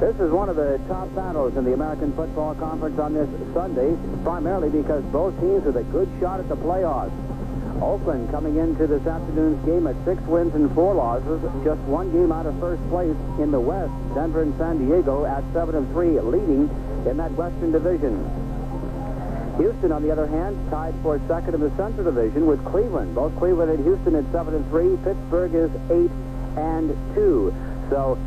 This is one of the top battles in the American Football Conference on this Sunday, primarily because both teams with a good shot at the playoffs. Oakland coming into this afternoon's game at 6 wins and 4 losses, just one game out of first place in the West. Denver and San Diego at 7-3, leading in that Western Division. Houston, on the other hand, tied for second in the Central Division with Cleveland. Both Cleveland and Houston at 7-3. Pittsburgh is 8-2. So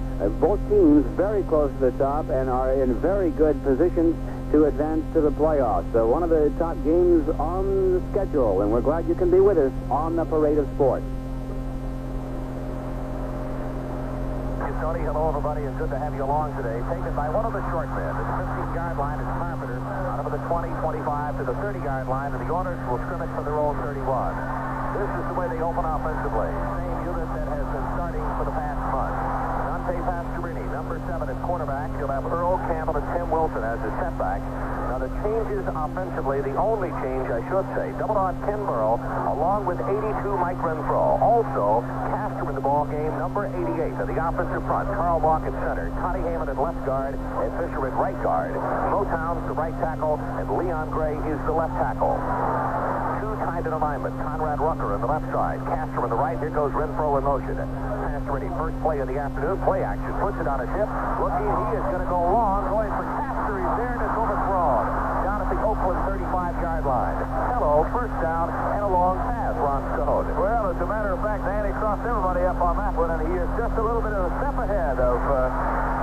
both teams very close to the top and are in very good positions to advance to the playoffs. So one of the top games on the schedule, and we're glad you can be with us on the Parade of Sports. Tony, hello everybody, and good to have you along today. Taken by one of the short men. At the 15-yard line is Carpenter. Out of the 20, 25 to the 30-yard line, and the Oilers will scrimmage for their own 31. This is the way they open offensively. Same unit that has been starting for the past month. Pastorini, number 7 at quarterback. He'll have Earl Campbell and Tim Wilson as his setback. Now the changes offensively, the only change I should say, double off Ken Burrow along with 82 Mike Renfro. Also, Castro in the ball game, number 88 at the offensive front. Carl Walk at center, Connie Heyman at left guard, Ed Fisher at right guard. Motown's the right tackle, and Leon Gray is the left tackle. Two tight end alignment, Conrad Rucker on the left side, Castro on the right. Here goes Renfro in motion. Ready. First play of the afternoon. Play action. Puts it on a hip. Looking, he is going to go long. Going for Castor. He's there and it's overthrown. Down at the Oakland 35-yard line. Hello, first down and a long pass. Ron Stone. Well, as a matter of fact, Danny crossed everybody up on that one, and he is just a little bit of a step ahead of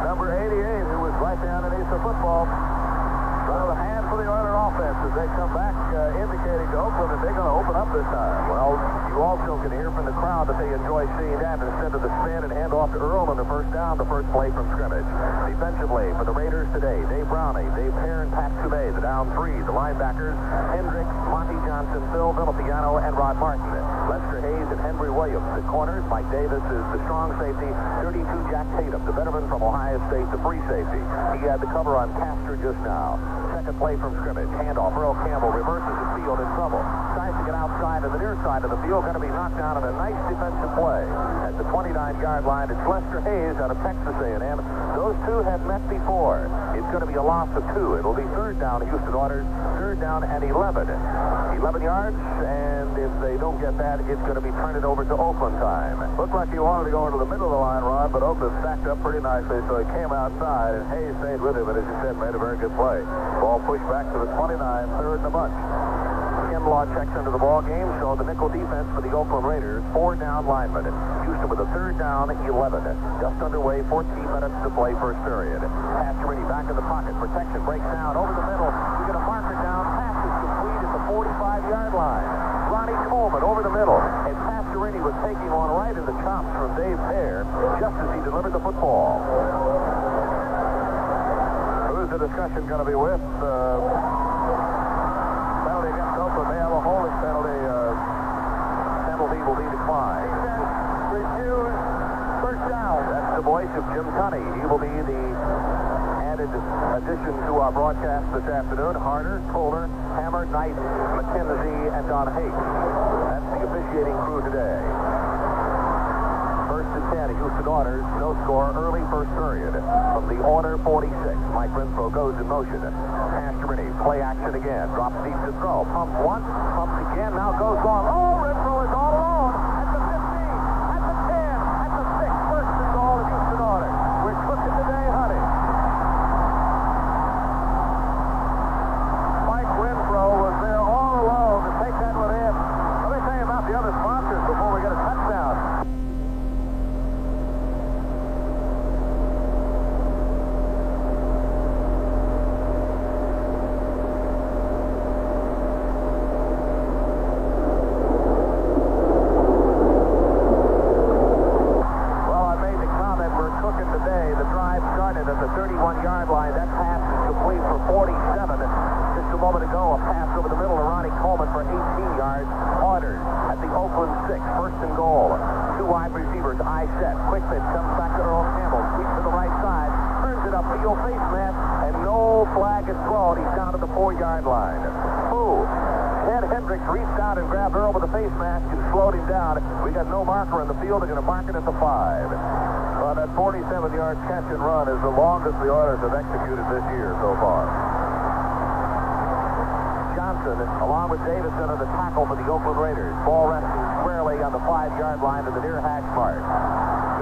number 88, who was right down underneath the football. Well, the hand for the Oiler offense as they come back, indicating to Oakland that they're going to open up this time. Well, you also can hear from the crowd that they enjoy seeing that instead of the spin and hand off to Earl on the first down, the first play from scrimmage. Defensively, for the Raiders today, Dave Brownie, Dave Perrin, Pat Toomey, the down three. The linebackers, Hendricks, Monty Johnson, Phil Villapiano, and Rod Martin. Lester Hayes and Henry Williams. The corners, Mike Davis is the strong safety. 32, Jack Tatum, the veteran from Ohio State, the free safety. He had the cover on Castor just now. Second play from scrimmage. Handoff. Earl Campbell reverses the field in trouble. Tries to get outside of the near side of the field. Going to be knocked down in a nice defensive play. At the 29-yard line, it's Lester Hayes out of Texas A&M. Those two have met before. It's going to be a loss of 2. It'll be third down, Houston Oilers. Third down and 11. 11 yards, and if they don't get that, it's going to be turned over to Oakland time. Looked like he wanted to go into the middle of the line, Ron, but Oakland stacked up pretty nicely, so he came outside, and Hayes stayed with him, and as you said, made a very good play. Ball pushed back to the 29, third in the bunch. Kinlaw checks into the ball game, so the nickel defense for the Oakland Raiders, 4 down linemen. Houston with a third down, 11. Just underway, 14 minutes to play first period. Pastorini back in the pocket, protection breaks down over the middle. You get a marker down, pass is complete at the 45-yard line. Ronnie Coleman over the middle, and Pastorini was taking on right in the chops from Dave Pear just as he delivered the football. Who's the discussion going to be with? Penalty against Oakland. They have a holding penalty. Penalty will be declined. Review, first down. That's the voice of Jim Tunney. He will be the added addition to our broadcast this afternoon. Harder, Kohler, Hammer, Knight, McKenzie, and Don Haight. That's the officiating crew today. First and 10, Houston Oilers, no score, early first period. From the Order 46, Mike Renfro goes in motion. Pastorini, play action again, drops deep to throw, pumps once, pumps again, now goes long. Oh, Renfro is all alone at the 15, at the 10, at the 6, first and goal of Houston Oilers. We're cooking today, honey. Mike Renfro was there all alone to take that one in. Let me tell you about the other sponsors before we get a touchdown. Reached out and grabbed Earl with a face mask and slowed him down. We got no marker in the field. They're going to mark it at the 5. Well, that 47-yard catch and run is the longest the Oilers have executed this year so far. Johnson, along with Davison, are the tackle for the Oakland Raiders. Ball resting squarely on the 5-yard line to the near hash mark.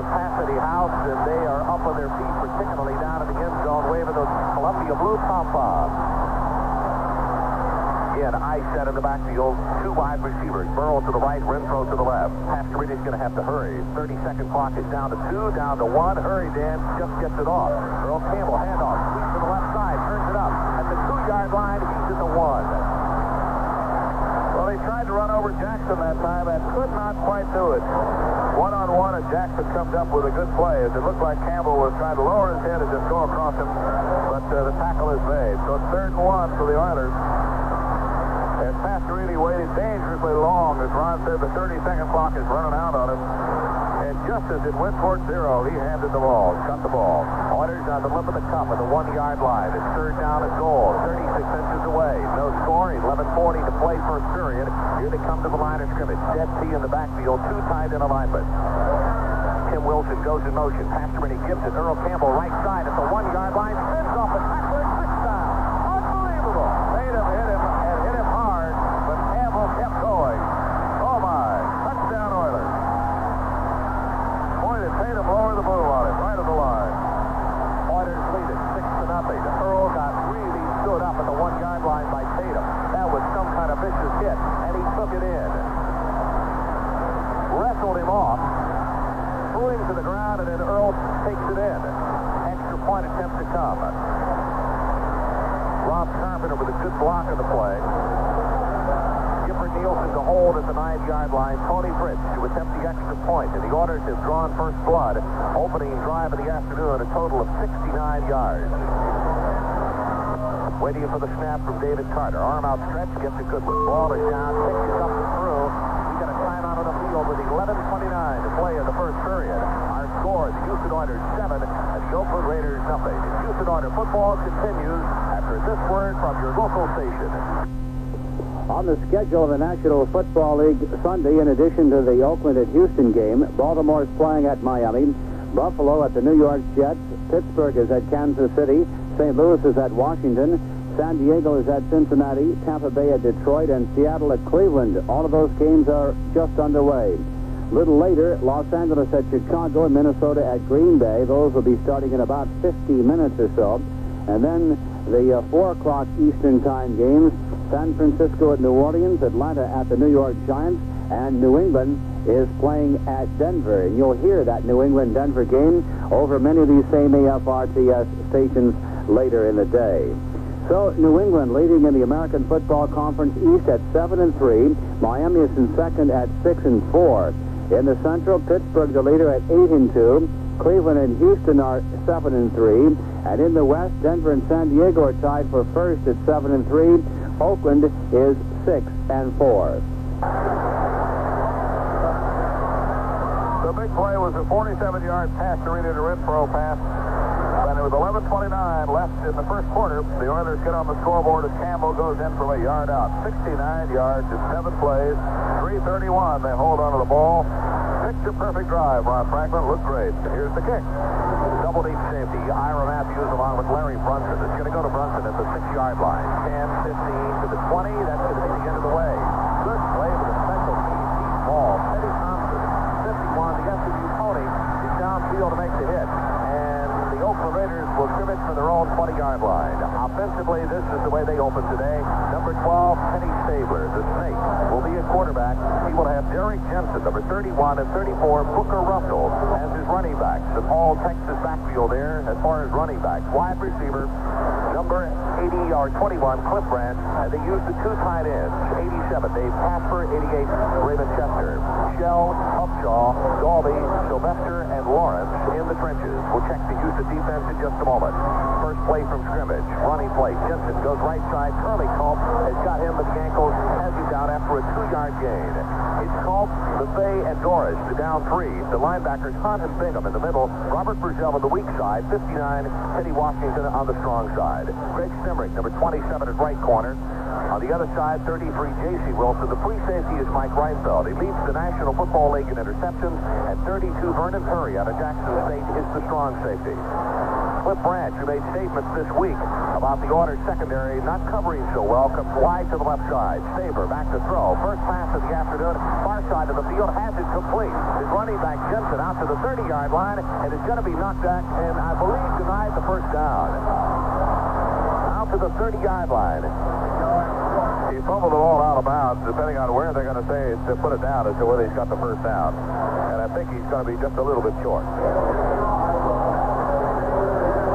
Capacity house, and they are up on their feet, particularly down in the end zone, waving those Columbia blue pom-poms. Again, ice set in the backfield. 2 wide receivers. Burrow to the right, Renfro to the left. Pastorini's going to have to hurry. 30-second clock is down to 2, down to 1. Hurry, Dan. Just gets it off. Earl Campbell, handoff. Sweeps to the left side. Turns it up. At the 2-yard line, he's at the 1. Well, he tried to run over Jackson that time and could not quite do it. One-on-one, and Jackson comes up with a good play. As it looked like Campbell was trying to lower his head and just go across him, but the tackle is made. So it's 3rd and 1 for the Oilers. And Pastorini waited dangerously long. As Ron said, the 30-second clock is running out on him. And just as it went towards 0, he handed the ball, cut the ball. Oilers on the lip of the cup at the 1-yard line. It's 3rd down and goal, 36 inches away. No score, 11:40 to play first period. Here they come to the line of scrimmage. Dead T in the backfield, 2 tight in alignment. Tim Wilson goes in motion. Pastorini gives it. Earl Campbell right side at the 1-yard line. Spins off the tackler, 6 down. Unbelievable. Made him hit him and hit him hard, but Campbell kept going. Oh my. Touchdown Oilers. Boy, they paid him lower the boom on it, right at the line. Oilers lead it 6-0. Earl got really stood up at the 1-yard line by Tatum. That was some kind of vicious hit, and he took it in. Wrestled him off. Threw him to the ground, and then Earl takes it in. Extra point attempt to come. Rob Carpenter with a good block of the play. Gifford Nielsen to hold at the 9-yard line. Tony Fritz to attempt the extra point. And the Oilers have drawn first blood. Opening drive of the afternoon, a total of 69 yards. Waiting for the snap from David Carter. Arm outstretched, gets it good. Ball is down, picks it up and through. We got a timeout on the field with 11:29 to play in the first period. Our score, the Houston Oilers 7 and the Oakland Raiders 0. Houston Oilers football continues after this word from your local station. On the schedule of the National Football League Sunday, in addition to the Oakland at Houston game, Baltimore's playing at Miami, Buffalo at the New York Jets, Pittsburgh is at Kansas City, St. Louis is at Washington, San Diego is at Cincinnati, Tampa Bay at Detroit, and Seattle at Cleveland. All of those games are just underway. A little later, Los Angeles at Chicago and Minnesota at Green Bay. Those will be starting in about 50 minutes or so. And then the 4 o'clock Eastern time games, San Francisco at New Orleans, Atlanta at the New York Giants, and New England is playing at Denver. And you'll hear that New England-Denver game over many of these same AFRTS stations later in the day. So New England leading in the American Football Conference East at 7-3. Miami is in second at 6-4. In the Central, Pittsburgh the leader at 8-2. Cleveland and Houston are 7-3. And in the West, Denver and San Diego are tied for first at 7-3. Oakland is 6-4. The big play was a 47-yard Pastorini to Renfro pass. And it was 11:29 left in the first quarter. The Oilers get on the scoreboard as Campbell goes in from a yard out. 69 yards in 7 plays. 3:31. They hold on to the ball. Picture-perfect drive, Ron Franklin. Looked great. Here's the kick. Double deep safety. Ira Matthews along with Larry Brunson. It's going to go to Brunson at the 6-yard line. 10, 15 to the 20. That's going to be the end of the way. Good play with a special team deep ball. Teddy Thompson, 51. The SMU pony is downfield to make the hit. The Oakland Raiders will scrimmage for their own 20-yard line. Offensively, this is the way they open today. Number 12, Kenny Stabler, the Snake, will be a quarterback. He will have Derek Jensen, number 31, and 34, Booker Russell, as his running backs. The all Texas backfield there as far as running backs. Wide receiver, number 80 or 21, Cliff Branch, and they use the 2 tight ends. 87, Dave Casper, 88, Raymond Chester. Shell, Upshaw, Dalby, Sylvester, and Lawrence in the trenches. We'll check the Houston defense in just a moment. First play from scrimmage. Running play. Jensen goes right side. Curly Culp has got him with the ankles. Has him down after a 2-yard gain. It's Culp, Buffet, and Doris, the down 3. The linebackers, Hunt and Bingham in the middle. Robert Brazell on the weak side. 59, Teddy Washington on the strong side. Greg Stimrick, number 27 at right corner. On the other side, 33, J.C. Wilson. The free safety is Mike Reinfeld. He leads the National Football League in interceptions. At 32, Vernon Curry out of Jackson State is the strong safety. Cliff Branch, who made statements this week about the Oilers secondary not covering so well, comes wide to the left side. Saber back to throw. First pass of the afternoon. Far side of the field has it complete. His running back Jensen out to the 30-yard line, and it's going to be knocked back, and I believe denied the first down. Out to the 30-yard line. He fumbled the ball out of bounds, depending on where they're going to say to put it down as to whether he's got the first down. And I think he's going to be just a little bit short.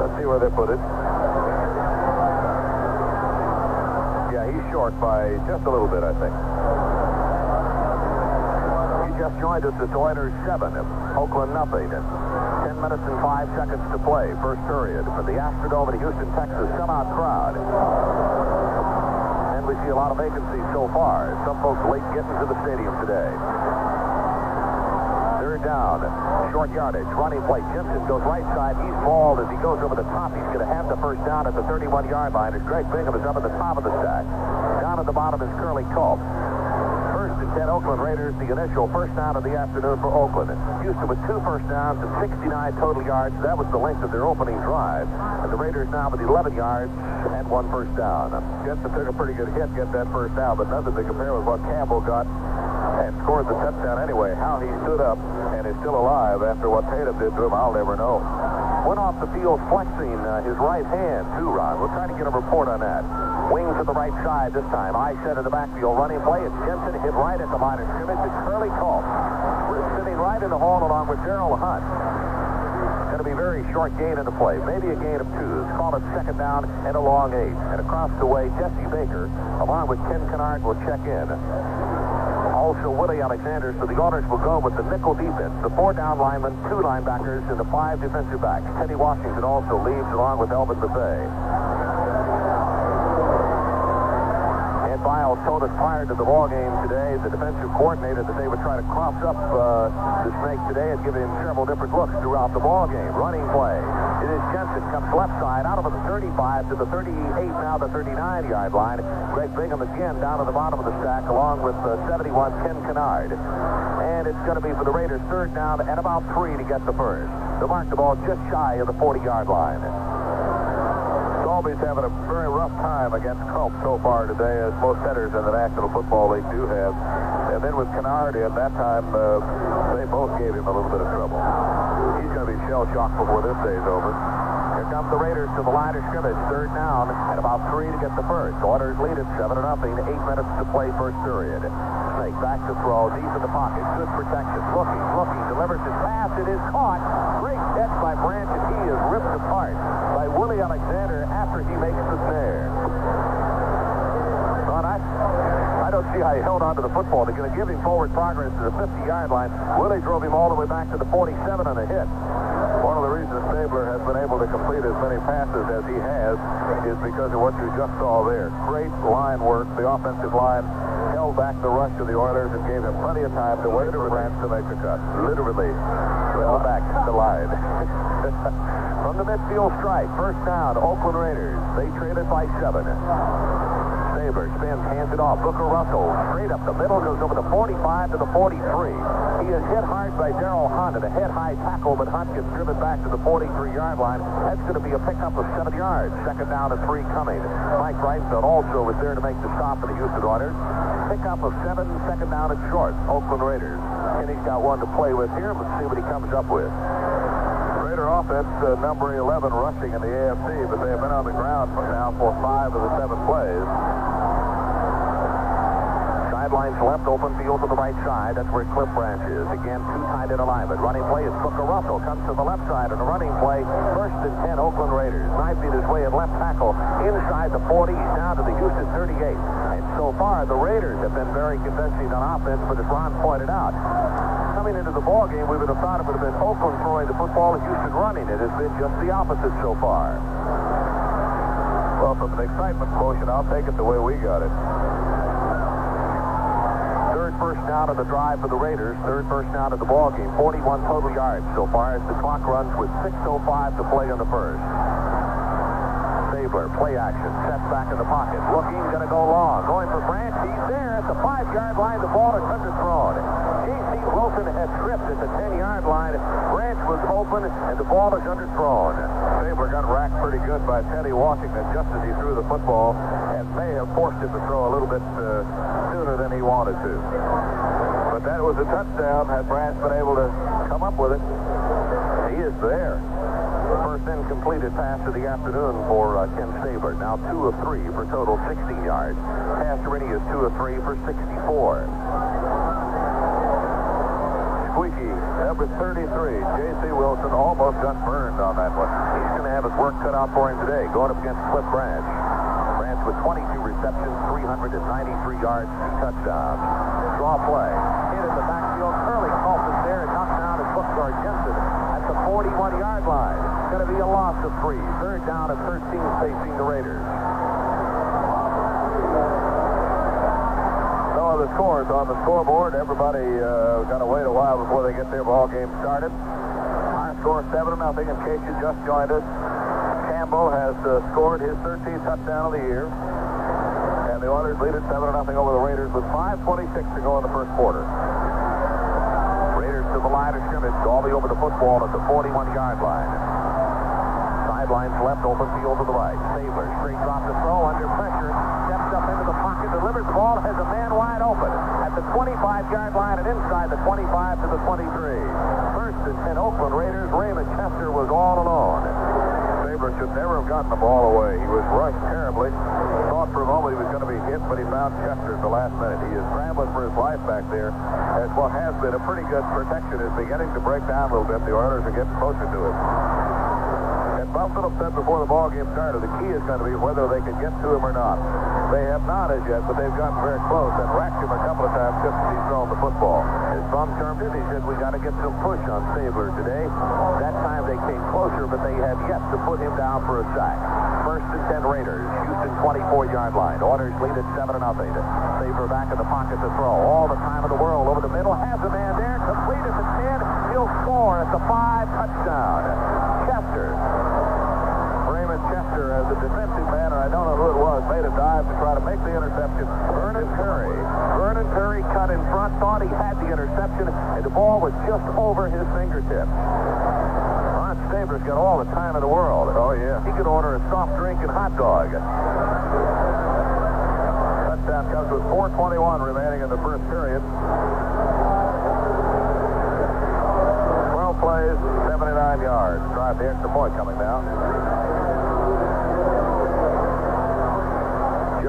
Let's see where they put it. Yeah, he's short by just a little bit, I think. He just joined us. It's Oilers 7, Oakland nothing. 10 minutes and 5 seconds to play, first period. For the Astrodome in Houston, Texas, sellout crowd. We see a lot of vacancies so far. Some folks late getting to the stadium today. Third down. Short yardage. Running play. Jensen goes right side. He's mauled as he goes over the top. He's going to have the first down at the 31-yard line as Greg Bingham is up at the top of the stack. Down at the bottom is Curly Culp. First and 10 Oakland Raiders, the initial first down of the afternoon for Oakland. Houston with 2 first downs and 69 total yards. That was the length of their opening drive. And the Raiders now with 11 yards and 1 first down. Jensen took a pretty good hit, get that first down, but nothing to compare with what Campbell got and scored the touchdown anyway. How he stood up and is still alive after what Tatum did to him, I'll never know. Went off the field flexing his right hand, too, Ron. We'll try to get a report on that. Wing to the right side this time. I set in the backfield. Running play. It's Jensen hit right at the line of scrimmage. It's Curly Culp. We're sitting right in the hole along with Darrell Hunt. Going to be very short gain in the play. Maybe a gain of 2. It's called a second down and a long 8. And across the way, Jesse Baker, along with Ken Kennard, will check in. Also, Willie Alexander. So the Oilers will go with the nickel defense. The 4 down linemen, 2 linebackers, and the 5 defensive backs. Teddy Washington also leads along with Elvin Buffet. Biles told us prior to the ball game today, the defensive coordinator, that they would try to cross up the snake today and give him several different looks throughout the ball game. Running play. It is Jensen, comes left side, out of the 35 to the 38, now the 39-yard line. Greg Bingham again down at the bottom of the stack, along with 71, Ken Kennard. And it's going to be for the Raiders, third down and about 3 to get the first. They'll mark the ball just shy of the 40-yard line. Always having a very rough time against Culp so far today, as most centers in the National Football League do have. And then with Kennard in, that time they both gave him a little bit of trouble. He's going to be shell-shocked before this day's over. Here come the Raiders to the line of scrimmage, third down, and about 3 to get the first. Oilers lead at 7-0, 8 minutes to play first period. Snake back to throw, deep in the pocket, good protection, looking, delivers his pass, it is caught. Great catch by Branch, and he is ripped apart by Willie Alexander after he makes the snare. Ron, I don't see how he held on to the football. They're going to give him forward progress to the 50-yard line. Willie drove him all the way back to the 47 on a hit. One of the reasons Stabler has been able to complete as many passes as he has is because of what you just saw there. Great line work. The offensive line held back the rush of the Oilers and gave him plenty of time to wait for Branch to make the cut. Literally held back the line. From the midfield strike, first down, Oakland Raiders. They trailed by 7. Stabler spins, hands it off. Booker Russell straight up the middle, goes over the 45 to the 43. He is hit hard by Darrell Hunt, and a head-high tackle, but Hunt gets driven back to the 43-yard line. That's going to be a pickup of 7 yards. Second down and 3 coming. Mike Reinfeld also was there to make the stop for the Houston Oilers. Pickup of 7, second down and short. Oakland Raiders. And he's got one to play with here. Let's see what he comes up with. Raider offense, number 11 rushing in the AFC, but they have been on the ground now for 5 of the 7 plays. Sidelines left, open field to the right side. That's where Cliff Branch is. Again, 2 tight end alignment. Running play is Booker Russell. Comes to the left side on the running play. First and 10, Oakland Raiders. 9 feet his way at left tackle. Inside the 40, he's down to the Houston 38. And so far, the Raiders have been very convincing on offense, but as Ron pointed out, coming into the ball game, we would have thought it would have been Oakland throwing the football and Houston running. It has been just the opposite so far. Well, from an excitement quotient, I'll take it the way we got it. Third first down of the drive for the Raiders. Third first down of the ball game. 41 total yards so far as the clock runs with 6:05 to play in the first. Stabler, play action, sets back in the pocket. Looking, going to go long. Going for Branch. He's there at the 5-yard line. The ball is underthrown. J.C. Wilson had tripped at the 10-yard line. Branch was open, and the ball is underthrown. Stabler got racked pretty good by Teddy Washington just as he threw the football and may have forced him to throw a little bit sooner than he wanted to. But that was a touchdown had Branch been able to come up with it. He is there. The first incompleted pass of the afternoon for Ken Stabler. Now 2 of 3 for total 16 yards. Pastorini is 2 of 3 for 64. Squeaky, number 33, J.C. Wilson almost got burned on that one. He's going to have his work cut out for him today, going up against Cliff Branch. Branch with 22 receptions, 393 yards, 2 touchdowns. Draw play. Hit in the backfield. Curly Colton there and knocked down his bookguard Jensen at the 41-yard line. Going to be a loss of 3. Third down at 13 facing the Raiders. No other scores on the scoreboard. Everybody got to wait a while before they get their ball game started. Our score 7-0 in case you just joined us. Campbell has scored his 13th touchdown of the year. And the Oilers lead it 7-0 over the Raiders with 5:26 to go in the first quarter. Raiders to the line of scrimmage. Dalby over the football at the 41-yard line. Sidelines left, open field to the right. Stabler straight drop to throw under pressure. Steps up into the pocket, delivers the ball, has a man wide open at the 25-yard line and inside the 25 to the 23. First and 10 Oakland Raiders. Raymond Chester was all alone. Stabler should never have gotten the ball away. He was rushed terribly. Thought for a moment he was going to be hit, but he found Chester at the last minute. He is scrambling for his life back there as what has been a pretty good protection is beginning to break down a little bit. The Oilers are getting closer to it. Bob Phillips said before the ball game started, the key is going to be whether they can get to him or not. They have not as yet, but they've gotten very close and racked him a couple of times just as he's thrown the football. As Bum termed it, he said, we got to get some push on Stabler today. That time they came closer, but they have yet to put him down for a sack. First and 10 Raiders. Houston 24-yard line. Oilers lead at 7-0. Stabler back in the pocket to throw. All the time in the world over the middle. Has a man there. Complete at the 10. He'll score at the 5. Touchdown. Chester. Chester as a defensive man, and I don't know who it was, made a dive to try to make the interception. Vernon Curry cut in front, thought he had the interception, and the ball was just over his fingertips. Ron Stabler's got all the time in the world. Oh, yeah. He could order a soft drink and hot dog. Touchdown comes with 4:21 remaining in the first period. 12 plays, 79 yards. Drive the extra point coming now.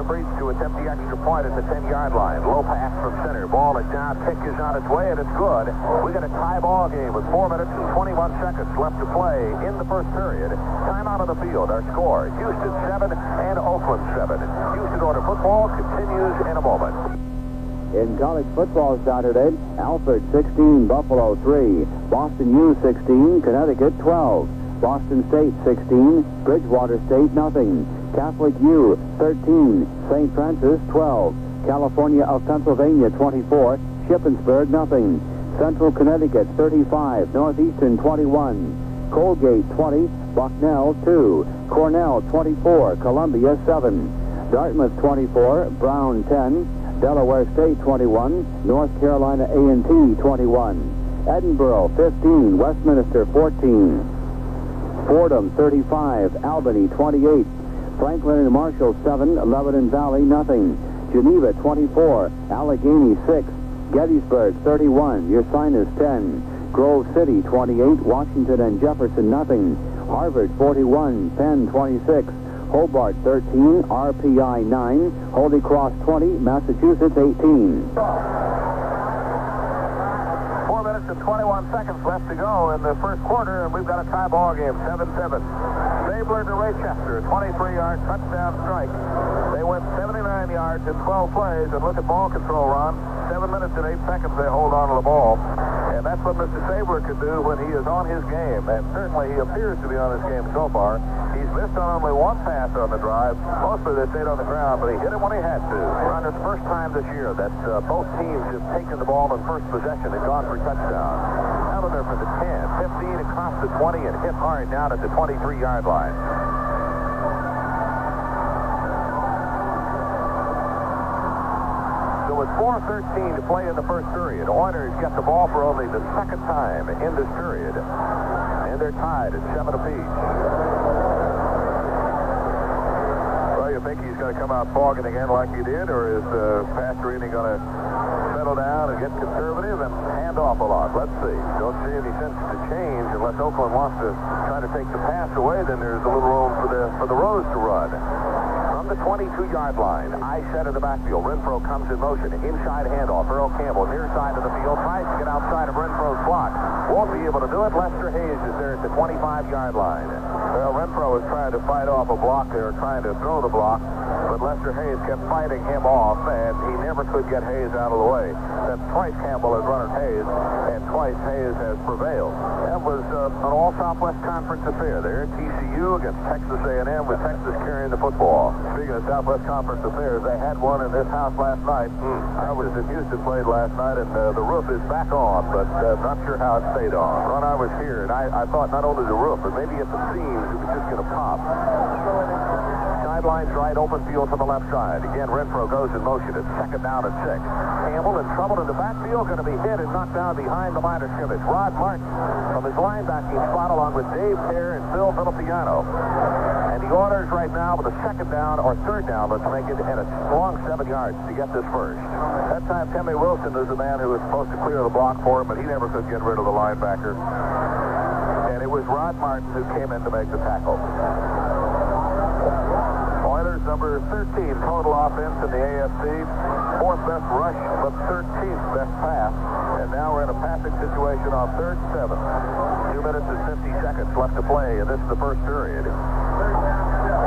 Breach to attempt the extra point at the 10-yard line. Low pass from center. Ball is down. Kick is on its way, and it's good. We got a tie ball game with 4 minutes and 21 seconds left to play in the first period. Time out of the field. Our score, Houston 7 and Oakland 7. Houston Order football continues in a moment. In college football Saturday, Alfred 16, Buffalo 3, Boston U 16, Connecticut 12, Boston State 16, Bridgewater State nothing. Catholic U 13, St. Francis 12, California of Pennsylvania 24, Shippensburg nothing. Central Connecticut 35, Northeastern 21, Colgate 20, Bucknell 2, Cornell 24, Columbia 7, Dartmouth 24, Brown 10, Delaware State 21, North Carolina A&T 21, Edinburgh 15, Westminster 14, Fordham 35, Albany 28, Franklin and Marshall 7, Lebanon Valley nothing. Geneva 24, Allegheny 6, Gettysburg 31, Ursinus 10, Grove City 28, Washington and Jefferson nothing. Harvard 41, Penn 26, Hobart 13, RPI 9, Holy Cross 20, Massachusetts 18. 4 minutes and 21 seconds left to go in the first quarter, and we've got a tie ball game, 7-7. Stabler to Ray Chester, 23-yard touchdown strike. They went 79 yards in 12 plays, and look at ball control, Ron. 7 minutes and 8 seconds they hold on to the ball. And that's what Mr. Sabler can do when he is on his game. And certainly he appears to be on his game so far. He's missed on only one pass on the drive. Mostly they stayed on the ground, but he hit it when he had to. Ron, it's the first time this year that both teams have taken the ball in first possession and gone for touchdowns. Elder for the 10, 15 across the 20, and hit hard down at the 23-yard line. So with 4:13 to play in the first period, Oilers get the ball for only the second time in this period. And they're tied at 7 apiece. Well, you think he's going to come out fogging again like he did, or is Pastorini going to settle down and get conservative and hand off a lot? Let's see. Don't see any sense to change unless Oakland wants to try to take the pass away. Then there's a little room for the Rose to run. From the 22-yard line, I set in the backfield. Renfro comes in motion. Inside handoff. Earl Campbell near side of the field. Tries to get outside of Renfro's block. Won't be able to do it. Lester Hayes is there at the 25-yard line. Well, Renfro was trying to fight off a block there, trying to throw the block. But Lester Hayes kept fighting him off, and he never could get Hayes out of the way. Then twice Campbell has run at Hayes, and twice Hayes has prevailed. That was an all-Southwest Conference affair there. TCU against Texas A&M, with Texas carrying the football. Speaking of Southwest Conference affairs, they had one in this house last night. I was in Houston, played last night, and the roof is back on, but not sure how it stayed on. Ron, I was here, and I thought not only the roof, but maybe at the seams, it was just going to pop. Sidelines right, open field to the left side. Again, Renfro goes in motion. It's second down and 6. Campbell in trouble in the backfield, going to be hit and knocked down behind the line of scrimmage. Rod Martin from his linebacking spot along with Dave Pear and Phil Villapiano. And the Oilers right now with a second down or third down, let's make it, and a long 7 yards to get this first. That time, Timmy Wilson is the man who was supposed to clear the block for him, but he never could get rid of the linebacker. And it was Rod Martin who came in to make the tackle. Oilers number 13 total offense in the AFC. 4th best rush, but 13th best pass. And now we're in a passing situation on 3rd and 7. 2 minutes and 50 seconds left to play, and this is the first period.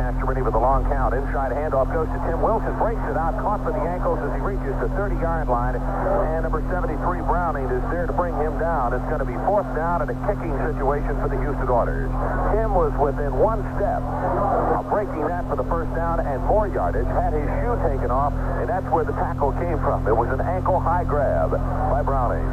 Pastorini with a long count. Inside handoff goes to Tim Wilson. Breaks it out, caught by the ankles as he reaches the 30-yard line. And number 73, Browning, is there to bring him down. It's going to be 4th down and a kicking situation for the Houston Oilers. Tim was within 1 step of breaking that for the first down and more yardage. Had his shoe taken off, and that's where the tackle came from. It was an ankle high grab by Browning.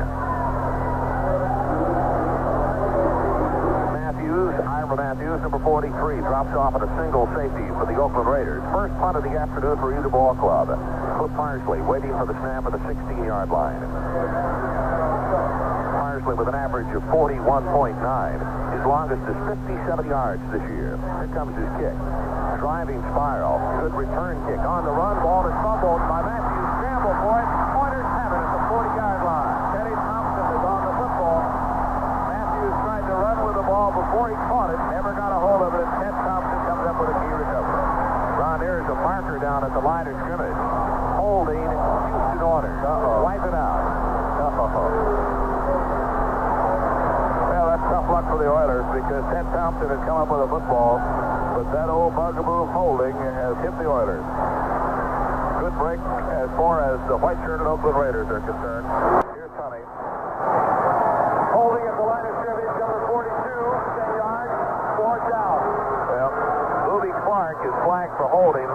Matthews, number 43, drops off at a single safety for the Oakland Raiders. First punt of the afternoon for either ball club. Cliff Parsley waiting for the snap at the 16-yard line. Parsley with an average of 41.9. His longest is 57 yards this year. Here comes his kick. Driving spiral. Good return kick. On the run, ball is fumbled by Matthews. Scramble for it. Oilers have it at the 40-yard line. Teddy Thompson is on the football. Matthews tried to run with the ball before he caught it. Never got a hold of it. And Ted Thompson comes up with a key recovery. Ron, there's a marker down at the line of scrimmage. Holding Houston Oilers. Wipe it out. Well, that's tough luck for the Oilers because Ted Thompson has come up with a football, but that old bugaboo of holding has hit the Oilers. Good break as far as the white-shirted Oakland Raiders are concerned. Here's Tunney. Holding at the line of scrimmage, number 42, 10 yards, 4th down. Well, Boobie Clark is flagged for holding.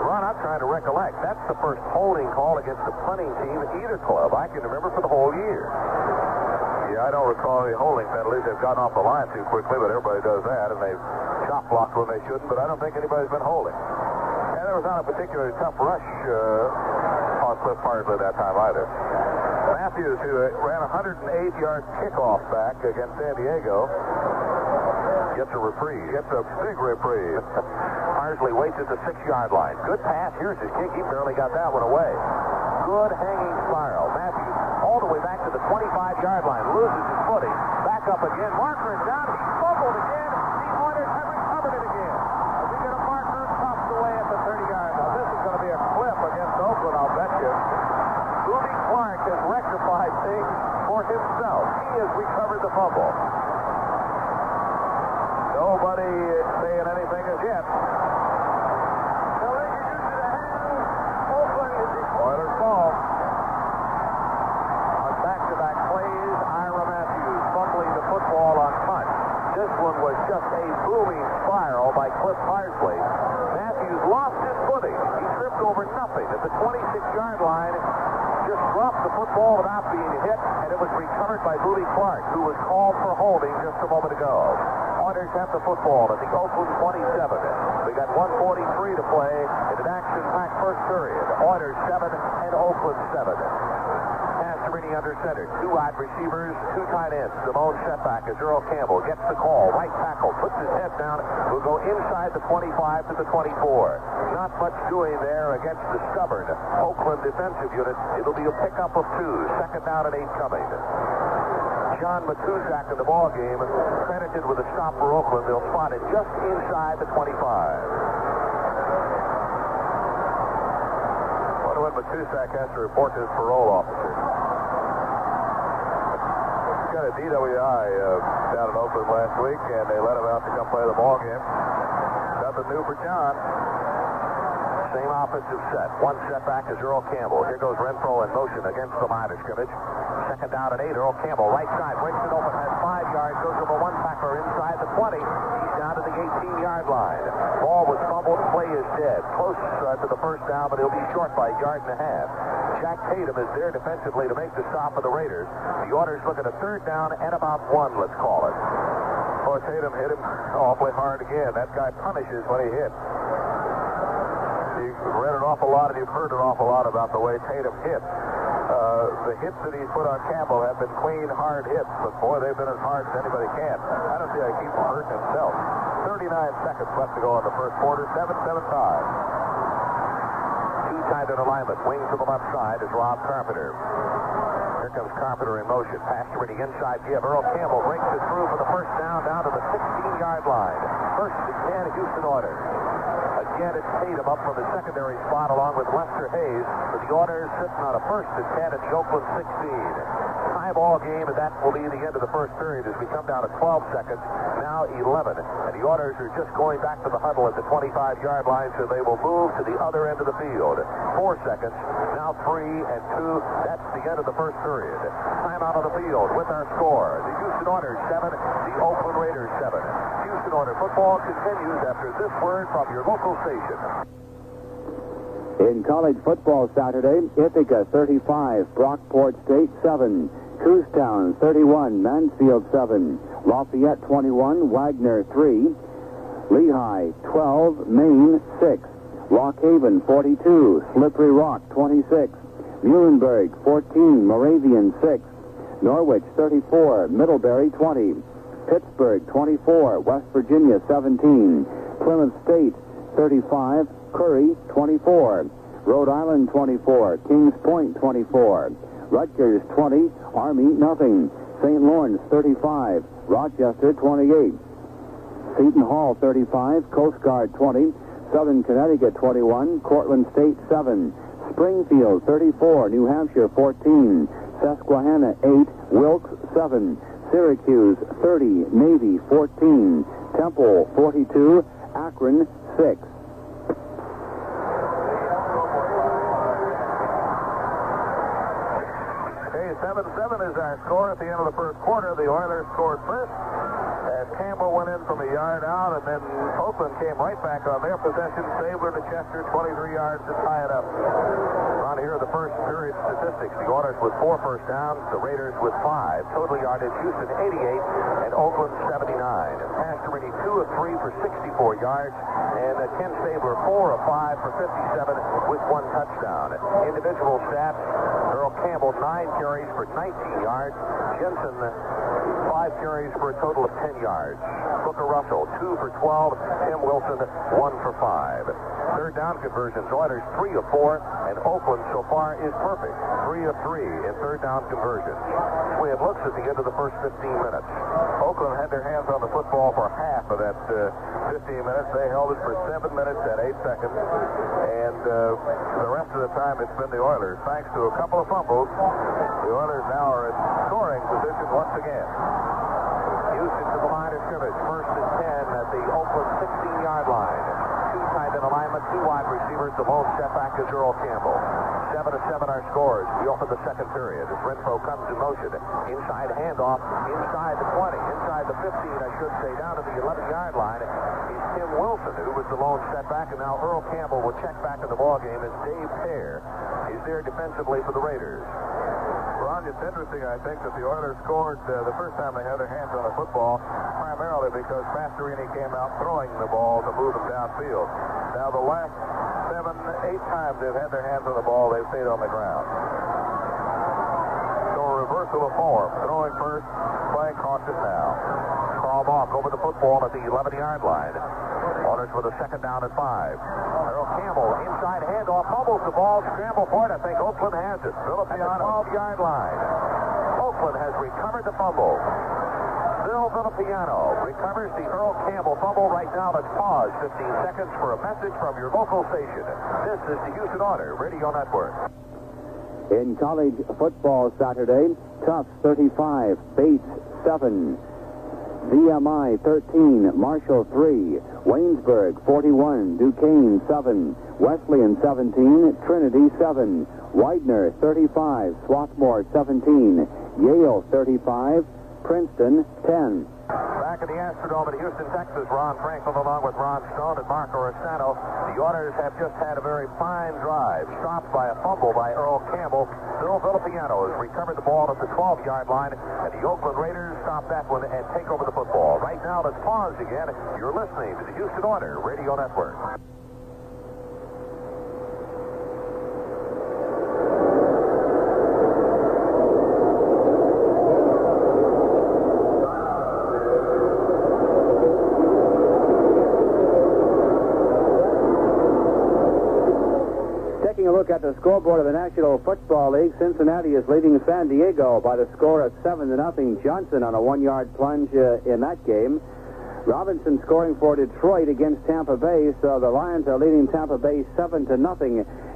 Ron, I'm trying to recollect. That's the first holding call against the punting team at either club I can remember for the whole year. Yeah, I don't recall any holding penalties. They've gotten off the line too quickly, but everybody does that, and they've shot blocked when they shouldn't, but I don't think anybody's been holding. And there was not a particularly tough rush on Cliff Parsley that time either. Matthews, who ran a 108-yard kickoff back against San Diego, gets a reprieve. Gets a big reprieve. Parsley waits at the 6-yard line. Good pass. Here's his kick. He barely got that one away. Good hanging spiral. Matthews all the way back to the 25-yard line. Loses his footing. Back up again. Marker is down. He fumbled again. The Oilers have recovered it again. As we get a marker tossed away at the 30-yard line. Now, this is going to be a clip against Oakland, I'll bet you. Boobie Clark has rectified things for himself. He has recovered the fumble. Nobody saying anything as yet. Oilers ball. On back-to-back plays, Ira this one was just a booming spiral by Cliff Parsley. Matthews lost his footing. He tripped over nothing at the 26-yard line. Just dropped the football without being hit, and it was recovered by Bowie Clark, who was called for holding just a moment ago. Oilers have the football at the Oakland 27. We got 1:43 to play in an action-packed first period. Oilers 7 and Oakland 7. Passerini under center. 2 wide receivers, 2 tight ends. Simone setback as Earl Campbell gets the call. Right tackle, puts his head down, will go inside the 25 to the 24. Not much doing there against the stubborn Oakland defensive unit. It'll be a pickup of 2. Second down and 8 coming. John Matuzak in the ball game, credited with a stop for Oakland. They'll spot it just inside the 25. Wonder what Matuzak has to report to his parole officer. He got a DWI down in Oakland last week, and they let him out to come play the ball game. Nothing new for John. Same offensive set. 1 setback is Earl Campbell. Here goes Renfro in motion against the line of scrimmage. Second down and 8. Earl Campbell, right side, breaks it open, has 5 yards, goes over 1 tackler inside the 20. He's down to the 18-yard line. Ball was fumbled, play is dead. Close to the first down, but he'll be short by a yard and a half. Jack Tatum is there defensively to make the stop for the Raiders. The Oilers look at a 3rd down and about 1, let's call it. Boy, Tatum hit him awfully hard again. That guy punishes when he hits. You've read an awful lot and you've heard an awful lot about the way Tatum hits. The hits that he's put on Campbell have been clean, hard hits, but boy, they've been as hard as anybody can. I don't see how he keeps hurting himself. 39 seconds left to go in the first quarter. 7-7 tie. 2 tight end alignment. Wing to the left side is Rob Carpenter. Here comes Carpenter in motion. Pass to the inside give. Earl Campbell breaks it through for the first down to the 16-yard line. First and 10, Houston Oilers. Again, it's Tatum up from his secondary spot along with Lester Hayes. For the Oilers sitting on a 1st and 10 at the Oakland 16. Tie ball game, and that will be the end of the first period as we come down to 12 seconds, now 11. And the Oilers are just going back to the huddle at the 25-yard line, so they will move to the other end of the field. 4 seconds, now 3 and 2. That's the end of the first period. Time out on the field with our score. The Houston Oilers 7, the Oakland Raiders 7. Houston Oilers football continues after this word from your local station. In college football Saturday, Ithaca 35, Brockport State 7, Coostown 31, Mansfield 7, Lafayette 21, Wagner 3, Lehigh 12, Maine 6, Rock Haven 42, Slippery Rock 26, Muhlenberg 14, Moravian 6, Norwich 34, Middlebury 20, Pittsburgh 24, West Virginia 17, Plymouth State 35, Curry 24, Rhode Island 24, Kings Point 24, Rutgers 20, Army nothing, St. Lawrence 35, Rochester 28, Seton Hall 35, Coast Guard 20, Southern Connecticut 21, Cortland State 7, Springfield 34, New Hampshire 14, Susquehanna 8, Wilkes 7, Syracuse 30, Navy 14, Temple 42, Akron 6. 7-7 is our score at the end of the first quarter. The Oilers scored first as Campbell went in from a yard out, and then Oakland came right back on their possession. Sabler to Chester, 23 yards to tie it up. On here are the first period statistics. The Oilers with 4 first downs, the Raiders with 5. Total yardage, Houston 88 and Oakland 79. Passerini 2 of 3 for 64 yards, and Ken Sabler 4 of 5 for 57 with 1 touchdown. Individual stats, Earl Campbell 9 carries for 19 yards. Jensen 5 carries for a total of 10 yards. Booker Russell 2 for 12. Tim Wilson 1 for 5. Third down conversions, Oilers 3 of 4, and Oakland so far is perfect. 3 of 3 in third down conversions. The way it looks at the end of the first 15 minutes. Oakland had their hands on the football for half of that 15 minutes. They held it for 7 minutes and 8 seconds. And the rest of the time it's been the Oilers. Thanks to a couple of fumbles, the Oilers now are in scoring position once again. Houston to the line of scrimmage. First and 10 at the Oakland 16-yard line. Two tight end alignment, two wide receivers. The lone setback is Earl Campbell. 7-7 our scores. We open the second period as Renfro comes in motion. Inside handoff, inside the 20, inside the 15, I should say, down to the 11-yard line. Is Tim Wilson, who was the lone setback, and now Earl Campbell will check back in the ballgame as Dave Pear is there defensively for the Raiders. Ron, it's interesting, I think, that the Oilers scored the first time they had their hands on the football, primarily because Pastorini came out throwing the ball to move them downfield. Now, the last 7, 8 times they've had their hands on the ball, they've stayed on the ground. So a reversal of form. Throwing first, playing cautious now. Carl Mock over the football at the 11-yard line. Oilers with a second down and 5. Earl Campbell inside handoff, fumbles the ball, scramble for it. I think Oakland has it. Philip at the 12-yard line. Oakland has recovered the fumble. Bill Villapiano recovers the Earl Campbell fumble. Right now, let's pause 15 seconds for a message from your local station. This is the Houston Oilers Radio Network. In college football Saturday, Tufts 35, Bates 7, VMI 13, Marshall 3, Waynesburg 41, Duquesne 7, Wesleyan 17, Trinity 7, Widener 35, Swarthmore 17, Yale 35, Princeton 10. Back at the Astrodome in Houston, Texas, Ron Franklin along with Ron Stone and Marco Rossano. The Oilers have just had a very fine drive, stopped by a fumble by Earl Campbell. Bill Villapiano has recovered the ball at the 12-yard line, and the Oakland Raiders stop that one and take over the football. Right now, let's pause again. You're listening to the Houston Oilers Radio Network. Taking a look at the scoreboard of the National Football League, Cincinnati is leading San Diego by the score of 7-0. Johnson on a 1-yard plunge in that game. Robinson scoring for Detroit against Tampa Bay, so the Lions are leading Tampa Bay 7-0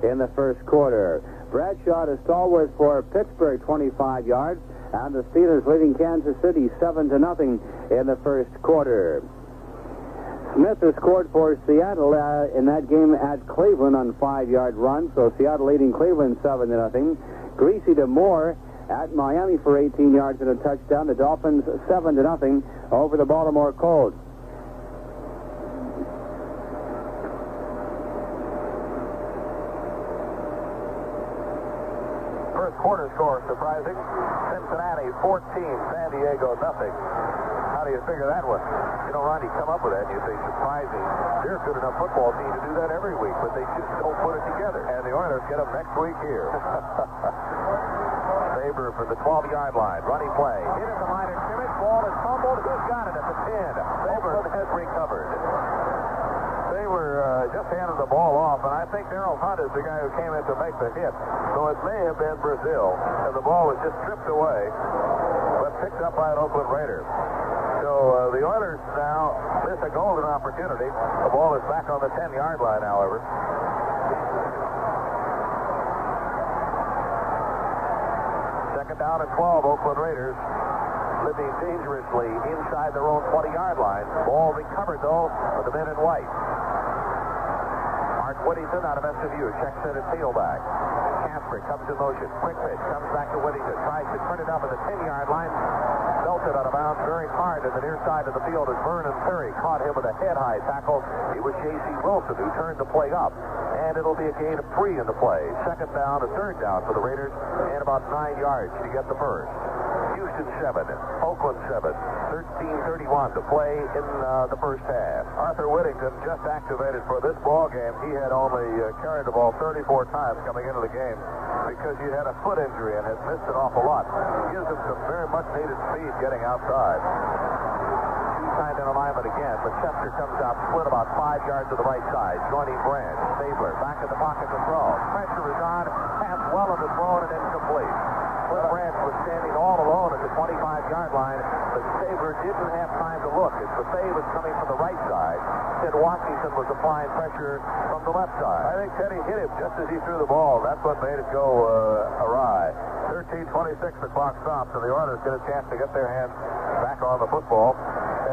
in the first quarter. Bradshaw to Stallworth for Pittsburgh, 25 yards, and the Steelers leading Kansas City 7-0 in the first quarter. Smith has scored for Seattle in that game at Cleveland on 5-yard run, so Seattle leading Cleveland 7-0. Greasy to Moore at Miami for 18 yards and a touchdown. The Dolphins 7-0 over the Baltimore Colts. First quarter score surprising. Cincinnati 14, San Diego nothing. How do you figure that one? You know, Ron, you come up with that and you say surprising. They're a good enough football team to do that every week, but they just don't put it together. And the Oilers get them next week here. Faber from the 12-yard line. Running play. Hit at the line of scrimmage. Ball is fumbled. Who's got it at the 10? Faber has recovered. They were just handing the ball off, and I think Darrell Hunt is the guy who came in to make the hit. So it may have been Brazil, and the ball was just stripped away, but picked up by an Oakland Raider. So the Oilers now miss a golden opportunity. The ball is back on the 10-yard line, however. Second down and 12, Oakland Raiders living dangerously inside their own 20-yard line. Ball recovered, though, for the men in white. Mark Whittington out of SMU checks in at tailback. Casper comes in motion. Quick pitch comes back to Whittington. Tries to turn it up at the 10-yard line. Belted out of bounds very hard at the near side of the field as Vernon Perry caught him with a head-high tackle. It was J.C. Wilson who turned the play up. And it'll be a gain of 3 in the play. Second down, a third down for the Raiders, and about 9 yards to get the first. Houston 7, Oakland 7, 13:31 to play in the first half. Arthur Whittington just activated for this ball game. He had only carried the ball 34 times coming into the game because he had a foot injury and has missed an awful lot. Gives him some very much needed speed getting outside. Two-tight end alignment again, but Chester comes out split about 5 yards to the right side, joining Branch. Stabler back in the pocket to throw. Pressure is on, pass well on the throw and incomplete. Cliff Branch was standing all alone at the 25-yard line, but Stabler didn't have time to look as the fade was coming from the right side. Ted Washington was applying pressure from the left side. I think Teddy hit him just as he threw the ball. That's what made it go awry. 13:26, the clock stops, and the Oilers get a chance to get their hands back on the football.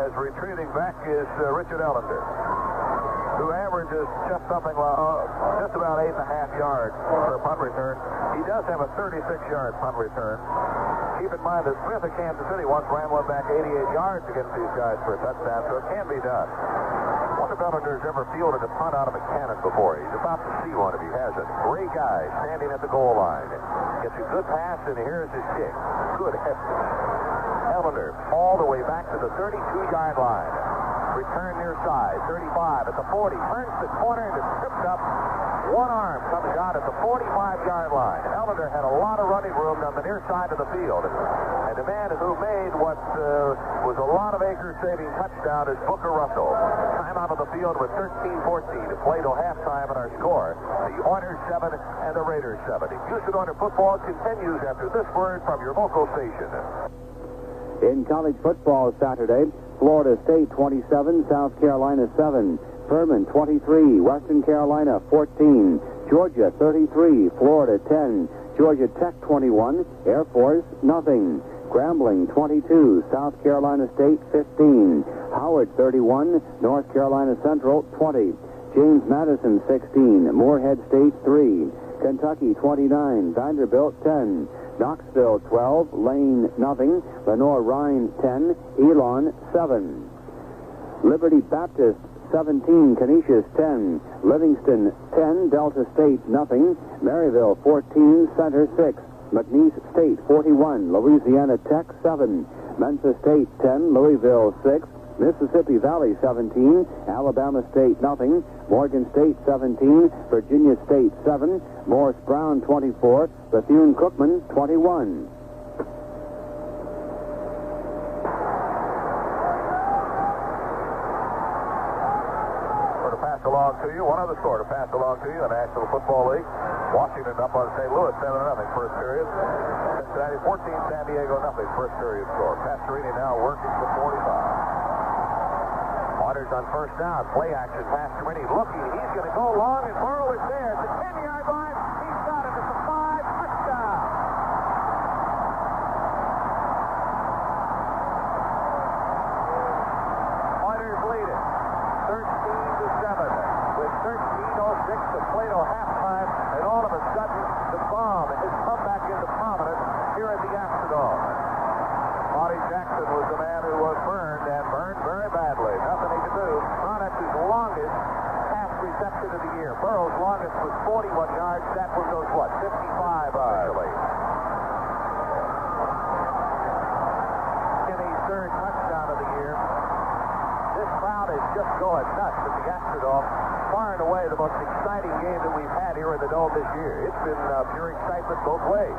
As retreating back is Richard Ellender. who averages just something like just about 8.5 yards per punt return. He does have a 36-yard punt return. Keep in mind that Smith of Kansas City once ran one back 88 yards against these guys for a touchdown, so it can be done. I wonder if Ellender's ever fielded a punt out of a cannon before. He's about to see one if he hasn't. Great guy standing at the goal line. Gets a good pass, and here's his kick. Good heavens. Ellender all the way back to the 32-yard line. Return near side, 35 at the 40. Turns the corner and is tripped up. One arm comes out at the 45-yard line. Ellender had a lot of running room on the near side of the field. And the man who made what was a lot of acre-saving touchdown is Booker Russell. Time out of the field with 13-14 to play till halftime at our score. The Oilers 7 and the Raiders 7. Houston Oilers football continues after this word from your local station. In college football Saturday, Florida State 27, South Carolina 7. Furman 23, Western Carolina 14, Georgia 33, Florida 10, Georgia Tech 21, Air Force nothing. Grambling 22, South Carolina State 15, Howard 31, North Carolina Central 20, James Madison 16, Morehead State 3, Kentucky 29, Vanderbilt 10, Knoxville 12, Lane nothing, Lenore-Rhine 10, Elon 7. Liberty Baptist 17, Canisius 10, Livingston 10, Delta State nothing, Maryville 14, Center 6, McNeese State 41, Louisiana Tech 7, Memphis State 10, Louisville 6, Mississippi Valley 17, Alabama State nothing, Morgan State 17, Virginia State 7, Morris Brown 24, Bethune-Cookman 21. Along to you. One other score to pass along to you, the National Football League. Washington up on St. Louis 7-0 first period. Cincinnati 14, San Diego nothing first period score. Pastorini now working to 45. Waters on first down. Play action. Pastorini looking. He's going to go long, and Burrow is there at the 10-yard line. He's got it at the 5. Touchdown. Waters lead it 13-7. With 13:06 to play till halftime, and all of a sudden, the bomb has come back into prominence here at the Astrodome. Monty Jackson was the man who was burned, and burned very badly. Nothing he could do. Conex's longest pass reception of the year. Burrow's longest was 41 yards. That one goes, 55 officially. Kinney's third touchdown of the year. This crowd is just going nuts at the Astrodome. Far and away the most exciting game that we've had here in the Dome this year. It's been pure excitement both ways.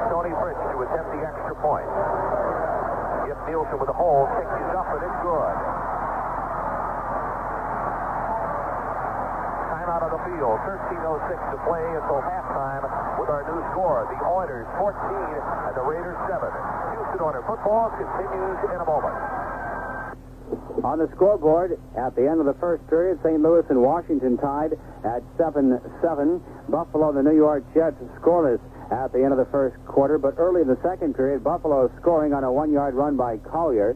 Tony Fritz to attempt the extra point. If Nielsen with a hole, kicks it up, and it's good. Time out of the field. 13:06 to play until halftime with our new score. The Oilers 14 and the Raiders 7. Houston Oilers football continues in a moment. On the scoreboard, at the end of the first period, St. Louis and Washington tied at 7-7. Buffalo and the New York Jets scoreless at the end of the first quarter, but early in the second period, Buffalo scoring on a 1-yard run by Collier.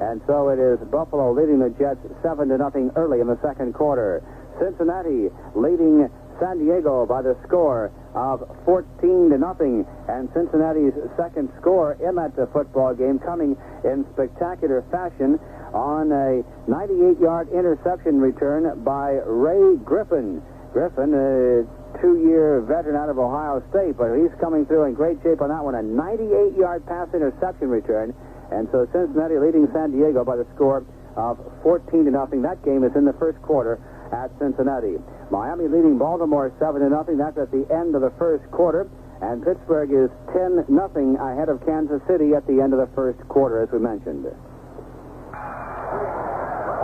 And so it is Buffalo leading the Jets 7-0 early in the second quarter. Cincinnati leading San Diego by the score of 14-0, and Cincinnati's second score in that football game coming in spectacular fashion on a 98-yard interception return by Ray Griffin. Griffin, a 2-year veteran out of Ohio State, but he's coming through in great shape on that one. A 98-yard pass interception return, and so Cincinnati leading San Diego by the score of 14-0. That game is in the first quarter at Cincinnati. Miami leading Baltimore 7-0. That's at the end of the first quarter. And Pittsburgh is 10-0 ahead of Kansas City at the end of the first quarter, as we mentioned.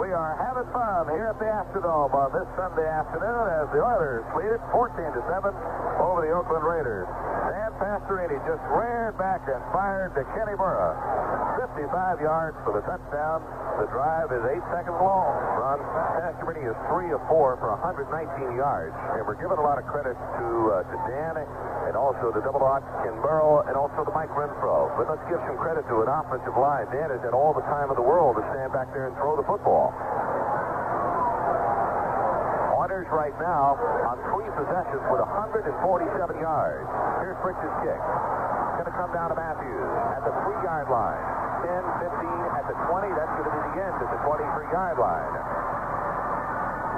We are having fun here at the Astrodome on this Sunday afternoon as the Oilers lead it 14-7 over the Oakland Raiders. Dan Pastorini just ran back and fired to Kenny Burra. 55 yards for the touchdown. The drive is 8 seconds long. Ron Pastorini is 3 of 4 for 119 yards. And we're giving a lot of credit to Dan and also to Double Ock and Burrow and also to Mike Renfro. But let's give some credit to an offensive line. Dan has had all the time in the world to stand back there and throw the football. right now on 3 possessions with 147 yards. Here's Fritz's kick. It's going to come down to Matthews at the 3-yard line. 10, 15 at the 20. That's going to be the end at the 23-yard line.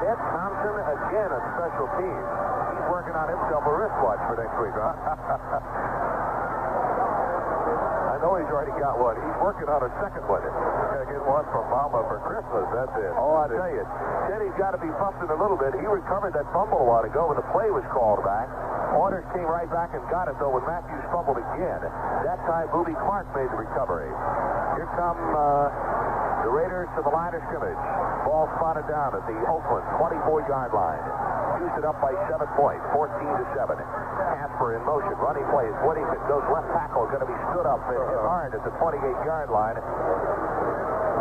Ed Thompson again on special teams. He's working on himself a wristwatch for next week, huh? I know he's already got one. He's working on a second one. He's going to get one from Mama for Christmas. That's it. Oh, I tell you. Said he's got to be bumping a little bit. He recovered that fumble a while ago when the play was called back. Orders came right back and got it, though, when Matthews fumbled again. That time, Boobie Clark made the recovery. Here come the Raiders to the line of scrimmage. Ball spotted down at the Oakland 24-yard line. Used it up by 7 points, 14-7. Casper in motion, running plays. Whittington goes left tackle, going to be stood up and hit hard at the 28-yard line.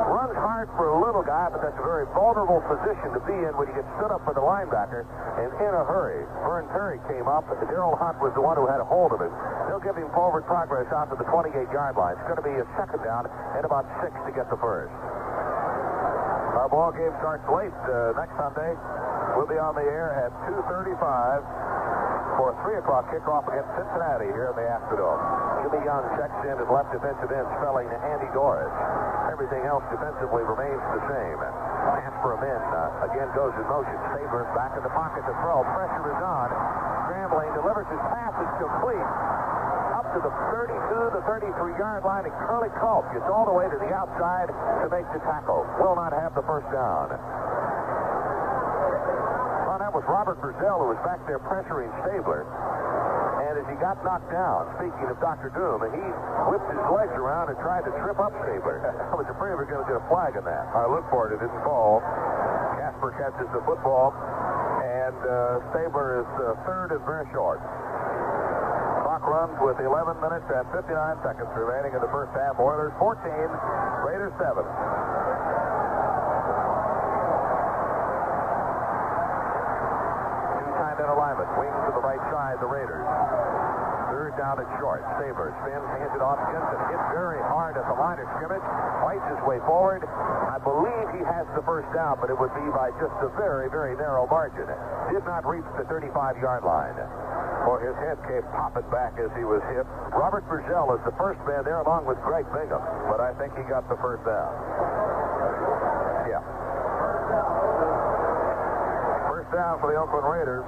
Runs hard for a little guy, but that's a very vulnerable position to be in when you get stood up for the linebacker and in a hurry. Vern Perry came up. Darrell Hunt was the one who had a hold of him. They'll give him forward progress out to the 28-yard line. It's going to be a second down and about 6 to get the first. Our ball game starts late next Sunday. We'll be on the air at 2:35 for a 3 o'clock kickoff against Cincinnati here in the afternoon. Jimmy Young checks in as left defensive end, spelling Andy Doris. Everything else defensively remains the same. Casper again goes in motion. Sabers back in the pocket to throw. Pressure is on. Scrambling, delivers his pass. It's complete. Up to the 32, the 33-yard line, and Curly Culp gets all the way to the outside to make the tackle. Will not have the first down. Well, that was Robert Brazell who was back there pressuring Stabler. And as he got knocked down, speaking of Dr. Doom, he whipped his legs around and tried to trip up Stabler. I was afraid we were going to get a flag on that. I looked for it. It didn't fall. Casper catches the football, and Stabler is third and very short. Clock runs with 11 minutes and 59 seconds remaining in the first half. Oilers 14, Raiders 7. Two-tight end alignment. Wings to the right side, the Raiders. Third down and short. Sabers spins, hands it off. Jensen hit very hard at the line of scrimmage. Fights his way forward. I believe he has the first down, but it would be by just a very, very narrow margin. Did not reach the 35-yard line. Or his head came popping back as he was hit. Robert Brazell is the first man there along with Greg Bingham, but I think he got the first down. Yeah. First down for the Oakland Raiders.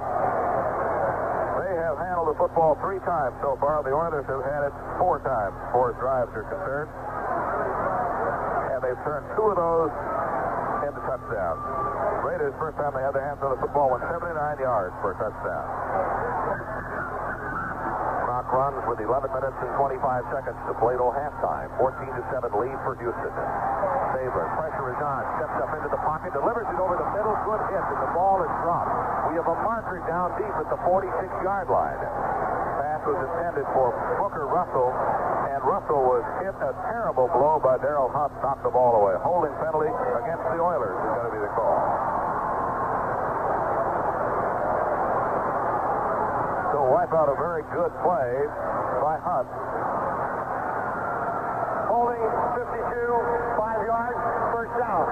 They have handled the football 3 times so far. The Oilers have had it 4 times, as far as drives are concerned. And they've turned 2 of those into touchdowns. Raiders, first time they had their hands on the football, went 79 yards for a touchdown. Clock runs with 11 minutes and 25 seconds to play till halftime. 14-7 lead for Houston. Saber, pressure is on, steps up into the pocket, delivers it over the middle, good hit, and the ball is dropped. We have a marker down deep at the 46-yard line. Pass was intended for Booker Russell, and Russell was hit a terrible blow by Darrell Hunt, knocked the ball away. Holding penalty against the Oilers is going to be the call. So wipe out a very good play by Hunt. Holding 52, 5 yards, first down.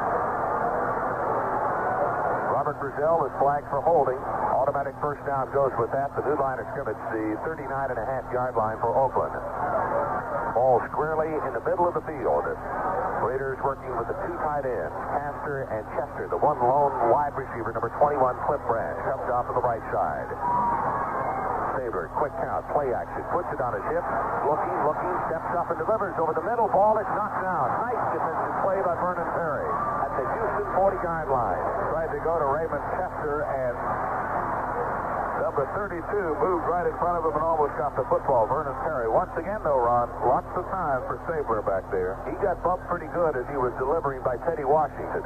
Robert Brazell is flagged for holding. Automatic first down goes with that. The new line of scrimmage, the 39.5-yard line for Oakland. Ball squarely in the middle of the field. Raiders working with the 2 tight ends, Castor and Chester. The one lone wide receiver, number 21, Cliff Branch, comes off to the right side. Saber, quick count, play action, puts it on his hip, looking, steps up and delivers over the middle. Ball is knocked down. Nice defensive play by Vernon Perry at the Houston 40-yard line. Tried to go to Raymond Chester, and number 32 moved right in front of him and almost got the football. Vernon Perry. Once again, though, Ron, lots of time for Stabler back there. He got bumped pretty good as he was delivering by Teddy Washington.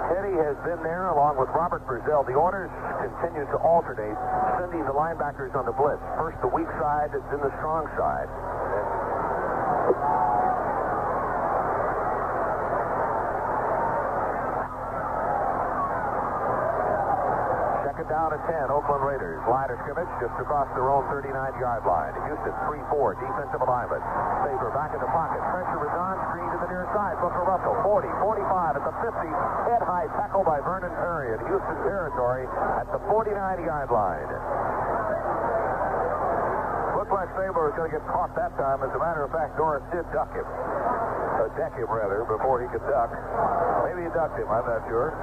Teddy has been there along with Robert Brazell. The orders continue to alternate, sending the linebackers on the blitz. First the weak side, then the strong side. Second down and 10, Oakland Raiders. Line of scrimmage just across their own 39-yard line. Houston 3-4, defensive alignment. Saber back in the pocket. Pressure is on, screen to the near side. Booker Russell, 40, 45 at the 50. Head high tackle by Vernon Perry in Houston territory at the 49-yard line. Looked like Stabler was going to get caught that time. As a matter of fact, Doris did duck him. Deck him, rather, before he could duck. Maybe he ducked him, I'm not sure.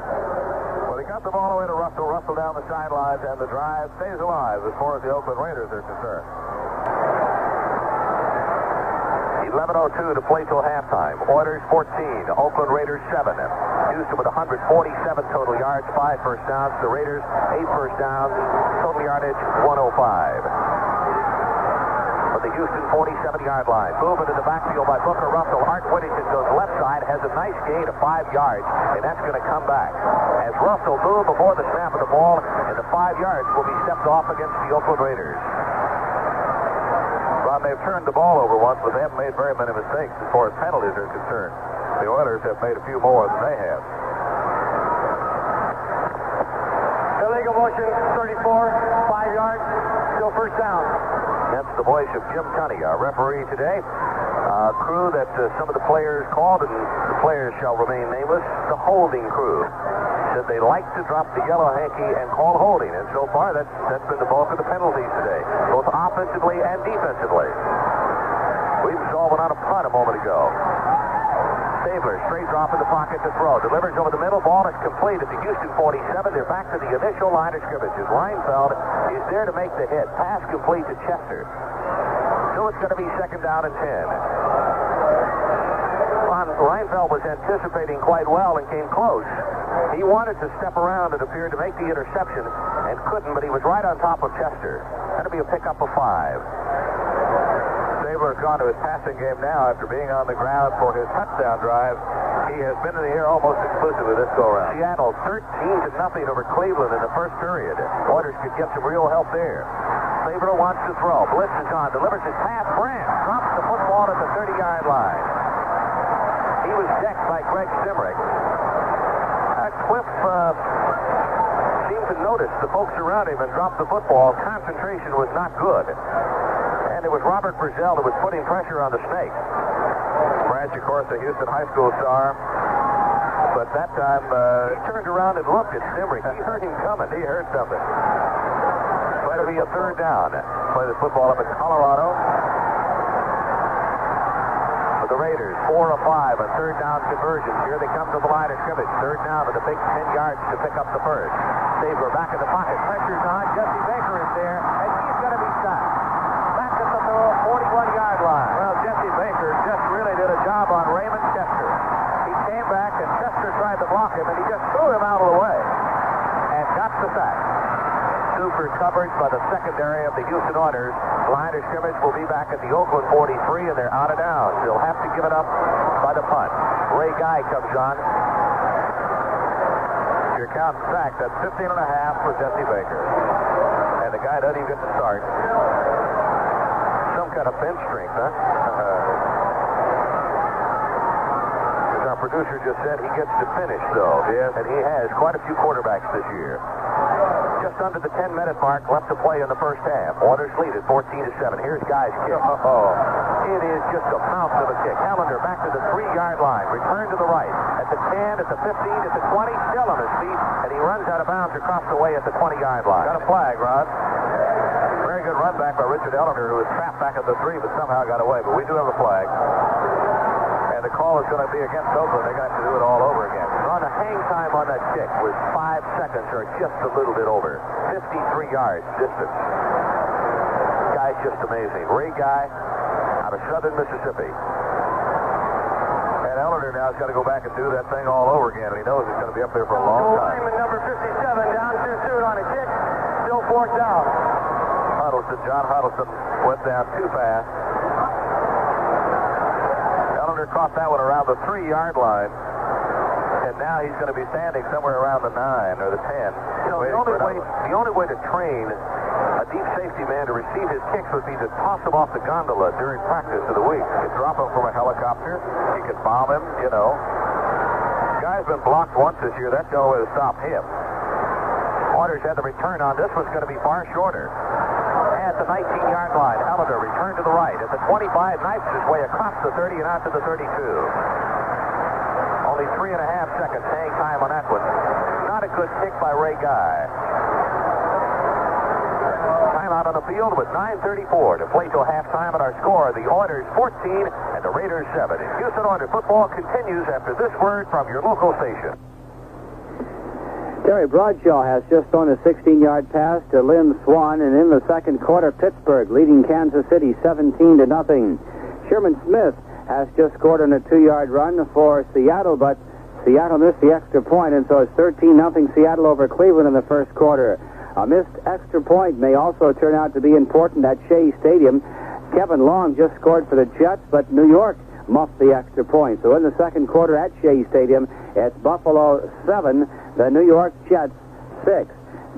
Well, he got the ball away to Russell. Russell down the sidelines, and the drive stays alive as far as the Oakland Raiders are concerned. 11:02 to play till halftime. Oilers 14, Oakland Raiders 7. Houston with 147 total yards, 5 first downs. The Raiders 8 first downs, total yardage 105. The Houston 47-yard line. Move into the backfield by Booker Russell. Art Whittington goes left side, has a nice gain of 5 yards, and that's going to come back. As Russell moved before the snap of the ball, and the 5 yards will be stepped off against the Oakland Raiders. Ron, they've turned the ball over once, but they haven't made very many mistakes as far as penalties are concerned. The Oilers have made a few more than they have. Illegal motion, 34, 5 yards, still first down. That's the voice of Jim Tunney, our referee today. Crew that some of the players called, and the players shall remain nameless, the holding crew. Said they like to drop the yellow hanky and call holding, and so far that's been the bulk of the penalties today, both offensively and defensively. We saw one on a punt a moment ago. Stabler, straight drop in the pocket to throw. Delivers over the middle. Ball is complete at the Houston 47. They're back to the initial line of scrimmage. Reinfeld is there to make the hit. Pass complete to Chester. So it's going to be second down and 10. Reinfeld was anticipating quite well and came close. He wanted to step around, it appeared, to make the interception and couldn't, but he was right on top of Chester. That'll be a pickup of 5. Stabler's gone to his passing game now after being on the ground for his touchdown drive. He has been in the air almost exclusively this go-around. Seattle 13-0 over Cleveland in the first period. Oilers could get some real help there. Stabler wants to throw. Blitz is on. Delivers his pass. Brandt drops the football at the 30-yard line. He was decked by Greg Simrick. Cliff seemed to notice the folks around him and dropped the football. Concentration was not good. And it was Robert Brazell that was putting pressure on the Snake. Branch, of course, a Houston high school star. But that time, he turned around and looked at Simrick. He heard him coming. He heard something. It'll be a third down. Play this football up in Colorado. For the Raiders, 4 of 5 on third down conversions. Here they come to the line of scrimmage. Third down with a big 10 yards to pick up the first. Stabler back in the pocket. Pressure's on. Jesse Baker is there, and he's going to be stopped. Back at the 41-yard line. Well, Jesse Baker just really did a job on Raymond Chester. He came back, and Chester tried to block him, and he just threw him out of the way and got the sack. Super coverage by the secondary of the Houston Oilers. Line of scrimmage will be back at the Oakland 43, and they're out of downs. They'll have to give it up by the punt. Ray Guy comes on. Your count sack, that's 15.5 for Jesse Baker. And the guy doesn't even get to start. Some kind of bench strength, huh? As our producer just said, he gets to finish, though. Yes, and he has quite a few quarterbacks this year. Just under the 10-minute mark left to play in the first half. Oilers lead at 14-7. Here's Guy's kick. It is just a bounce of a kick. Hellender back to the 3-yard line. Return to the right. At the 10, at the 15, at the 20. Still on his feet. And he runs out of bounds across the way at the 20-yard line. Got a flag, Rod. Very good run back by Richard Hellender, who was trapped back at the 3, but somehow got away. But we do have a flag. And the call is going to be against Oakland. They're going to have to do it all over again. On the hang time on that kick was 5 seconds, or just a little bit over. 53 yards distance. Guy's just amazing. Ray Guy out of southern Mississippi. And Hellender now has got to go back and do that thing all over again, and he knows he's going to be up there for a long time. Lineman number 57 down too soon on a kick. Still fourth down. John Huddleston went down too fast. Hellender caught that one around the 3-yard line. And now he's going to be standing somewhere around the 9 or the 10. You know, the only way to train a deep safety man to receive his kicks would be to toss him off the gondola during practice of the week. You can drop him from a helicopter. You can bomb him, you know. The guy's been blocked once this year. That's the only way to stop him. Oilers had the return on. This one's going to be far shorter. At the 19-yard line, Hellender returned to the right. At the 25, knifes his way across the 30 and out to the 32. Only 3.5 seconds hang time on that one. good kick by Ray Guy. Timeout on the field with 9:34 to play till halftime, and our score, the Oilers 14 and the Raiders 7. And Houston Oilers football continues after this word from your local station. Terry Bradshaw has just thrown a 16-yard pass to Lynn Swan, and in the second quarter, Pittsburgh leading Kansas City 17-0. Sherman Smith has just scored on a 2-yard run for Seattle, but Seattle missed the extra point, and so it's 13-0 Seattle over Cleveland in the first quarter. A missed extra point may also turn out to be important at Shea Stadium. Kevin Long just scored for the Jets, but New York muffed the extra point. So in the second quarter at Shea Stadium, it's Buffalo 7, the New York Jets 6.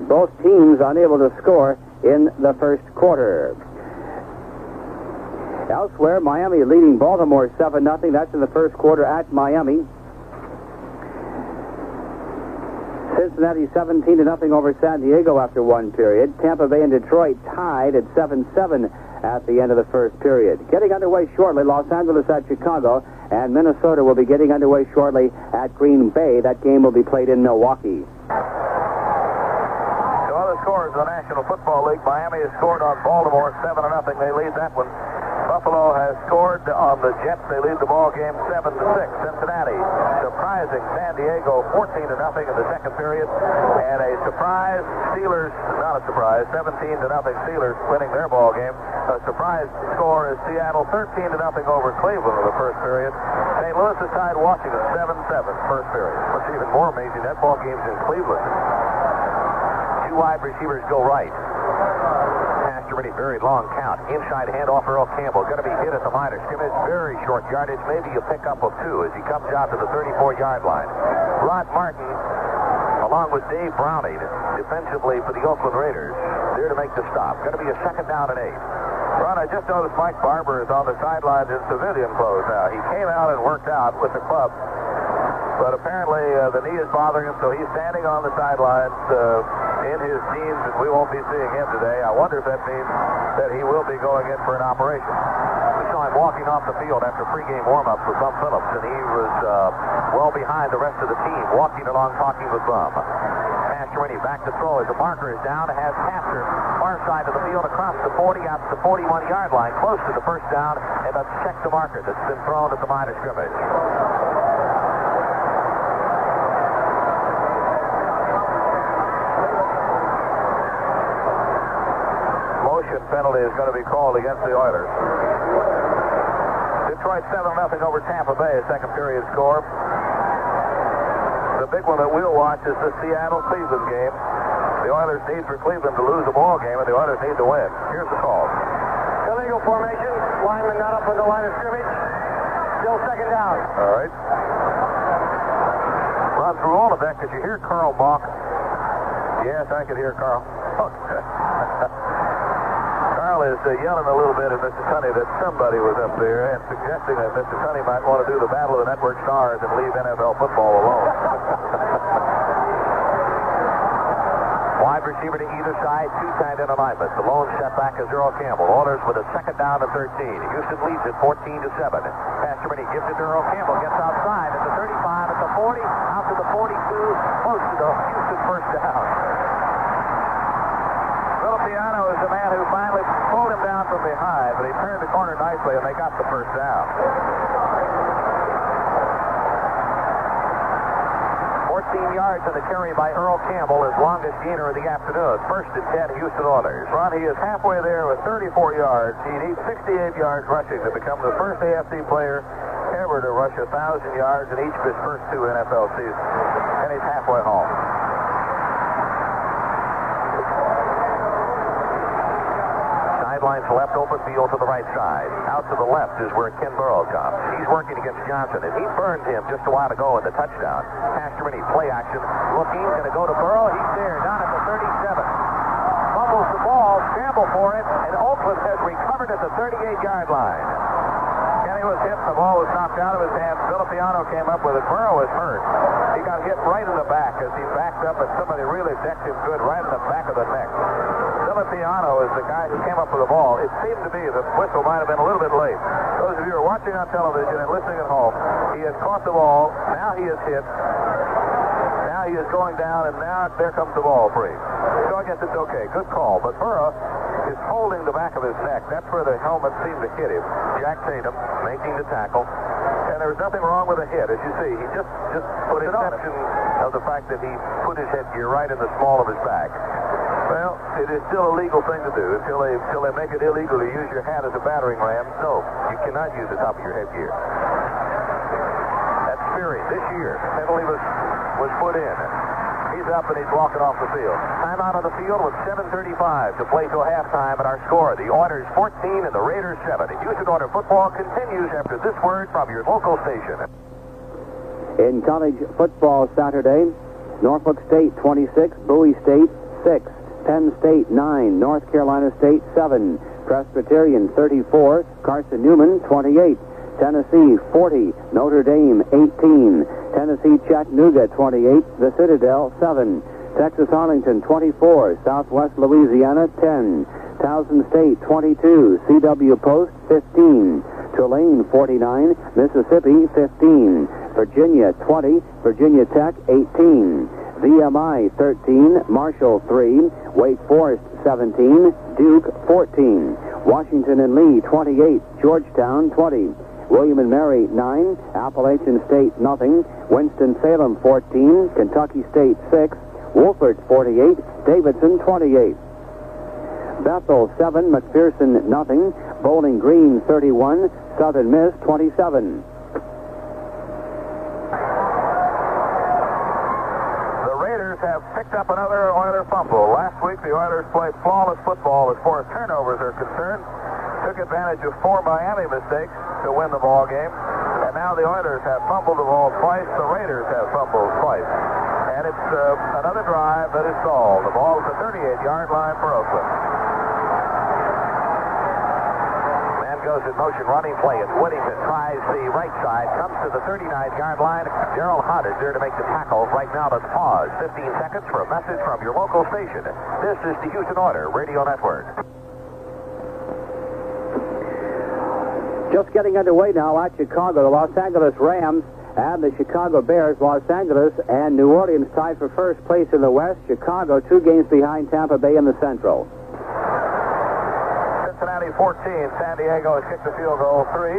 Both teams unable to score in the first quarter. Elsewhere, Miami leading Baltimore 7-0. That's in the first quarter at Miami. Cincinnati 17-0 over San Diego after one period. Tampa Bay and Detroit tied at 7-7 at the end of the first period. Getting underway shortly, Los Angeles at Chicago, and Minnesota will be getting underway shortly at Green Bay. That game will be played in Milwaukee. So other scores in the National Football League. Miami has scored on Baltimore 7-0. They lead that one. Buffalo has scored on the Jets. They lead the ball game 7-6. Cincinnati surprising San Diego 14-0 in the second period, and a surprise Steelers, not a surprise, 17-0 Steelers winning their ball game. A surprise score is Seattle 13-0 over Cleveland in the first period. St. Louis has tied Washington 7-7 first period. What's even more amazing, that ball game's in Cleveland. Two wide receivers go right. Really very long count. Inside handoff Earl Campbell. Going to be hit at the line of scrimmage. Very short yardage. Maybe a pickup of 2 as he comes out to the 34-yard line. Rod Martin, along with Dave Browning, defensively for the Oakland Raiders, there to make the stop. Going to be a second down and 8. Ron, I just noticed Mike Barber is on the sidelines in civilian clothes now. He came out and worked out with the club, but apparently the knee is bothering him, so he's standing on the sidelines in his jeans, and we won't be seeing him today. I wonder if that means that he will be going in for an operation. We saw him walking off the field after pregame warm-ups with Bum Phillips, and he was well behind the rest of the team, walking along talking with Bum. Pastrini back to throw as the marker is down, has Pastor far side of the field across the 40 out to the 41-yard line, close to the first down, and let's check the marker that's been thrown at the line of scrimmage. Penalty is going to be called against the Oilers. Detroit 7-0 over Tampa Bay, second period score. The big one that we'll watch is the Seattle-Cleveland game. The Oilers need for Cleveland to lose the ball game, and the Oilers need to win. Here's the call. Illegal formation. Lineman not up on the line of scrimmage. Still second down. All right. Run through all of that. Could you hear Carl Bach? Yes, I could hear Carl. Okay. Carl is yelling a little bit at Mr. Tunney that somebody was up there and suggesting that Mr. Tunney might want to do the Battle of the Network Stars and leave NFL football alone. Wide receiver to either side, two tight end alignment. The lone setback is Earl Campbell. Oilers with a second down to 13. Houston leads it 14-7. Pastrini gives it to Earl Campbell. Gets outside at the 35, at the 40, out to the 42, close to the Houston first down. Piano is the man who finally pulled him down from behind, but he turned the corner nicely, and they got the first down. 14 yards in the carry by Earl Campbell, his longest gainer of the afternoon. First and 10, Houston Oilers. Ron, he is halfway there with 34 yards. He needs 68 yards rushing to become the first AFC player ever to rush 1,000 yards in each of his first 2 NFL seasons. And he's halfway home. Sidelines left, open field to the right side. Out to the left is where Ken Burrow comes. He's working against Johnson, and he burned him just a while ago in the touchdown. Pastrini, play action, looking, going to go to Burrow. He's there, down at the 37. Fumbles the ball, scramble for it, and Oakland has recovered at the 38-yard line. Kenny was hit, the ball was knocked out of his hand. Filipiano came up with it. Burrow is hurt. He got hit right in the back as he backed up, and somebody really decked him good right in the back of the neck. Filipiano is the guy who came up with the ball. It seemed to me the whistle might have been a little bit late. Those of you who are watching on television and listening at home, he has caught the ball. Now he is hit. Now he is going down, and now there comes the ball free. So I guess it's okay. Good call. But Burrow is holding the back of his neck. That's where the helmet seemed to hit him. Jack Tatum making the tackle. And there was nothing wrong with the hit. As you see, he just put an exception of the fact that he put his headgear right in the small of his back. Well, it is still a legal thing to do until they make it illegal to use your hat as a battering ram. No, you cannot use the top of your headgear. That's Sperry. This year, penalty was put in. He's up and he's walking off the field. Timeout on the field with 7:35 to play till halftime, and our score: the Oilers 14 and the Raiders 7. Houston Oilers football continues after this word from your local station. In college football Saturday, Norfolk State 26, Bowie State 6, Penn State 9, North Carolina State 7, Presbyterian 34, Carson Newman 28, Tennessee 40, Notre Dame 18, Tennessee Chattanooga 28, the Citadel 7, Texas Arlington 24, Southwest Louisiana 10, Towson State 22, CW Post 15, Tulane 49, Mississippi 15, Virginia 20, Virginia Tech 18, VMI 13, Marshall 3, Wake Forest 17, Duke 14, Washington and Lee 28, Georgetown 20, William and Mary 9, Appalachian State nothing, Winston-Salem 14, Kentucky State 6, Wolford 48, Davidson 28. Bethel 7, McPherson nothing, Bowling Green 31, Southern Miss 27. Have picked up another Oiler fumble. Last week, the Oilers played flawless football as far as turnovers are concerned. Took advantage of 4 Miami mistakes to win the ball game. And now the Oilers have fumbled the ball twice. The Raiders have fumbled twice. And it's another drive that is stalled. The ball is the 38-yard line for Oakland. Goes in motion, running play. It's Whittington tries the right side, comes to the 39-yard line. Gerald Hunt is there to make the tackle. Right now, let's pause. 15 seconds for a message from your local station. This is the Houston Oilers Radio Network. Just getting underway now at Chicago. The Los Angeles Rams and the Chicago Bears. Los Angeles and New Orleans tied for first place in the West. Chicago 2 games behind Tampa Bay in the Central. Cincinnati 14, San Diego has kicked the field goal 3.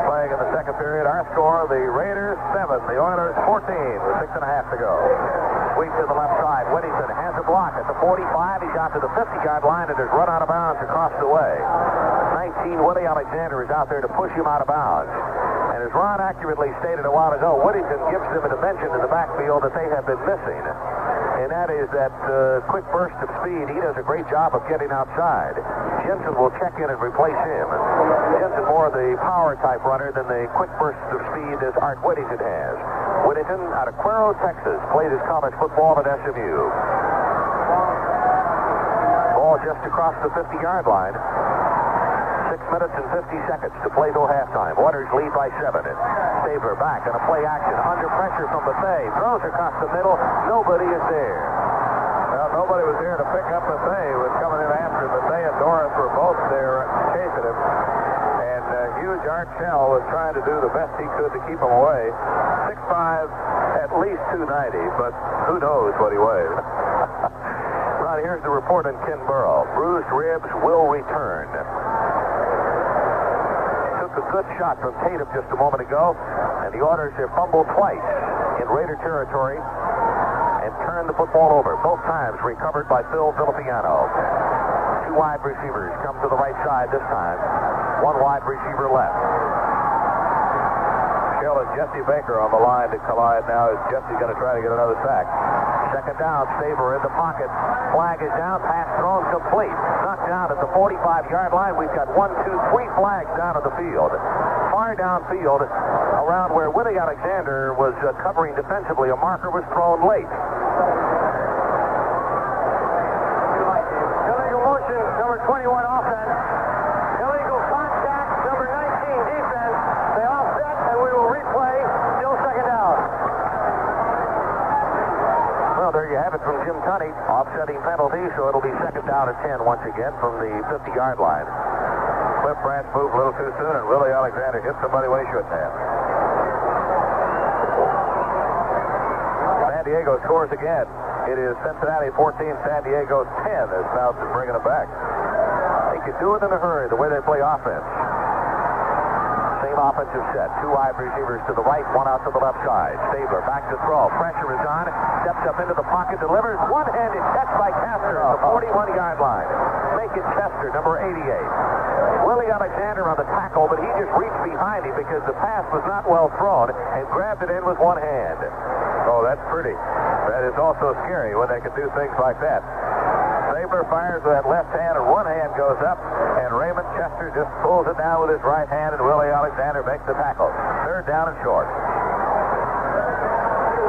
Playing in the second period, our score, the Raiders 7, the Oilers 14 with 6.5 to go. Sweep to the left side. Whittington has a block at the 45. He's out to the 50-yard line and has run out of bounds across the way. 19, Willie Alexander is out there to push him out of bounds. And as Ron accurately stated a while ago, Whittington gives them a dimension in the backfield that they have been missing. And that is that quick burst of speed. He does a great job of getting outside. Jensen will check in and replace him. Jensen more the power type runner than the quick burst of speed as Art Whittington has. Whittington out of Cuero, Texas, played his college football at SMU. Ball just across the 50-yard line. 6 minutes and 50 seconds to play till halftime. Waters lead by 7. Stabler back in a play action. Under pressure from Bethea. Throws across the middle. Nobody is there. Well, nobody was there to pick up Bethea. He was coming in after Bethea and Doris were both there chasing him. And huge Art Shell was trying to do the best he could to keep him away. 6'5", at least 290, but who knows what he weighs. Right, here's the report on Ken Burrow. Bruised ribs will return. A good shot from Tatum just a moment ago, and the Oilers have fumbled twice in Raider territory and turned the football over. Both times recovered by Phil Villapiano. 2 wide receivers come to the right side this time. 1 wide receiver left. Shell and Jesse Baker on the line to collide now as Jesse's going to try to get another sack. Second down, Stabler in the pocket. Flag is down, pass thrown complete. Knocked down at the 45-yard line. We've got 1, 2, 3 flags down at the field. Far downfield, around where Willie Alexander was covering defensively, a marker was thrown late. Illegal motion, number 21 offense. Illegal contact, number 19 defense. They offset, and we will replay. Still second down. Well, there you have it from Jim Tunney. Offsetting penalty, so it'll be second down and 10 once again from the 50-yard line. Cliff Branch moved a little too soon, and Willie Alexander hit somebody when he shouldn't have. San Diego scores again. It is Cincinnati 14, San Diego 10 as Bouncin bringing it back. They can do it in a hurry, the way they play offense. Same offensive set. Two wide receivers to the right, one out to the left side. Stabler back to throw. Pressure is on. Steps up into the pocket, delivers. One-handed catch by Castor at the 41-yard line. Make it Chester, number 88. Willie Alexander on the tackle, but he just reached behind him because the pass was not well thrown and grabbed it in with one hand. Oh, that's pretty. That is also scary when they can do things like that. Stabler fires with that left hand, and one hand goes up, and Raymond Chester just pulls it down with his right hand, and Willie Alexander makes the tackle. Third down and short.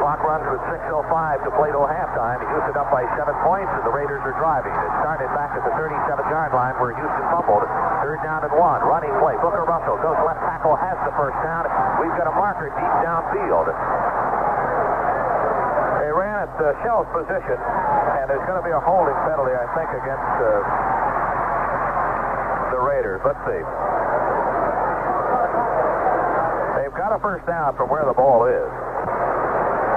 Clock runs with 6:05 to play till halftime. Houston up by 7 points, and the Raiders are driving. It started back at the 37-yard line where Houston fumbled. Third down and 1. Running play. Booker Russell goes left tackle, has the first down. We've got a marker deep downfield. They ran at Shell's position, and there's going to be a holding penalty, I think, against the Raiders. Let's see. They've got a first down from where the ball is.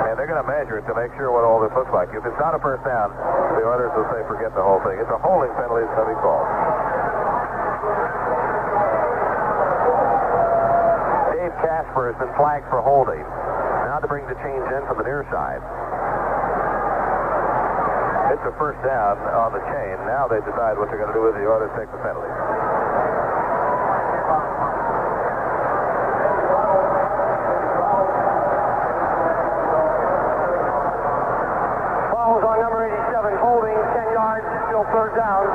And they're going to measure it to make sure what all this looks like. If it's not a first down, the Oilers will say forget the whole thing. It's a holding penalty that's going to be called. Dave Casper has been flagged for holding. Now to bring the change in from the near side. It's a first down on the chain. Now they decide what they're going to do with the Oilers take the penalty. Falls on number 87, holding 10 yards, still third down.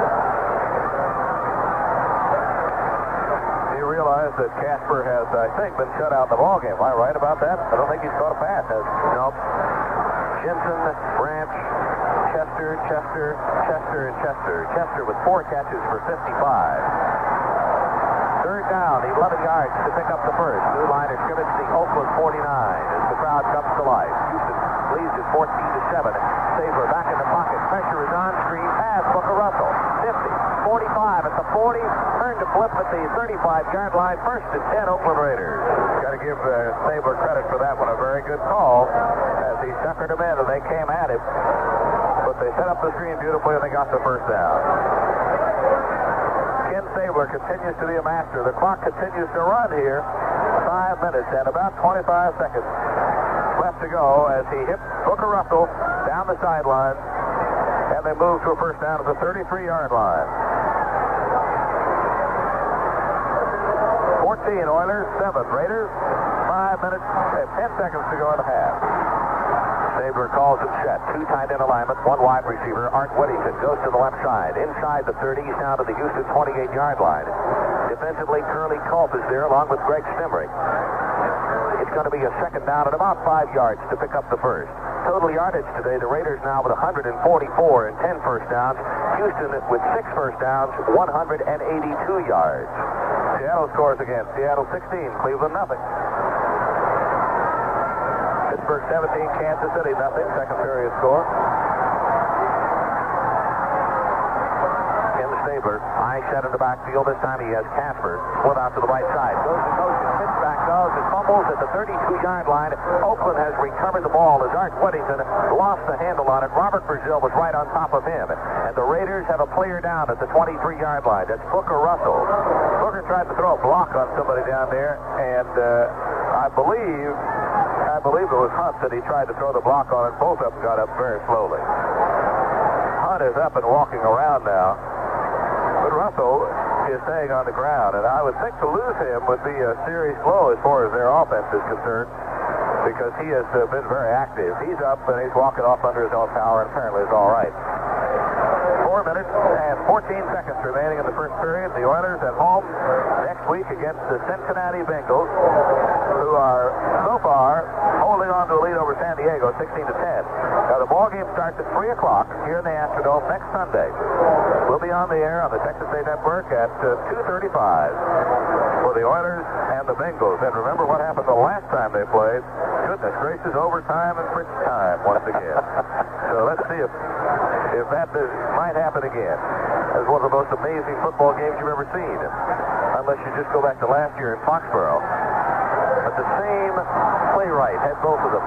Do you realize that Casper has, I think, been shut out in the ballgame? Am I right about that? I don't think he's caught a pass. Nope. Jensen, Branch, Chester, and Chester. Chester with 4 catches for 55. Third down, 11 yards to pick up the first. New line of scrimmage, the Oakland 49 as the crowd comes to life. Houston leads at 14-7. Stabler back in the pocket. Pressure is on. Screen pass. Booker Russell. 50, 45 at the 40. Turn to flip at the 35-yard line. First and 10 Oakland Raiders. Got to give Stabler credit for that one. A very good call as he suckered him in and they came at him. But they set up the screen beautifully and they got the first down. Ken Stabler continues to be a master. The clock continues to run here. 5 minutes and about 25 seconds left to go as he hits Booker Russell down the sideline, and they move to a first down at the 33-yard line. 14 Oilers, 7 Raiders, 5 minutes and 10 seconds to go in the half. Stabler calls him set. 2 tight end alignment, 1 wide receiver. Art Whittington goes to the left side. Inside the 30, he's down to the Houston 28-yard line. Defensively, Curly Culp is there along with Greg Stimrick. It's going to be a second down at about 5 yards to pick up the first. Total yardage today, the Raiders now with 144 and 10 first downs. Houston with 6 first downs, 182 yards. Seattle scores again. Seattle 16, Cleveland nothing. Pittsburgh 17, Kansas City nothing. Second period score. Ken Stabler, eye set in the backfield. This time he has Casper split out to the right side. Goes to motion, pitch back goes, and fumbles at the 32-yard line. Oakland has recovered the ball as Art Whittington lost the handle on it. Robert Brazil was right on top of him. And the Raiders have a player down at the 23-yard line. That's Booker Russell. Booker tried to throw a block on somebody down there, and I believe it was Hunt that he tried to throw the block on it. Both of them got up very slowly. Hunt is up and walking around now. But Russell is staying on the ground. And I would think to lose him would be a serious blow as far as their offense is concerned, because he has been very active. He's up and he's walking off under his own power and apparently is all right. 4 minutes and 14 seconds remaining in the first period. The Oilers at home next week against the Cincinnati Bengals, who are so far holding on to a lead over San Diego, 16-10. Now the ball game starts at 3 o'clock here in the Astrodome next Sunday. We'll be on the air on the Texas State Network at 2:35 for the Oilers and the Bengals. And remember what happened the last time they played. Goodness gracious, overtime and French time once again. So let's see if that might happen again. It's one of the most amazing football games you've ever seen, unless you just go back to last year in Foxborough. But the same playwright had both of them.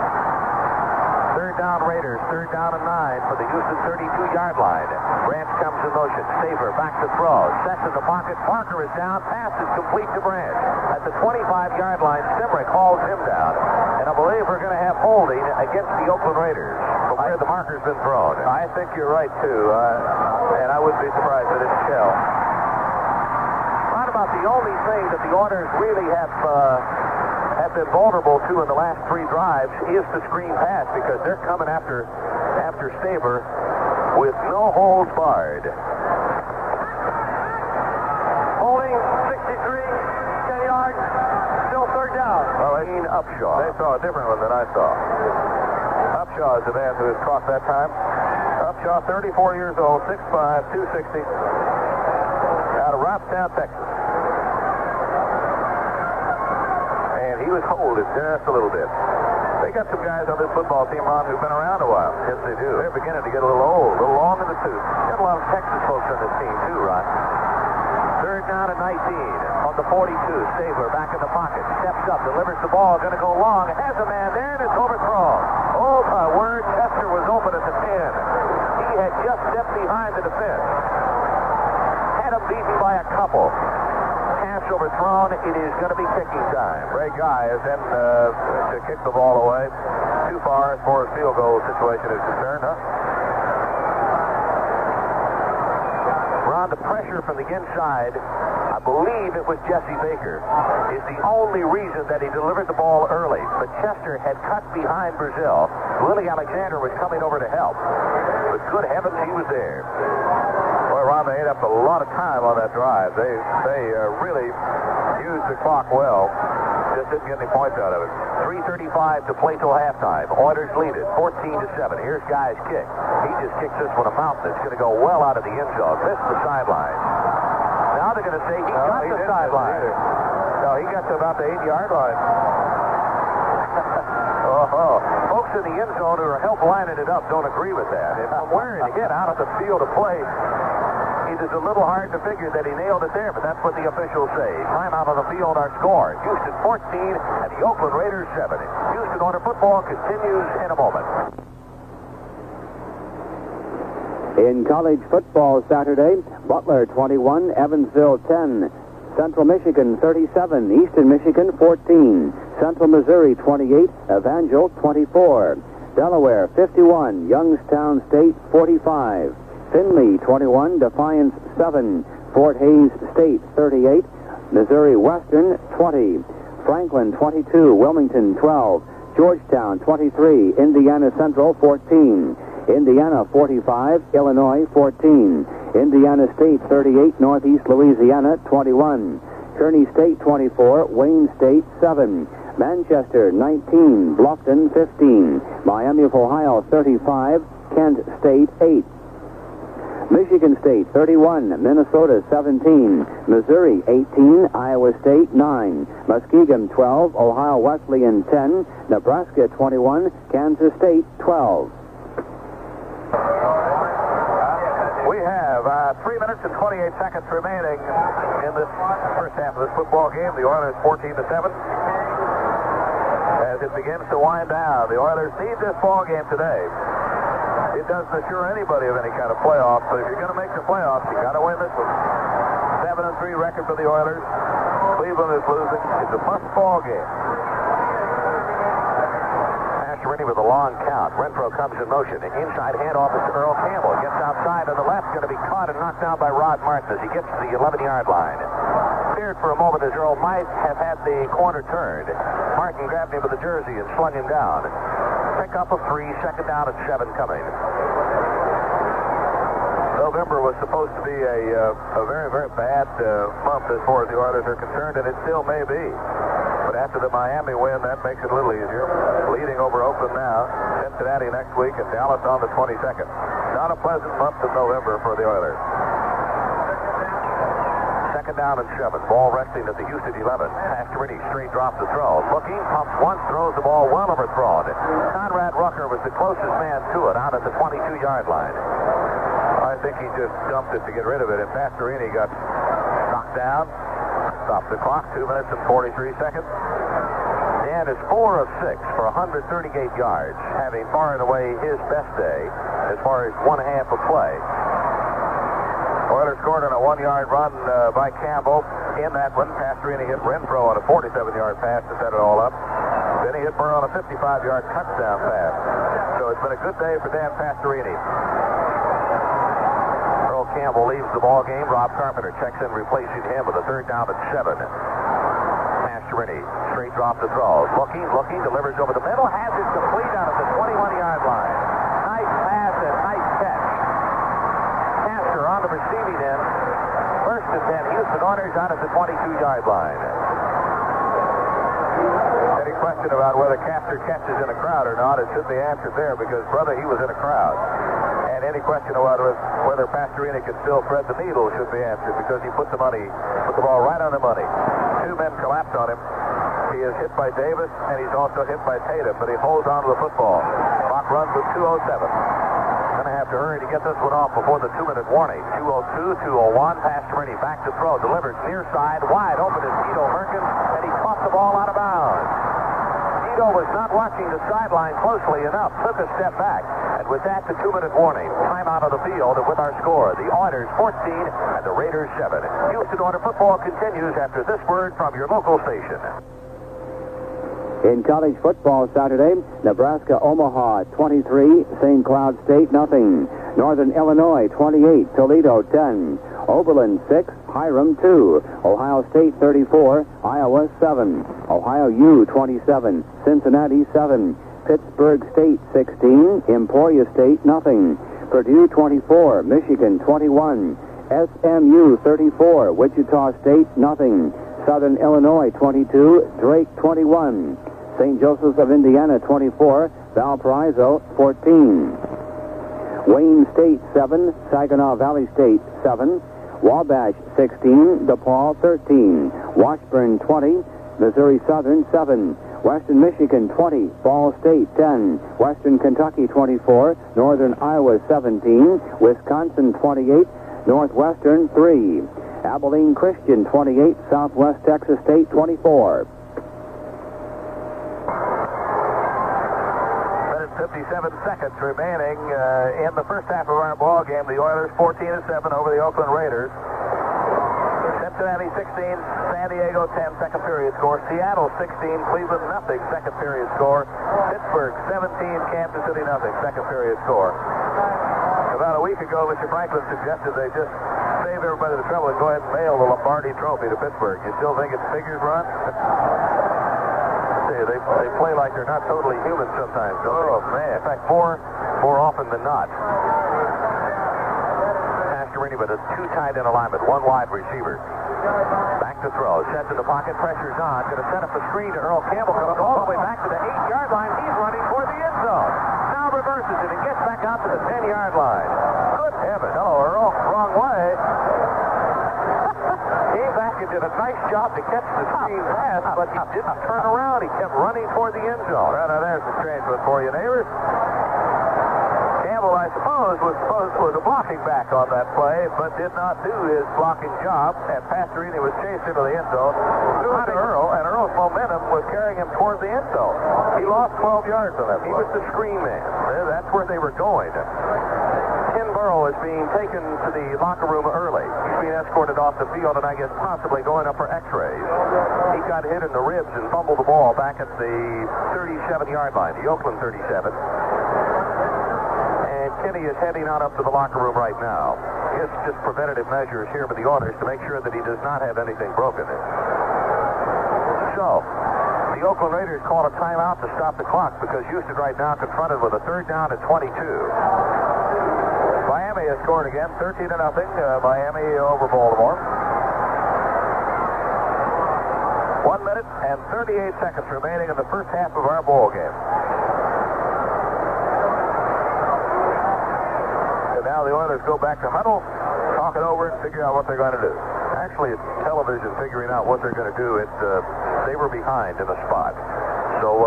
Third down Raiders, 3rd down and 9 for the Houston 32-yard line. Branch comes in motion. Saver back to throw. Sets in the pocket. Parker is down. Pass is complete to Branch. At the 25-yard line, Simrick hauls him down. And I believe we're going to have holding against the Oakland Raiders from where the marker's been thrown. I think you're right, too. And I wouldn't be surprised if it's Shell. Right about the only thing that the Oilers really have been vulnerable to in the last 3 drives is the screen pass, because they're coming after Staver with no holds barred. Holding 63, 10 yards, still 3rd down. Well, Upshaw. They saw a different one than I saw. Upshaw is the man who was caught that time. Upshaw, 34 years old, 6'5", 260, out of Robstown, Texas. And he was holded just a little bit. They got some guys on this football team, Ron, who've been around a while. Yes, they do. They're beginning to get a little old, a little long in the tooth. Got a lot of Texas folks on this team, too, Ron. 3rd down and 19 on the 42. Stabler back in the pocket. Steps up, delivers the ball. Going to go long. Has a man there, and it's overthrown. Oh, my word. Chester was open at the 10. He had just stepped behind the defense. Had him beaten by a couple. Pass overthrown. It is going to be kicking time. Ray Guy is in to kick the ball away. Too far as far as field goal situation is concerned, huh? Ron, the pressure from the inside, I believe it was Jesse Baker, is the only reason that he delivered the ball early. But Chester had cut behind Brazil. Willie Alexander was coming over to help. But good heavens, he was there. Boy, Ron, they ate up a lot of time on that drive. They really used the clock well. Just didn't get any points out of it. 3:35 to play till halftime. Oilers lead it 14-7. Here's Guy's kick. He just kicks this one a mountain. It's going to go well out of the end zone. Missed the sideline. Now they're going to say he got the sideline. No, he got to about the 8-yard line. Folks in the end zone who are help lining it up don't agree with that. And from where it hit out of the field of play, it is a little hard to figure that he nailed it there, but that's what the officials say. Time out on the field, our score. Houston 14 and the Oakland Raiders 7. Houston Oilers football continues in a moment. In college football Saturday, Butler 21, Evansville 10, Central Michigan 37, Eastern Michigan 14, Central Missouri 28, Evangel 24, Delaware 51, Youngstown State 45, Findlay 21, Defiance 7, Fort Hays State 38, Missouri Western 20, Franklin 22, Wilmington 12, Georgetown 23, Indiana Central 14, Indiana 45, Illinois 14, Indiana State 38, Northeast Louisiana 21, Kearney State 24, Wayne State 7, Manchester 19, Bluffton 15, Miami of Ohio 35, Kent State 8, Michigan State 31, Minnesota 17, Missouri 18, Iowa State 9, Muskegon 12, Ohio Wesleyan 10, Nebraska 21, Kansas State 12. We have 3 minutes and 28 seconds remaining in this first half of this football game. The Oilers 14-7. As it begins to wind down, the Oilers need this ball game today. It doesn't assure anybody of any kind of playoffs, but if you're going to make the playoffs, you got to win this one. 7-3 record for the Oilers. Cleveland is losing. It's a must ball game. Passerini with a long count. Renfro comes in motion. Inside handoff is to Earl Campbell. Gets outside on the left. Going to be caught and knocked down by Rod Martin as he gets to the 11-yard line. Feared for a moment as Earl might have had the corner turned. Martin grabbed him with the jersey and slung him down. Pick up of 3, 2nd down at 7 coming. November was supposed to be a very, very bad month as far as the Oilers are concerned, and it still may be. But after the Miami win, that makes it a little easier. Leading over Oakland now, Cincinnati next week, and Dallas on the 22nd. Not a pleasant month of November for the Oilers. 2nd down and 7. Ball resting at the Houston 11. Passerini straight drop the throw. Looking, pumps once, throws the ball well overthrown. Conrad Rucker was the closest man to it out at the 22-yard line. I think he just dumped it to get rid of it, and Passerini got knocked down. Stopped the clock, 2 minutes and 43 seconds. Dan is 4 of 6 for 138 yards, having far and away his best day as far as one half of play. Oilers scored on a 1-yard run by Campbell. In that one, Pastorini hit Renfro on a 47-yard pass to set it all up. Then he hit Burr on a 55-yard touchdown pass. So it's been a good day for Dan Pastorini. Earl Campbell leaves the ball game. Rob Carpenter checks in, replacing him with a 3rd down and 7. Pastorini straight drop to throw. Looking, delivers over the middle, has it complete out at the 21-yard line. Nice pass and nice catch. Pastor on the receiving end. 1st and 10. Houston Oilers out at the 22-yard line. Any question about whether Castor catches in a crowd or not, it should be answered there because, brother, he was in a crowd. And any question about whether Pastorini can still thread the needle should be answered because he put the ball right on the money. 2 men collapsed on him. He is hit by Davis, and he's also hit by Tatum, but he holds on to the football. Clock runs with 2:07. Going to have to hurry to get this one off before the 2-minute warning. 2:02, 2:01. Pastorini back to throw. Delivers near side. Wide open is Tito Merkin, and he caught the ball out of bounds. Tito was not watching the sideline closely enough. Took a step back. And with that, the 2-minute warning. Time out of the field, and with our score, the Oilers 14 and the Raiders 7. Houston Oilers football continues after this word from your local station. In college football Saturday, Nebraska-Omaha 23, St. Cloud State nothing. Northern Illinois 28, Toledo 10. Oberlin 6, Hiram 2. Ohio State 34, Iowa 7. Ohio U 27, Cincinnati 7. Pittsburgh State 16, Emporia State nothing. Purdue 24, Michigan 21. SMU 34, Wichita State nothing. Southern Illinois 22, Drake 21. St. Joseph's of Indiana 24, Valparaiso 14. Wayne State 7, Saginaw Valley State 7. Wabash 16, DePaul 13. Washburn 20, Missouri Southern 7. Western Michigan 20, Ball State 10. Western Kentucky 24, Northern Iowa 17. Wisconsin 28, Northwestern 3. Abilene Christian 28, Southwest Texas State 24. 57 seconds remaining in the first half of our ball game. The Oilers 14-7 over the Oakland Raiders. Cincinnati 16, San Diego 10, second period score. Seattle 16, Cleveland nothing, second period score. Pittsburgh 17, Kansas City nothing, second period score. About a week ago, Mr. Franklin suggested they just save everybody the trouble and go ahead and mail the Lombardi Trophy to Pittsburgh. You still think it's figures run? They play like they're not totally human sometimes, don't they? Oh, man. In fact, more often than not. Pastorini with a 2 tight end alignment, 1 wide receiver. Back to throw. Sets in the pocket, pressure's on. Going to set up a screen to Earl Campbell. Comes all the way back to the 8-yard line. He's running for the end zone. Now reverses it and gets back out to the 10-yard line. Good heavens. Hello, Earl. Wrong way. Came back and did a nice job to catch the screen pass, but he didn't turn around. He kept running toward the end zone. Right, now there's a strange one for you, neighbors. Campbell, I suppose, was a blocking back on that play, but did not do his blocking job, and Pastorini was chased into the end zone. Threw it to Earl, and Earl's momentum was carrying him toward the end zone. He lost 12 yards on that play. He was the screen man. That's where they were going. Ken Burrow is being taken to the locker room early. He's being escorted off the field, and I guess possibly going up for x-rays. He got hit in the ribs and fumbled the ball back at the 37-yard line, the Oakland 37. And Kenny is heading on up to the locker room right now. It's just preventative measures here for the Oilers to make sure that he does not have anything broken. So, the Oakland Raiders call a timeout to stop the clock because Houston right now confronted with a 3rd down at 22. Miami has scored again, 13-0. Miami over Baltimore. 1 minute and 38 seconds remaining in the first half of our ball game. And now the Oilers go back to huddle, talk it over, and figure out what they're going to do. Actually, it's television figuring out what they're going to do. They were behind in the spot. So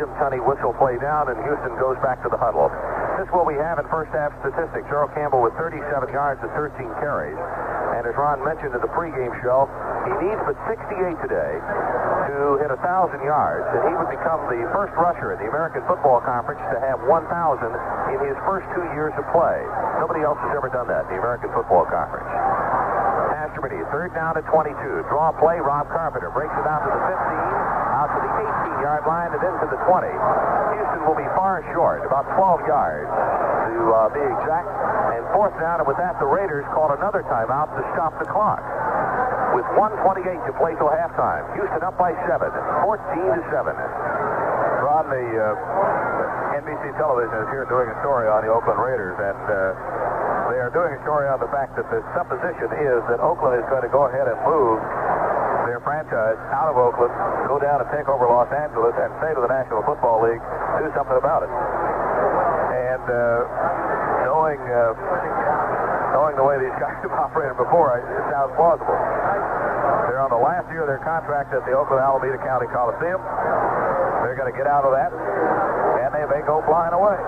Jim Tunney whistle play down, and Houston goes back to the huddle. This is what we have in first half statistics. Earl Campbell with 37 yards and 13 carries. And as Ron mentioned in the pregame show, he needs but 68 today to hit 1,000 yards, and he would become the first rusher in the American Football Conference to have 1,000 in his first 2 years of play. Nobody else has ever done that in the American Football Conference. Asherman, third down at 22. Draw play, Rob Carpenter breaks it out to the 15, out to the 18-yard line, and into the 20. Houston will be far short, about 12 yards to be exact. And fourth down, and with that, the Raiders called another timeout to stop the clock. With 1:28 to play till halftime. Houston up by 7, 14-7. Ron, the NBC television is here doing a story on the Oakland Raiders, and they are doing a story on the fact that the supposition is that Oakland is going to go ahead and move their franchise out of Oakland, go down and take over Los Angeles, and say to the National Football League, do something about it. And knowing the way these guys have operated before, it sounds plausible. They're on the last year of their contract at the Oakland-Alameda County Coliseum. They're going to get out of that, and they may go flying away.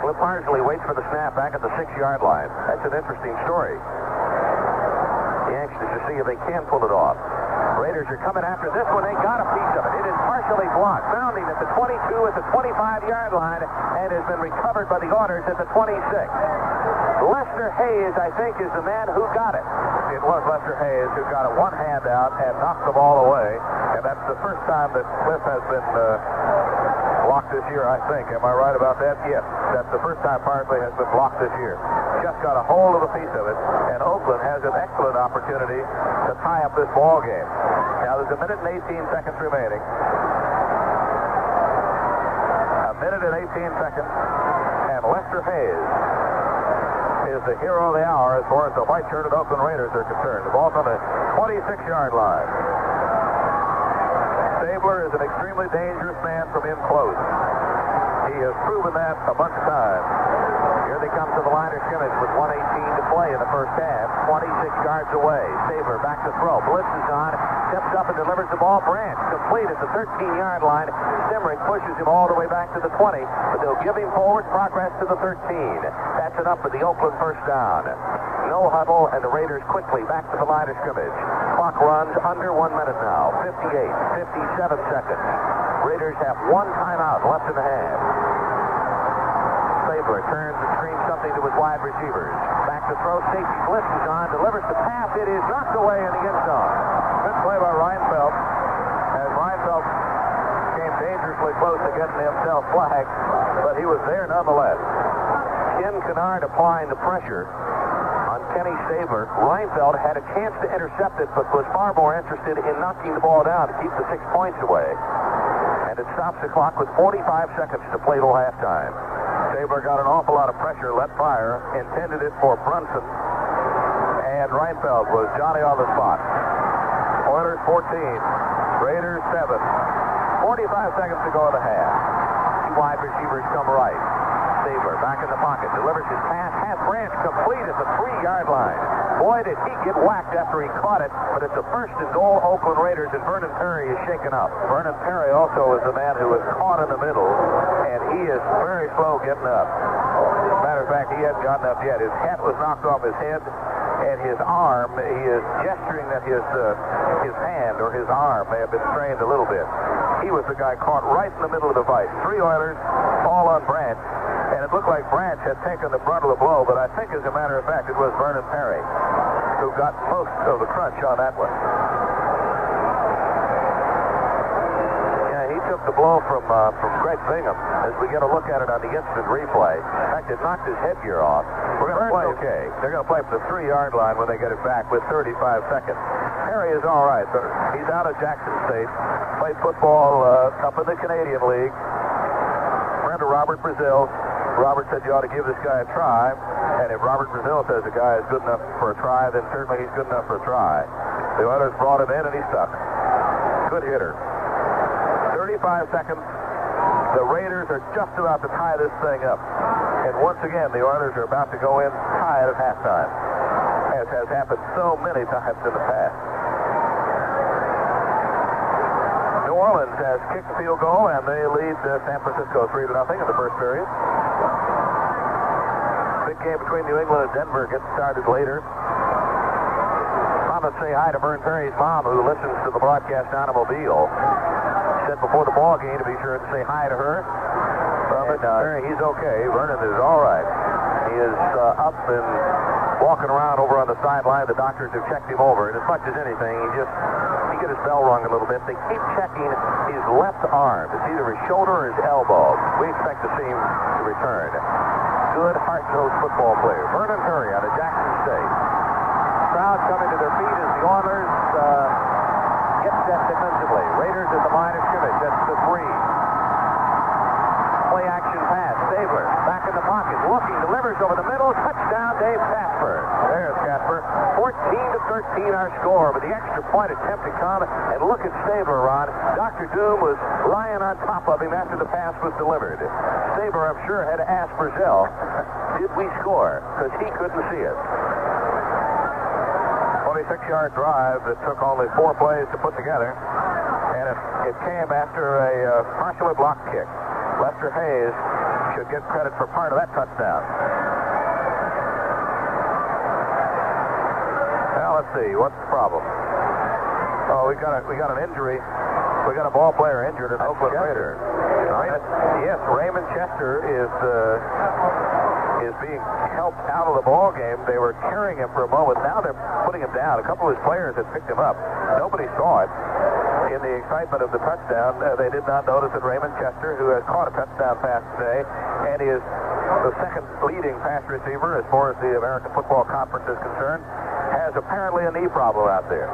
Cliff Marsley waits for the snap back at the 6-yard line. That's an interesting story. The anxious to see if they can pull it off. Raiders are coming after this one. They got a piece of it. It is partially blocked. Bounding at the 22 at the 25-yard line and has been recovered by the Oilers at the 26. Lester Hayes, I think, is the man who got it. It was Lester Hayes who got it one hand out and knocked the ball away. And that's the first time that Cliff has been blocked this year, I think. Am I right about that? Yes. That's the first time Parsley has been blocked this year. Just got a hold of a piece of it, and Oakland has an excellent opportunity to tie up this ball game. Now there's 1 minute and 18 seconds remaining. 1 minute and 18 seconds, and Lester Hayes is the hero of the hour as far as the white-shirted Oakland Raiders are concerned. The ball's on the 26-yard line. Stabler is an extremely dangerous man from in close. He has proven that a bunch of times. Here they come to the line of scrimmage with 1:18 to play in the first half. 26 yards away. Stabler back to throw. Blitz is on. Steps up and delivers the ball. Branch complete at the 13-yard line. Simrick pushes him all the way back to the 20, but they'll give him forward progress to the 13. That's enough for the Oakland first down. No huddle, and the Raiders quickly back to the line of scrimmage. Clock runs under 1 minute now. 58, 57 seconds. Raiders have one timeout left in the half. Stabler turns and screams something to his wide receivers. Back to throw. Safety blitz is on. Delivers the pass. It is knocked away in the end zone. Good play by Reinfeldt. As Reinfeldt came dangerously close to getting himself flagged, but he was there nonetheless. Ken Kennard applying the pressure on Kenny Stabler. Reinfeldt had a chance to intercept it, but was far more interested in knocking the ball down to keep the 6 points away. And it stops the clock with 45 seconds to play till halftime. Stabler got an awful lot of pressure, let fire, intended it for Brunson, and Reinfeldt was Johnny on the spot. Oilers 14, Raiders 7. 45 seconds to go in the half. Two wide receivers come right. Stabler back in the pocket, delivers his pass, half branch complete at the 3-yard line. Boy, did he get whacked after he caught it, but it's a first and goal Oakland Raiders, and Vernon Perry is shaken up. Vernon Perry also is the man who was caught in the middle, and he is very slow getting up. As a matter of fact, he hasn't gotten up yet. His hat was knocked off his head, and his arm, he is gesturing that his hand or his arm may have been strained a little bit. He was the guy caught right in the middle of the fight. 3 Oilers, all on Branch. And it looked like Branch had taken the brunt of the blow, but I think, as a matter of fact, it was Vernon Perry who got most of the crunch on that one. Yeah, he took the blow from Greg Bingham. As we get a look at it on the instant replay, in fact, it knocked his headgear off. We're going to play. Okay, they're going to play for the 3-yard line when they get it back with 35 seconds. Perry is all right. He's out of Jackson State. Played football up in the Canadian League. Friend of Robert Brazil. Robert said you ought to give this guy a try, and if Robert Brazil says the guy is good enough for a try, then certainly he's good enough for a try. The Oilers brought him in, and he stuck. Good hitter. 35 seconds. The Raiders are just about to tie this thing up, and once again, the Oilers are about to go in tied at halftime, as has happened so many times in the past. New Orleans has kicked the field goal, and they lead San Francisco 3-0 in the first period. Big game between New England and Denver gets started later. Let's say hi to Vern Perry's mom, who listens to the broadcast down in Mobile. Said before the ball game to be sure to say hi to her. He's okay. Vernon is all right. He is up and walking around over on the sideline. The doctors have checked him over, and as much as anything, he got his bell rung a little bit. They keep checking his left arm. It's either his shoulder or his elbow. We expect to see him to return. Good, hard-nosed football player. Vernon Perry out of Jackson State. Crowd coming to their feet as the Oilers get set defensively. Raiders at the line of scrimmage. That's the 3. Play action pass. Stabler back in the pocket. Looking, delivers over the middle. Touchdown, Dave Casper. There's Casper. 14-13 our score, with the extra point attempt to come. And look at Stabler, Ron. Dr. Doom was lying on top of him after the pass was delivered. Stabler, I'm sure, had to ask Brazil, did we score? Because he couldn't see it. 26-yard drive that took only 4 plays to put together, and it came after a partially blocked kick. Lester Hayes should get credit for part of that touchdown. Now let's see, what's the problem? Oh, we got an injury. We got a ball player injured at Oakland Raiders. Yes, Raymond Chester is being helped out of the ball game. They were carrying him for a moment. Now they're putting him down. A couple of his players had picked him up. Nobody saw it. In the excitement of the touchdown, they did not notice that Raymond Chester, who has caught a touchdown pass today, and is the second leading pass receiver as far as the American Football Conference is concerned, has apparently a knee problem out there.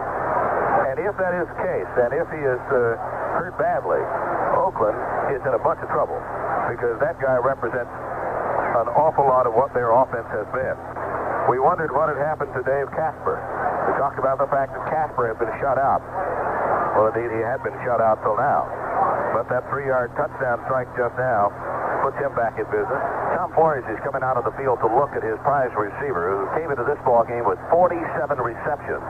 And if that is the case, and if he is hurt badly, Oakland is in a bunch of trouble, because that guy represents an awful lot of what their offense has been. We wondered what had happened to Dave Casper. We talked about the fact that Casper had been shut out. Well, indeed, he had been shut out till now. But that 3-yard touchdown strike just now puts him back in business. Tom Flores is coming out of the field to look at his prize receiver, who came into this ball game with 47 receptions.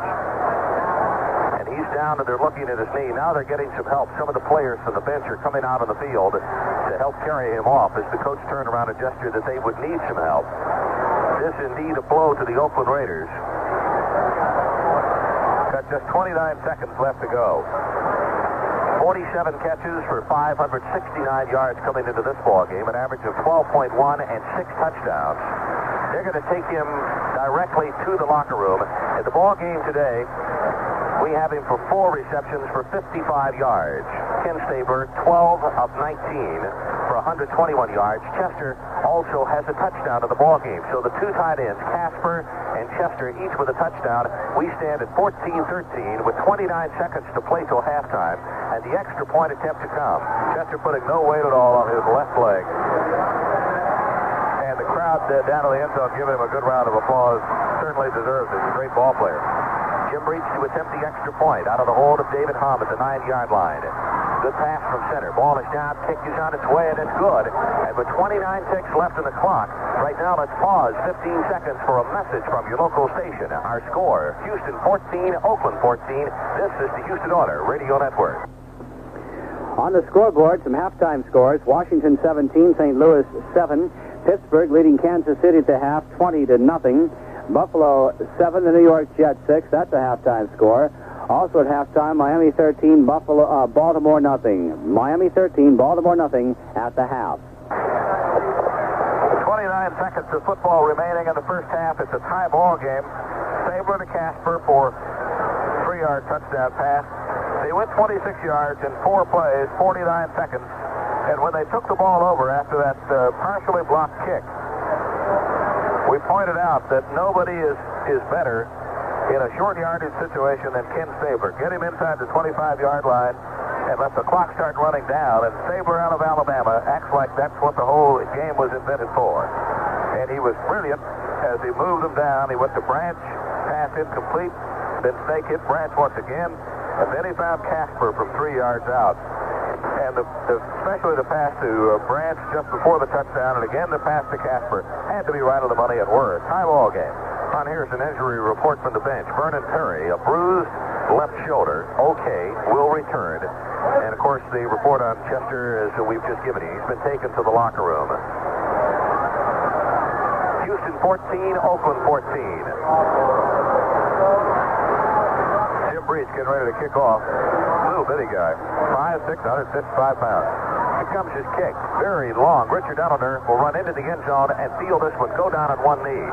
And he's down and they're looking at his knee. Now they're getting some help. Some of the players from the bench are coming out on the field to help carry him off as the coach turned around and gestured that they would need some help. This indeed a blow to the Oakland Raiders. Got just 29 seconds left to go. 47 catches for 569 yards coming into this ball game, an average of 12.1 and 6 touchdowns. They're going to take him directly to the locker room. At the ball game today, we have him for 4 receptions for 55 yards. Ken Stabler, 12 of 19 for 121 yards. Chester also has a touchdown in the ball game. So the 2 tight ends, Casper and Chester, each with a touchdown. We stand at 14-13 with 29 seconds to play till halftime, and the extra point attempt to come. Chester putting no weight at all on his left leg. And the crowd down to the end zone giving him a good round of applause. Certainly deserves it. He's a great ball player. Jim Breach to attempt the extra point out of the hold of David Hom at the 9-yard line. Good pass from center. Ball is down. Kick is on its way, and it's good. And with 29 ticks left in the clock, right now let's pause 15 seconds for a message from your local station. Our score, Houston 14, Oakland 14. This is the Houston Oilers Radio Network. On the scoreboard, some halftime scores. Washington 17, St. Louis 7. Pittsburgh leading Kansas City at the half 20-0. Buffalo 7, the New York Jets 6. That's a halftime score. Also at halftime, Miami 13, Baltimore nothing. Miami 13, Baltimore nothing at the half. 29 seconds of football remaining in the first half. It's a tie ball game. Stabler to Casper for 3-yard touchdown pass. They went 26 yards in 4 plays, 49 seconds. And when they took the ball over after that partially blocked kick, we pointed out that nobody is better in a short yardage situation than Ken Stabler. Get him inside the 25-yard line and let the clock start running down. And Stabler out of Alabama acts like that's what the whole game was invented for. And he was brilliant as he moved them down. He went to Branch, pass incomplete, then snake hit Branch once again, and then he found Casper from 3 yards out. And especially the pass to Branch just before the touchdown, and again the pass to Casper had to be right on the money and were. Tie ball game. On here's an injury report from the bench. Vernon Perry, a bruised left shoulder. Okay, will return. And of course the report on Chester is that we've just given you. He's been taken to the locker room. Houston 14, Oakland 14. Jim Breach getting ready to kick off. Little bitty guy, 5'6", 155 pounds. Here comes his kick, very long. Richard Ellender will run into the end zone and field this one, go down on one knee.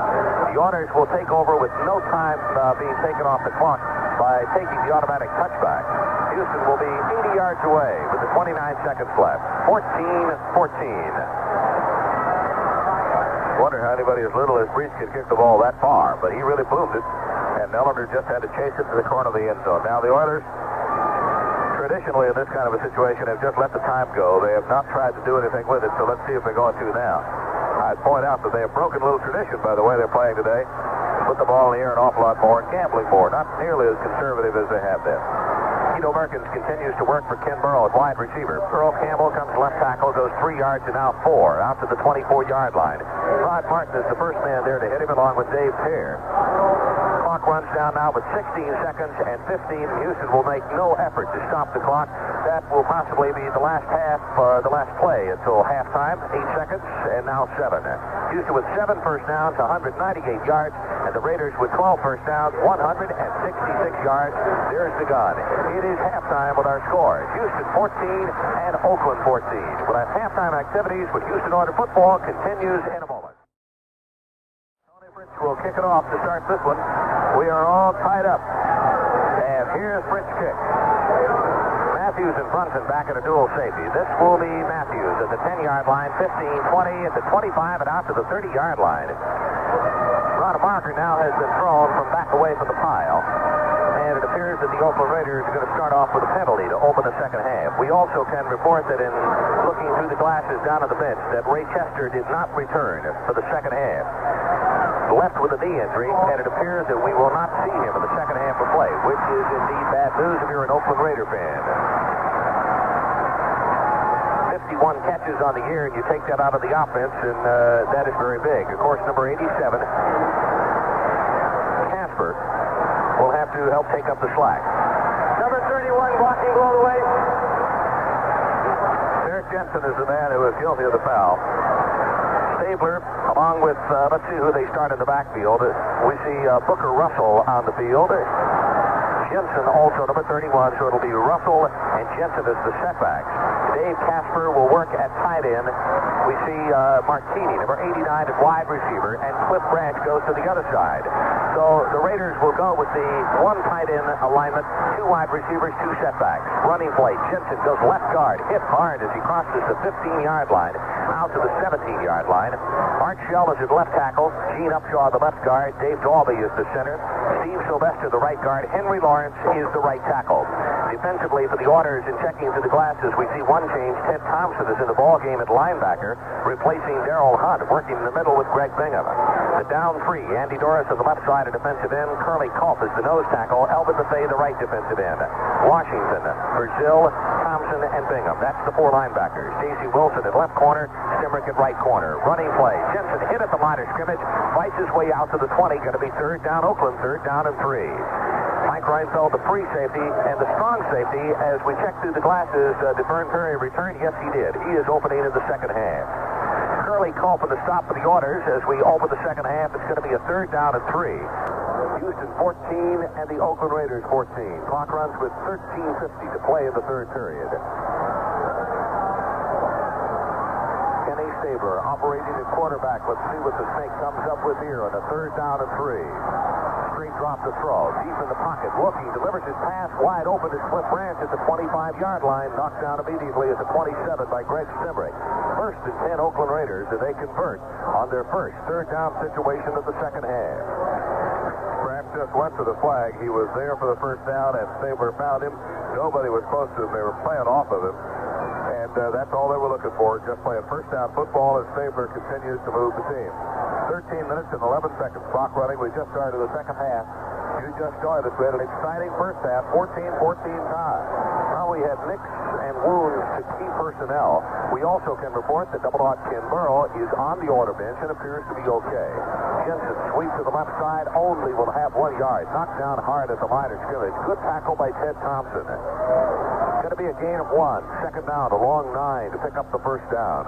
The Oilers will take over with no time being taken off the clock by taking the automatic touchback. Houston will be 80 yards away with the 29 seconds left. 14-14. Wonder how anybody as little as Breach could kick the ball that far, but he really boomed it, and Ellender just had to chase it to the corner of the end zone. Now the Oilers, traditionally in this kind of a situation, have just let the time go. They have not tried to do anything with it, so let's see if they're going to now. I'd point out that they have broken a little tradition by the way they're playing today. Put the ball in the air an awful lot more and gambling more, not nearly as conservative as they have been. Tito Merkins continues to work for Ken Burrow at wide receiver. Earl Campbell comes left tackle, goes 3 yards and now 4, out to the 24-yard line. Rod Martin is the first man there to hit him along with Dave Pear. Clock runs down now with 16 seconds and 15. Houston will make no effort to stop the clock. That will possibly be the last the last play until halftime. 8 seconds and now 7. Houston with 7 first downs, 198 yards, and the Raiders with 12 first downs, 166 yards. There's the gun. It is halftime with our score. Houston 14 and Oakland 14. We'll have halftime activities with Houston Oilers football continues in a moment. Tony Fritz will kick it off to start this one. We are all tied up. And here's Fritz kick. Matthews and Brunson back at a dual safety. This will be Matthews at the 10-yard line, 15, 20, at the 25, and out to the 30-yard line. A marker now has been thrown from back away from the pile. And it appears that the Oakland Raiders are going to start off with a penalty to open the second half. We also can report that in looking through the glasses down at the bench that Ray Chester did not return for the second half. Left with a knee injury, and it appears that we will not see him in the second half of play, which is indeed bad news if you're an Oakland Raider fan. 51 catches on the year, and you take that out of the offense, and that is very big. Of course, number 87, Casper, will have to help take up the slack. Number 31, blocking below the waist. Derek Jensen is the man who is guilty of the foul. Stabler, along with, let's see who they start in the backfield. We see Booker Russell on the field. Jensen also number 31, so it'll be Russell and Jensen as the setbacks. Dave Casper will work at tight end. We see Martini, number 89, at wide receiver, and Cliff Branch goes to the other side. So the Raiders will go with the 1 tight end alignment, 2 wide receivers, 2 setbacks. Running play, Jensen goes left guard, hit hard as he crosses the 15-yard line, out to the 17-yard line. Art Shell is at left tackle, Gene Upshaw the left guard, Dave Dalby is the center, Steve Sylvester the right guard, Henry Lawrence is the right tackle. Defensively for the Oilers, in checking through the glasses, we see one change. Ted Thompson is in the ball game at linebacker, replacing Darrell Hunt, working in the middle with Greg Bingham. The down 3, Andy Doris on the left side of defensive end, Curly Culp is the nose tackle, Elvin Buffet the right defensive end. Washington, Brazil, Thompson, and Bingham. That's the 4 linebackers. J.C. Wilson at left corner, Stimrick at right corner. Running play, Jensen hit at the line of scrimmage, fights his way out to the 20, going to be 3rd down Oakland, 3rd down and 3. Mike Reinfeld, the free safety, and the strong safety, as we check through the glasses, did Vern Perry return? Yes, he did. He is opening in the second half. Curly Culp in the stop for the Oilers. As we open the second half, it's going to be a 3rd down and 3. Houston 14 and the Oakland Raiders 14. Clock runs with 13:50 to play in the 3rd period. Kenny Stabler operating at quarterback. Let's see what the Snake comes up with here on a 3rd down and 3. Straight drop to throw. Deep in the pocket. Looking. Delivers his pass. Wide open is Cliff Branch at the 25-yard line. Knocked down immediately at the 27 by Greg Stimrick. 1st and 10 Oakland Raiders, and they convert on their first 3rd down situation of the second half. Branch just went to the flag. He was there for the 1st down, and Stabler found him. Nobody was close to him. They were playing off of him. And that's all they were looking for, just playing 1st down football as Stabler continues to move the team. 13 minutes and 11 seconds. Clock running. We just started the second half. You just joined us. We had an exciting first half, 14-14 tie. Now we had nicks and wounds to key personnel. We also can report that Double Dog Ken Burrow is on the order bench and appears to be okay. Jensen sweeps to the left side, only will have 1 yard. Knocked down hard at the line of scrimmage. Good tackle by Ted Thompson. Going to be a gain of 1. 2nd down, a long 9 to pick up the 1st down.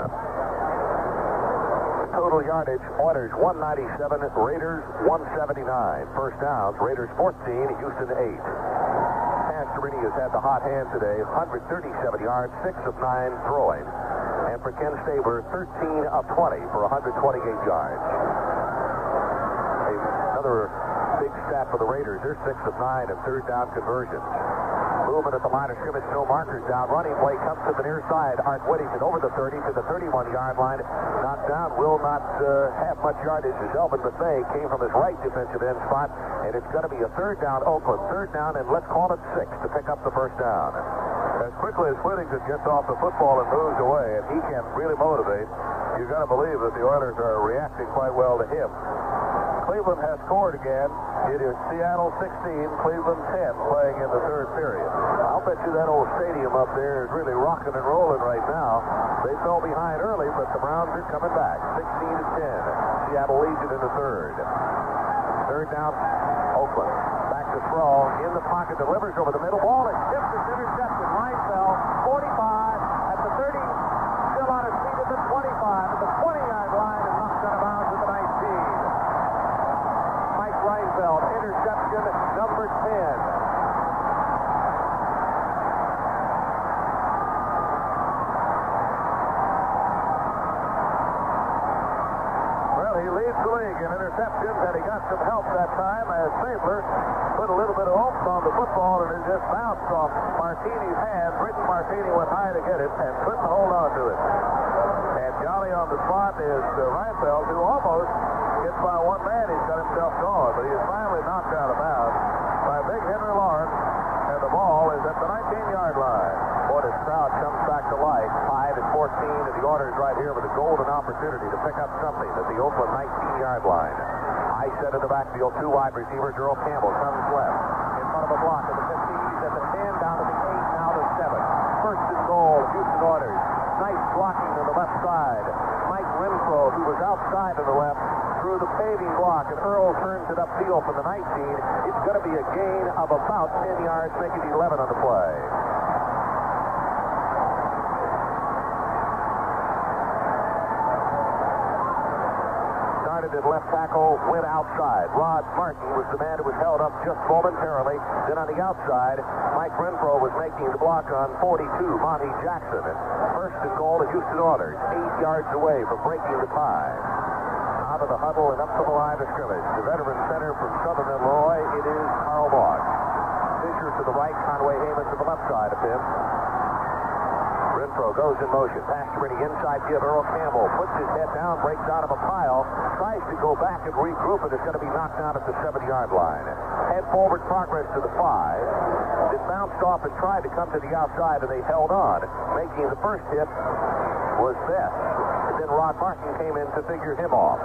total yardage, Oilers 197, Raiders 179. First downs, Raiders 14, Houston 8. Pastorini has had the hot hand today, 137 yards, 6 of 9 throwing. And for Ken Stabler, 13 of 20 for 128 yards. Another big stat for the Raiders, they're 6 of 9 in third down conversions. Movement at the line of scrimmage, no markers down. Running play comes to the near side. Art Whittington over the 30 to the 31-yard line. Knocked down, will not have much yardage as Elvin Buffet came from his right defensive end spot. And it's going to be a third down, Oakland. Third down, and let's call it 6 to pick up the first down. As quickly as Whittington gets off the football and moves away, and he can really motivate, you've got to believe that the Oilers are reacting quite well to him. Cleveland has scored again. It is Seattle 16, Cleveland 10, playing in the third period. I'll bet you that old stadium up there is really rocking and rolling right now. They fell behind early, but the Browns are coming back. 16-10. Seattle leads it in the third. Third down, Oakland. Back to Sproul. In the pocket, delivers over the middle. Ball is tipped. It's intercepted. Reinfeld, 45 at the 30. Still on his feet at the 25. At the 20-yard line and knocked out of bounds at the 19. Reinfeld, interception number 10. Well, he leads the league in interceptions, and he got some help that time as Stabler put a little bit of oomph on the football, and it just bounced off Martini's hand. Britton Martini went high to get it and couldn't hold on to it. And Johnny on the spot is Reinfeld, who almost gets by one man. He's got himself gone, but he is finally knocked out of bounds by big Henry Lawrence, and the ball is at the 19-yard line. Boy, this crowd comes back to life. 5-14, and the Oilers right here with a golden opportunity to pick up something at the Oakland 19-yard line. I set in the backfield, 2 wide receivers. Earl Campbell comes left in front of a block at the 15. He's at the 10, down to the 8, now to 7. First and goal, Houston Oilers. Nice blocking on the left side. Mike Renfro, who was outside to the left, through the paving block, and Earl turns it upfield from the 19. It's going to be a gain of about 10 yards, making 11 on the play. Started at left tackle, went outside. Rod Martin was the man who was held up just momentarily. Then on the outside, Mike Renfro was making the block on 42, Monty Jackson. And first and goal to Houston Oilers, 8 yards away from breaking the tie. Out of the huddle and up to the line of scrimmage. The veteran center from Southern Illinois, it is Carl Moss. Fisher to the right, Conway Heyman to the left side of him. Renfro goes in motion. Pastorini inside give. Earl Campbell puts his head down, breaks out of a pile, tries to go back and regroup, and is going to be knocked out at the 7-yard line. Head forward progress to the 5. It bounced off and tried to come to the outside, and they held on. Making the first hit was Best. And then Rod Martin came in to figure him off.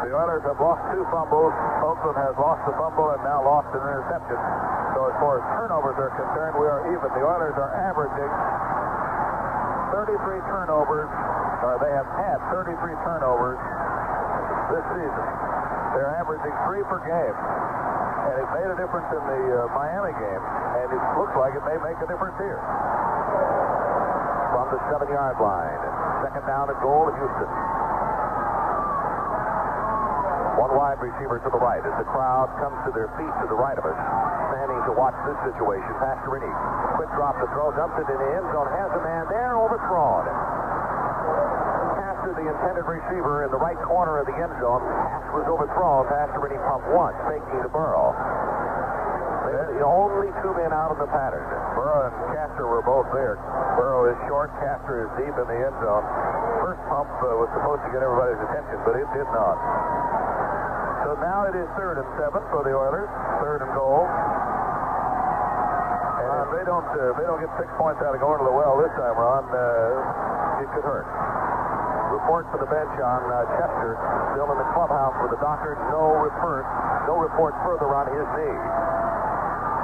The Oilers have lost 2 fumbles. Oakland has lost a fumble and now lost an interception. So as far as turnovers are concerned, we are even. The Oilers are averaging 33 turnovers. They have had 33 turnovers this season. They're averaging 3 per game. And it made a difference in the Miami game. And it looks like it may make a difference here. From the 7-yard line. Second down and goal to Houston. 1 wide receiver to the right as the crowd comes to their feet to the right of us, standing to watch this situation. Pastorini, quick drop to throw, dumps it in the end zone, has a man there, overthrown. Pass to the intended receiver in the right corner of the end zone. Pass was overthrown. Pastorini pumped once, faking to Burrow. They're the only 2 men out of the pattern. Burrow and Castor were both there. Burrow is short, Castor is deep in the end zone. First pump was supposed to get everybody's attention, but it did not. So now it is 3rd and 7 for the Oilers. 3rd and goal. And if they don't get 6 points out of going to the well this time, Ron, it could hurt. Report for the bench on Chester, still in the clubhouse with the doctor. No report further on his knee.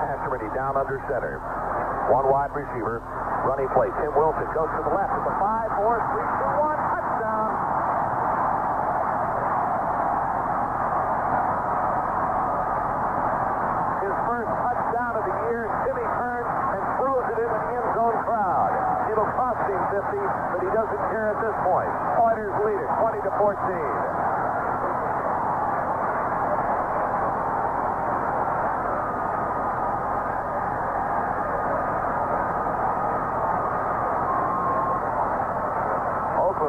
Pastorini down under center. 1 wide receiver, running play. Tim Wilson goes to the left at the 5, 4, 3, 2, 1, touchdown. His first touchdown of the year. Timmy turns and throws it into the end zone crowd. It'll cost him 15 see that he doesn't care at this point. Oilers lead it 20-14.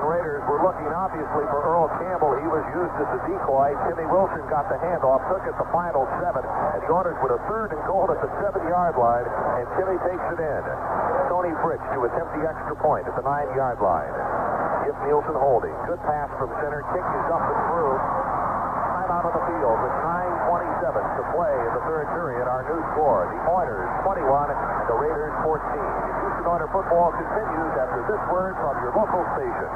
Raiders were looking obviously for Earl Campbell. He was used as a decoy. Timmy Wilson got the handoff, took it the final 7, and the Oilers with a 3rd and goal at the 7-yard line, and Timmy takes it in. Tony Fritsch to attempt the extra point at the 9-yard line. Skip Nielsen holding. Good pass from center. Kick is up and through. Time out on the field with 9:27 to play in the 3rd period. Our new score, the Oilers 21 and the Raiders 14. Houston Oilers football continues after this word from your local station.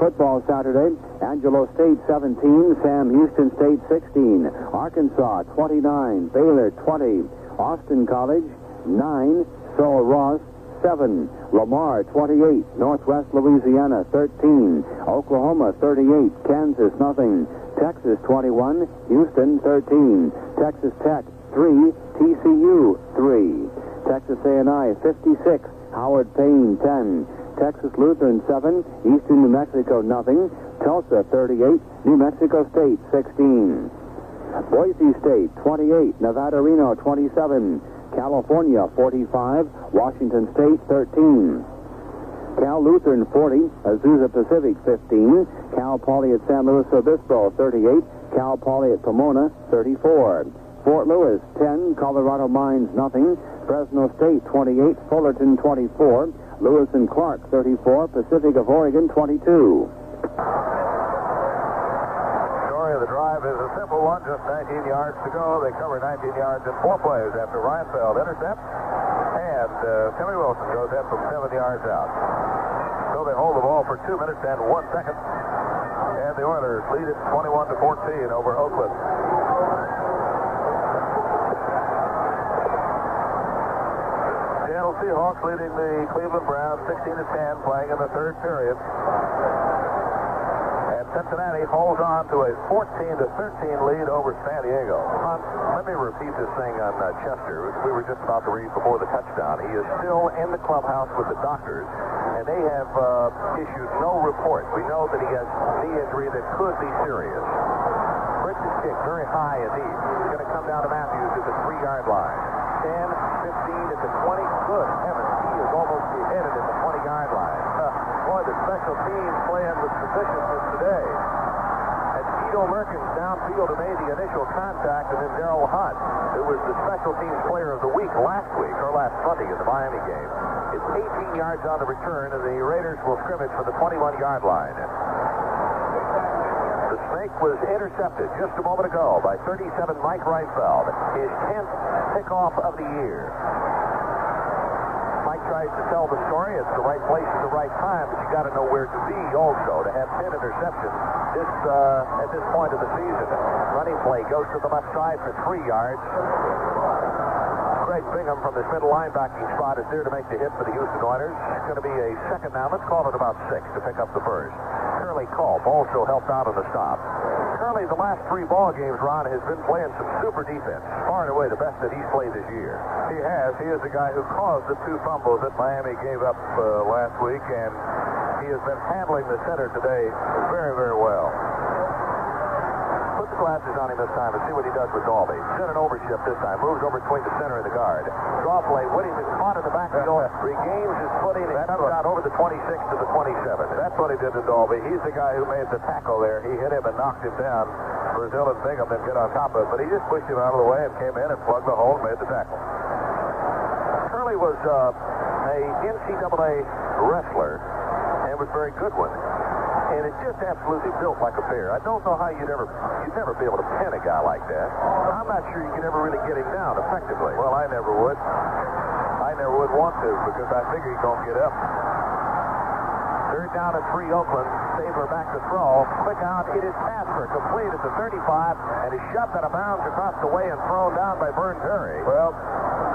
Football Saturday, Angelo State 17, Sam Houston State 16, Arkansas 29, Baylor 20, Austin College 9, Sul Ross 7, Lamar 28, Northwest Louisiana 13, Oklahoma 38, Kansas nothing, Texas 21, Houston 13, Texas Tech 3, TCU 3, Texas A&I 56, Howard Payne 10, Texas Lutheran 7, Eastern New Mexico nothing, Tulsa 38, New Mexico State 16. Boise State 28, Nevada Reno 27, California 45, Washington State 13. Cal Lutheran 40, Azusa Pacific 15, Cal Poly at San Luis Obispo 38, Cal Poly at Pomona 34. Fort Lewis 10, Colorado Mines nothing, Fresno State 28, Fullerton 24, Lewis and Clark 34, Pacific of Oregon 22. Story of the drive is a simple one, just 19 yards to go. They cover 19 yards in 4 plays after Reinfeld intercepts, and Timmy Wilson goes in from 7 yards out. So they hold the ball for 2 minutes and 1 second, and the Oilers lead it 21-14 over Oakland. Seahawks leading the Cleveland Browns 16-10, playing in the 3rd period. And Cincinnati holds on to a 14-13 lead over San Diego. Let me repeat this thing on Chester. We were just about to read before the touchdown. He is still in the clubhouse with the doctors, and they have issued no report. We know that he has knee injury that could be serious. Fritz is kicked very high and deep. He's going to come down to Matthews at the 3-yard line. 10, 15 at the 20. Good heavens, he is almost beheaded at the 20-yard line. Boy, the special teams playing with precision today. And Tito Merkins downfield who made the initial contact, and then Darrell Hunt, who was the special teams player of the week last week, or last Sunday in the Miami game. It's 18 yards on the return, and the Raiders will scrimmage for the 21-yard line. The snake was intercepted just a moment ago by 37 Mike Reinfeld, his 10th pickoff of the year. Mike tries to tell the story. It's the right place at the right time, but you got to know where to be also to have 10 interceptions at this point of the season. Running play goes to the left side for 3 yards. Greg Bingham from this middle linebacking spot is there to make the hit for the Houston Oilers. It's going to be a second down. Let's call it about 6 to pick up the first. Curly Culp also helped out on the stop. Curly, the last 3 ball games, Ron, has been playing some super defense. Far and away the best that he's played this year. He has. He is the guy who caused the 2 fumbles that Miami gave up last week, and he has been handling the center today very, very well. Put the glasses on him this time and see what he does with Dalby. He's in an overshift this time. Moves over between the center and the guard. Draw play. Whitting is caught in the backfield. Regains his footing and comes out over the 26 to the 27. That's what he did to Dalby. He's the guy who made the tackle there. He hit him and knocked him down. Brazil and Bingham didn't get on top of it, but he just pushed him out of the way and came in and plugged the hole and made the tackle. Curly was a NCAA wrestler and was a very good one. And it's just absolutely built like a bear. I don't know how you'd never be able to pin a guy like that. I'm not sure you could ever really get him down effectively. Well, I never would. I never would want to because I figure he's going to get up. 3rd down at 3 Oakland. Stabler back to throw. Quick out. It is Passer. Complete at the 35 and is shoved out of bounds across the way and thrown down by Vern Terry. Well,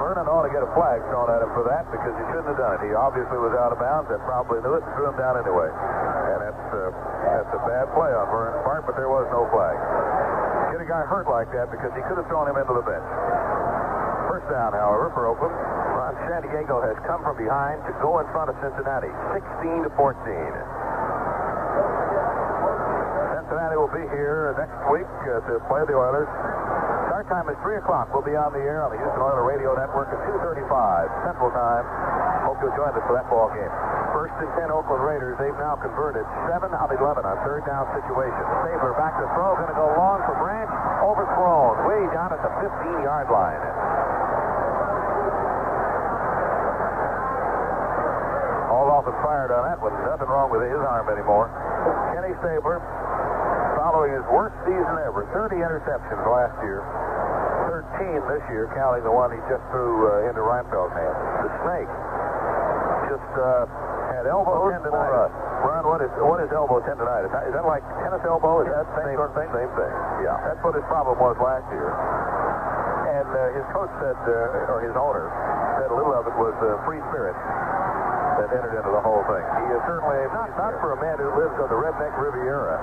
Vernon ought to get a flag thrown at him for that because he shouldn't have done it. He obviously was out of bounds and probably knew it and threw him down anyway. And that's a bad play on Vern's part, but there was no flag. Get a guy hurt like that because he could have thrown him into the bench. First down, however, for Oakland. San Diego has come from behind to go in front of Cincinnati, 16-14. Cincinnati will be here next week to play the Oilers. Start time is 3 o'clock. We'll be on the air on the Houston Oilers Radio Network at 2:35 Central Time. Hope you'll join us for that ball game. First and 10 Oakland Raiders. They've now converted 7 of 11 on third down situations. Stabler back to throw. Going to go long for Branch. Overthrown way down at the 15-yard line. All off and fired on that one. Nothing wrong with his arm anymore. Kenny Stabler, following his worst season ever. 30 interceptions last year. 13 this year, counting the one he just threw into Reinfeld's hand. The Snake just had elbow tendonitis. Ron, what is elbow tendonitis? Is that like tennis elbow? Is that the same sort of thing? Same thing. Yeah. That's what his problem was last year. And his coach said, or his owner said a little of it was free spirit that entered into the whole thing. He is certainly not for a man who lives on the redneck Riviera.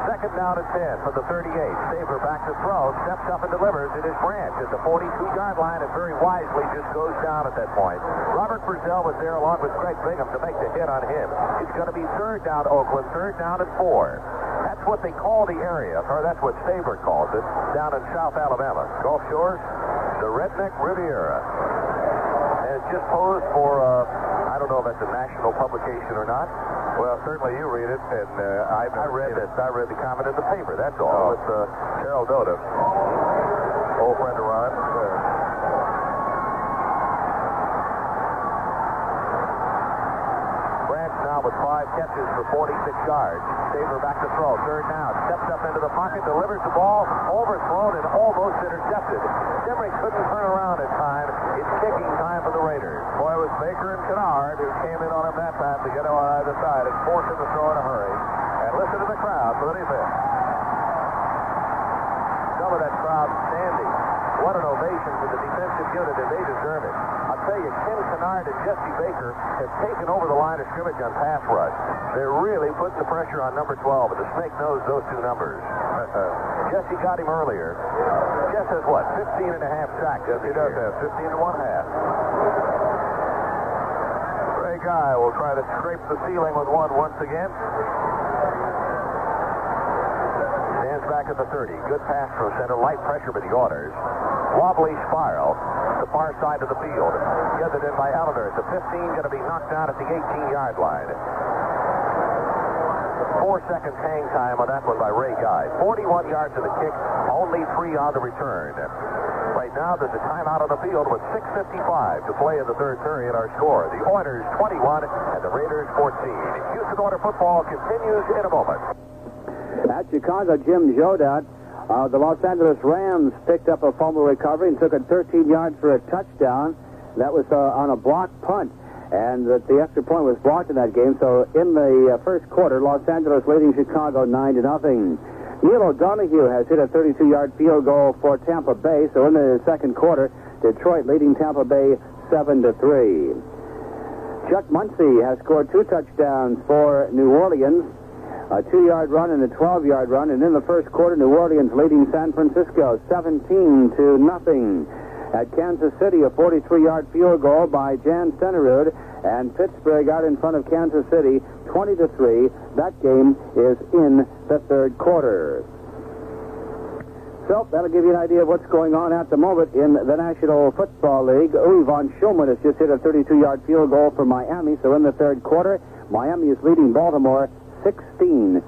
Second down at 10 from the 38. Stabler back to throw, steps up and delivers. It is Branch at the 42-yard line and very wisely just goes down at that point. Robert Brazell was there along with Greg Bingham to make the hit on him. It's going to be third down Oakland, third down at 4. That's what they call the area, or that's what Stabler calls it, down in South Alabama. Gulf Shores, the redneck Riviera. It's just posed for, I don't know if that's a national publication or not. Well, certainly you read it, and I read this. I read the comment in the paper, that's all. It's Gerald Doda, old friend of Ron. Branch now with 5 catches for 46 yards. Stabler back to throw, third down. Steps up into the pocket, delivers the ball, overthrown and almost intercepted. Dimrick couldn't turn around in time. It's kicking time for the Raiders. Boy, it was Baker and Kennard who came in on him that time to get him on either side and force him to throw in a hurry. And listen to the crowd for the defense. Some of that crowd standing. What an ovation for the defensive unit, and they deserve it. I'll tell you, Ken Kennard and Jesse Baker have taken over the line of scrimmage on pass rush. They're really putting the pressure on number 12, and the Snake knows those two numbers. Jesse got him earlier. Jess has what, 15 and a half sacks? Yes, he does have 15 and 1/2. Ray Guy will try to scrape the ceiling with one once again. Stands back at the 30. Good pass from center. Light pressure by the Oilers. Wobbly spiral. The far side of the field. Gathered in by Elder at the 15. Going to be knocked down at the 18-yard line. 4 seconds hang time on that one by Ray Guy. 41 yards of the kick, only 3 on the return. Right now, there's a timeout on the field with 6:55 to play in the third period. Our score, the Oilers 21 and the Raiders 14. Houston Oilers football continues in a moment. At Chicago, Jim Jodat, the Los Angeles Rams picked up a fumble recovery and took it 13 yards for a touchdown. That was on a blocked punt. And the extra point was blocked in that game. So in the first quarter, Los Angeles leading Chicago 9-0. Neil O'Donoghue has hit a 32-yard field goal for Tampa Bay. So in the second quarter, Detroit leading Tampa Bay 7-3. Chuck Muncie has scored 2 touchdowns for New Orleans, a 2-yard run and a 12-yard run. And in the first quarter, New Orleans leading San Francisco 17-0. At Kansas City, a 43-yard field goal by Jan Stenerud, and Pittsburgh out in front of Kansas City 20-3. That game is in the third quarter. So that'll give you an idea of what's going on at the moment in the National Football League. Uwe von Schulman has just hit a 32-yard field goal for Miami. So in the third quarter, Miami is leading Baltimore 16-0.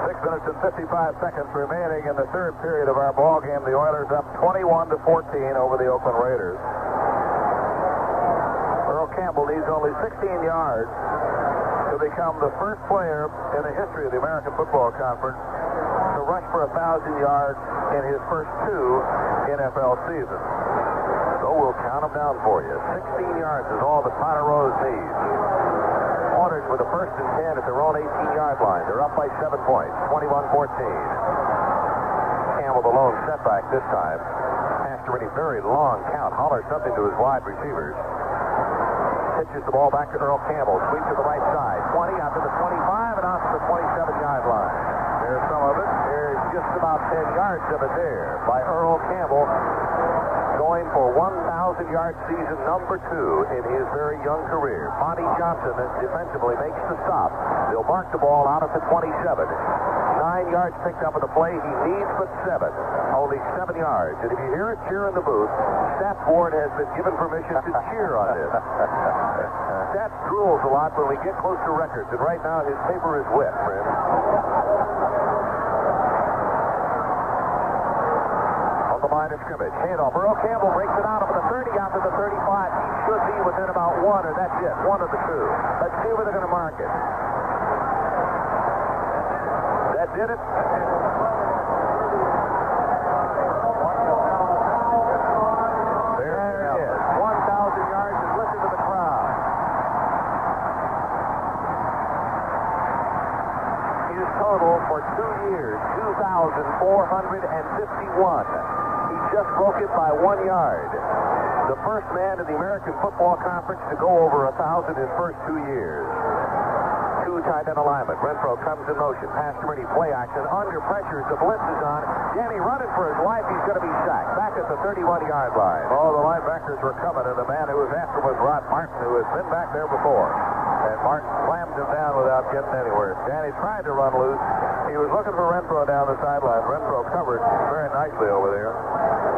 6 minutes and 55 seconds remaining in the third period of our ball game. The Oilers up 21-14 over the Oakland Raiders. Earl Campbell needs only 16 yards to become the first player in the history of the American Football Conference to rush for 1,000 yards in his first 2 NFL seasons. So we'll count them down for you. 16 yards is all that Potter Rose needs. Oilers with a first and 10 at their own 18-yard line. They're up by 7 points, 21-14. Campbell the lone setback this time. After a very long count, hollers something to his wide receivers. Pitches the ball back to Earl Campbell. Sweep to the right side. 20 out to the 25 and out to the 27-yard line. There's some of it. There's just about 10 yards of it there by Earl Campbell, going for 1,000-yard season number 2 in his very young career. Monty Johnson defensively makes the stop. They'll mark the ball out at the 27. 9 yards picked up at the play. He needs but 7. Only 7 yards. And if you hear a cheer in the booth, Stat Ford has been given permission to cheer on this. Stat drools a lot when we get close to records, and right now his paper is wet, friend. On the line of scrimmage, handoff. Earl Campbell breaks it out of the 30 out to the 35. He should be within about 1, or that's it. 1 of the 2. Let's see where they're going to mark it. That did it. There it is. 1,000 yards, and listen to the crowd. His total for 2 years, 2,451. He just broke it by 1 yard. The first man in the American Football Conference to go over 1,000 in first 2 years. 2 tight end alignment. Renfro comes in motion. Pass to Brady. Play action. Under pressure. The blitz is on. Danny running for his life. He's going to be sacked. Back at the 31-yard line. Oh, the linebackers were coming, and the man who was after was Rod Martin, who has been back there before. And Martin slammed him down without getting anywhere. Danny tried to run loose. He was looking for Renfro down the sideline. Renfro covered very nicely over there.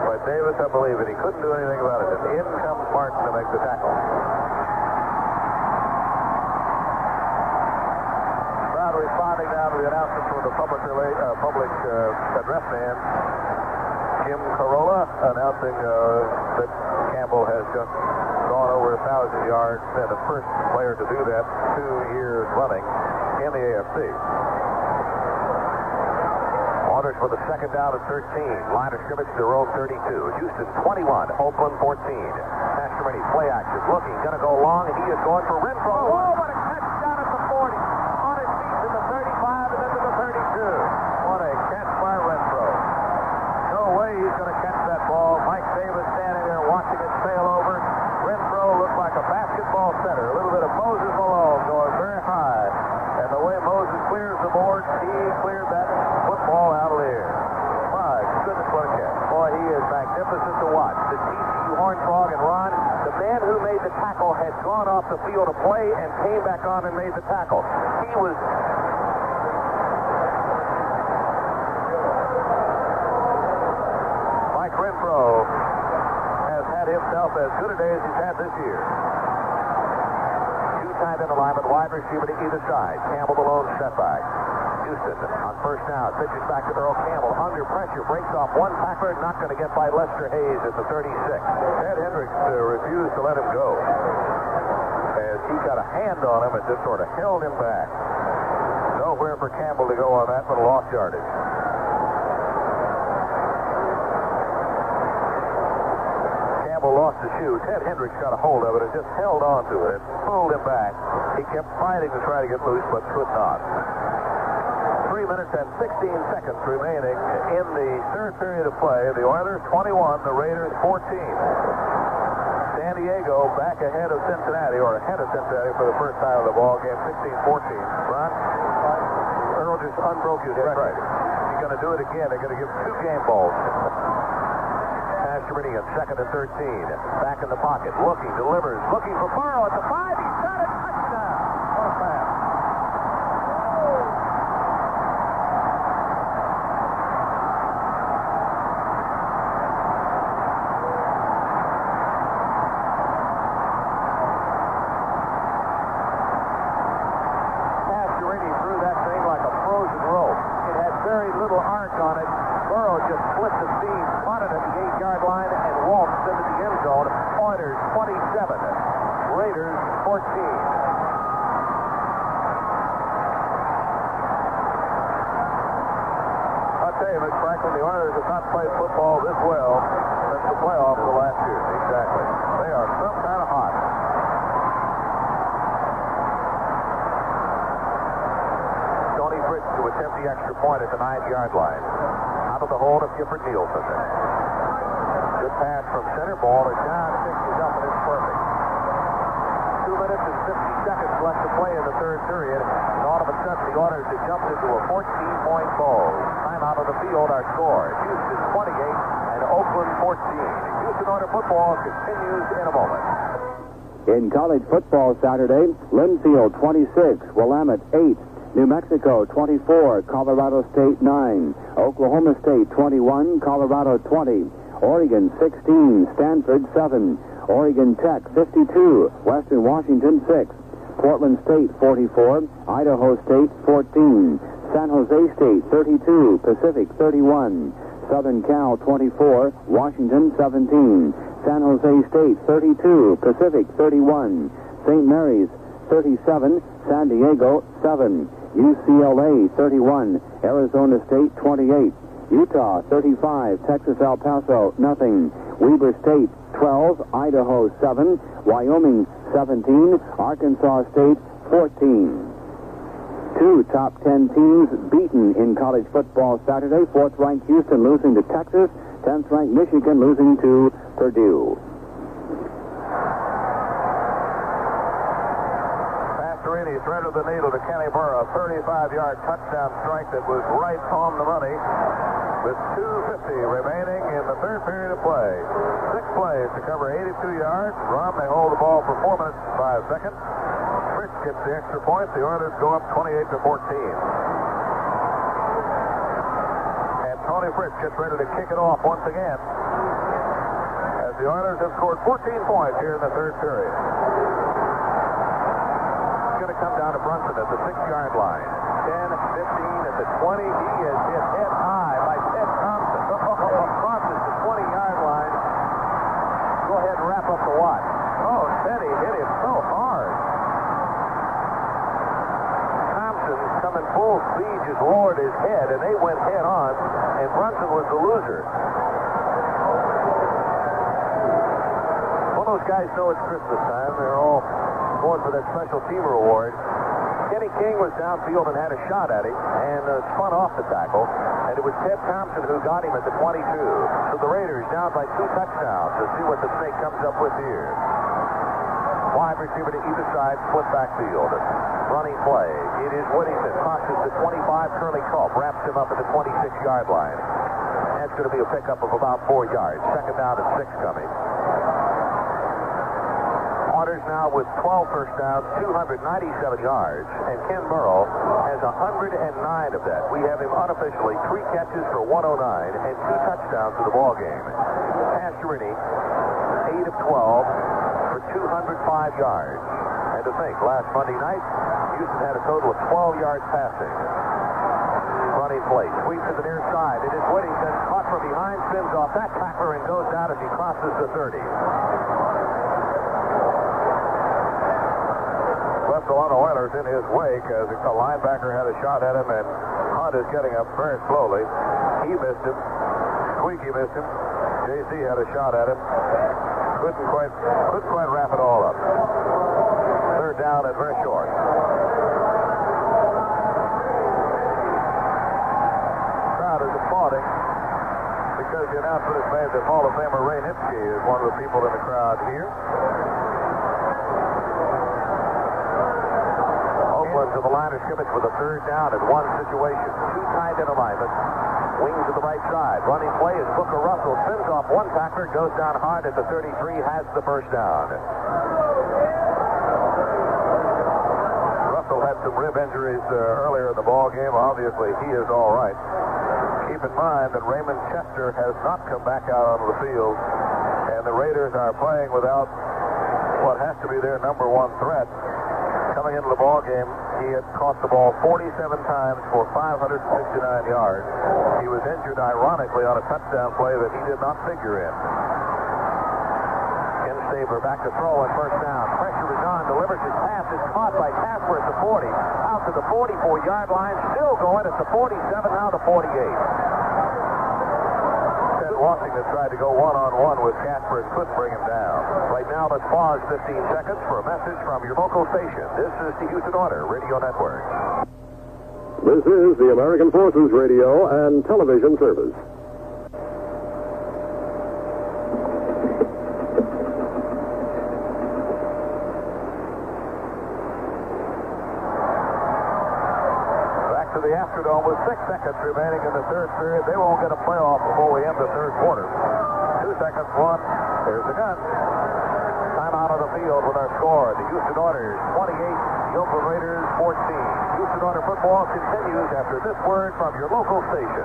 But Davis, I believe it. He couldn't do anything about it. And in comes Martin to make the tackle. Responding now to the announcement from the public address man, Jim Carolla, announcing that Campbell has just gone over 1,000 yards, and the first player to do that 2 years running in the AFC. Orders for the second down at 13. Line of scrimmage to row 32. Houston 21, Oakland 14. Pastor Murray, play action, looking, going to go long, and he is going for Renfro. Oh, what a catch down at the 40. On his feet to the 35 and then to the 32. What a catch by Renfro. No way he's going to catch that ball. Mike Davis standing there watching it sail over. Renfro looked like a basketball center. A little bit of Moses Malone going very high. And the way Moses clears the board, he cleared that football out of the air. My goodness, what a catch. Boy, he is magnificent to watch. The TCU Hornswoggle and Ron, the man who made the tackle had gone off the field to play and came back on and made the tackle. He was... Mike Renfro has had himself as good a day as he's had this year. 2 tight end alignment, wide receiver to either side. Campbell the lone setback. Houston on first down, pitches back to Earl Campbell. Under pressure, breaks off one tackler, not going to get by Lester Hayes at the 36. Ted Hendricks refused to let him go, as he got a hand on him and just sort of held him back. Nowhere for Campbell to go on that, but lost yardage. Campbell lost the shoe. Ted Hendricks got a hold of it and just held on to it and pulled him back. He kept fighting to try to get loose, but could not. 3 minutes and 16 seconds remaining in the third period of play. The Oilers 21, the Raiders 14. San Diego back ahead of Cincinnati, or ahead of Cincinnati for the first time of the ball game, 16-14. Ron? Earl just unbroke his record. Right. He's going to do it again. They're going to give 2 game balls. Pastor Murray at 2nd and 13. Back in the pocket, looking, delivers, looking for Burrow at the 5. He's got it. Touchdown. What a pass. Very little arc on it. Burrow just split the seam, caught it at the 8-yard line, and waltzed into the end zone. Oilers 27, Raiders 14. I'll tell you, Mr. Franklin, the Oilers have not played football this well since the playoffs of last year. Exactly. They are some kind of hot. To attempt the extra point at the 9-yard line. Out of the hold of Gifford Nielsen. Good pass from center. Ball is down, 6 is up, and it's perfect. 2 minutes and 50 seconds left to play in the third period. And all of a sudden, the Oilers had jumped into a 14-point bulge. Time out of the field, our score. Houston 28 and Oakland 14. Houston Oilers football continues in a moment. In college football Saturday, Linfield 26, Willamette 8, New Mexico 24, Colorado State 9, Oklahoma State 21, Colorado 20, Oregon 16, Stanford 7, Oregon Tech 52, Western Washington 6, Portland State 44, Idaho State 14, San Jose State 32, Pacific 31, Southern Cal 24, Washington 17, San Jose State 32, Pacific 31, St. Mary's 37, San Diego 7, UCLA 31, Arizona State 28, Utah 35, Texas El Paso nothing, Weber State 12, Idaho 7, Wyoming 17, Arkansas State 14. Two top 10 teams beaten in college football Saturday. 4th-ranked Houston losing to Texas. 10th-ranked Michigan losing to Purdue. Pastorini threaded the needle to Kenny Burrow. 35-yard touchdown strike that was right on the money with 2:50 remaining in the third period of play. 6 plays to cover 82 yards. Romney hold the ball for 4 minutes and 5 seconds. Fritz gets the extra point. The Oilers go up 28-14. Tony Fritz gets ready to kick it off once again as the Oilers have scored 14 points here in the third period. It's going to come down to Brunson at the 6-yard line. 10, 15 at the 20. He is hit head high by Ted Thompson. Crosses the 20-yard line. Go ahead and wrap up the watch. Oh, Teddy hit him so hard. Thompson coming full speed just lowered his head, and they went head on. And Brunson was the loser. Well, those guys know it's Christmas time. They're all going for that special team reward. Kenny King was downfield and had a shot at him and spun off the tackle. And it was Ted Thompson who got him at the 22. So the Raiders down by 2 touchdowns. To see what the snake comes up with here. Wide receiver to either side, split backfield. Running play. It is Whittington. Crosses the 25. Curly Culp wraps him up at the 26-yard line. That's going to be a pickup of about 4 yards. Second down and 6 coming. Oilers now with 12 first downs, 297 yards, and Ken Burrow has 109 of that. We have him unofficially 3 catches for 109 and 2 touchdowns for the ball game. Pastorini, 8 of 12 for 205 yards. And to think, last Monday night, Houston had a total of 12 yards passing. Running play, sweeps to the near side. It is Whittington, caught from behind, spins off that tackler and goes down as he crosses the 30. Left a lot of Oilers in his wake as the linebacker had a shot at him, and Hunt is getting up very slowly. He missed him. Squeaky missed him. JC had a shot at him. Couldn't quite wrap it all up. Third down and very short. Crowd is applauding because the announcement is made that Hall of Famer Ray Nitschke is one of the people in the crowd here. Oakland to the line of scrimmage with a third down in one situation. 2 tight end alignment. Wings to the right side. Running play is Booker Russell. Spins off one tackler, goes down hard at the 33, has the first down. Russell had some rib injuries earlier in the ball game. Obviously, he is all right. Keep in mind that Raymond Chester has not come back out onto the field, and the Raiders are playing without what has to be their number 1 threat. Coming into the ball game, he had caught the ball 47 times for 569 yards. He was injured, ironically, on a touchdown play that he did not figure in. Ken Staver back to throw and first down. Pressure is on, delivers his pass, is caught by Casper at the 40. Out to the 44-yard line, still going at the 47, now the 48. Washington tried to go one-on-one with Casper and couldn't bring him down. Right now, let's pause 15 seconds for a message from your local station. This is the Houston Oilers Radio Network. This is the American Forces Radio and Television Service. Astrodome with 6 seconds remaining in the third period. They won't get a playoff before we end the third quarter. 2 seconds, 1. There's the gun. Time out on the field with our score. The Houston Oilers 28, the Oakland Raiders 14. Houston Oilers football continues after this word from your local station.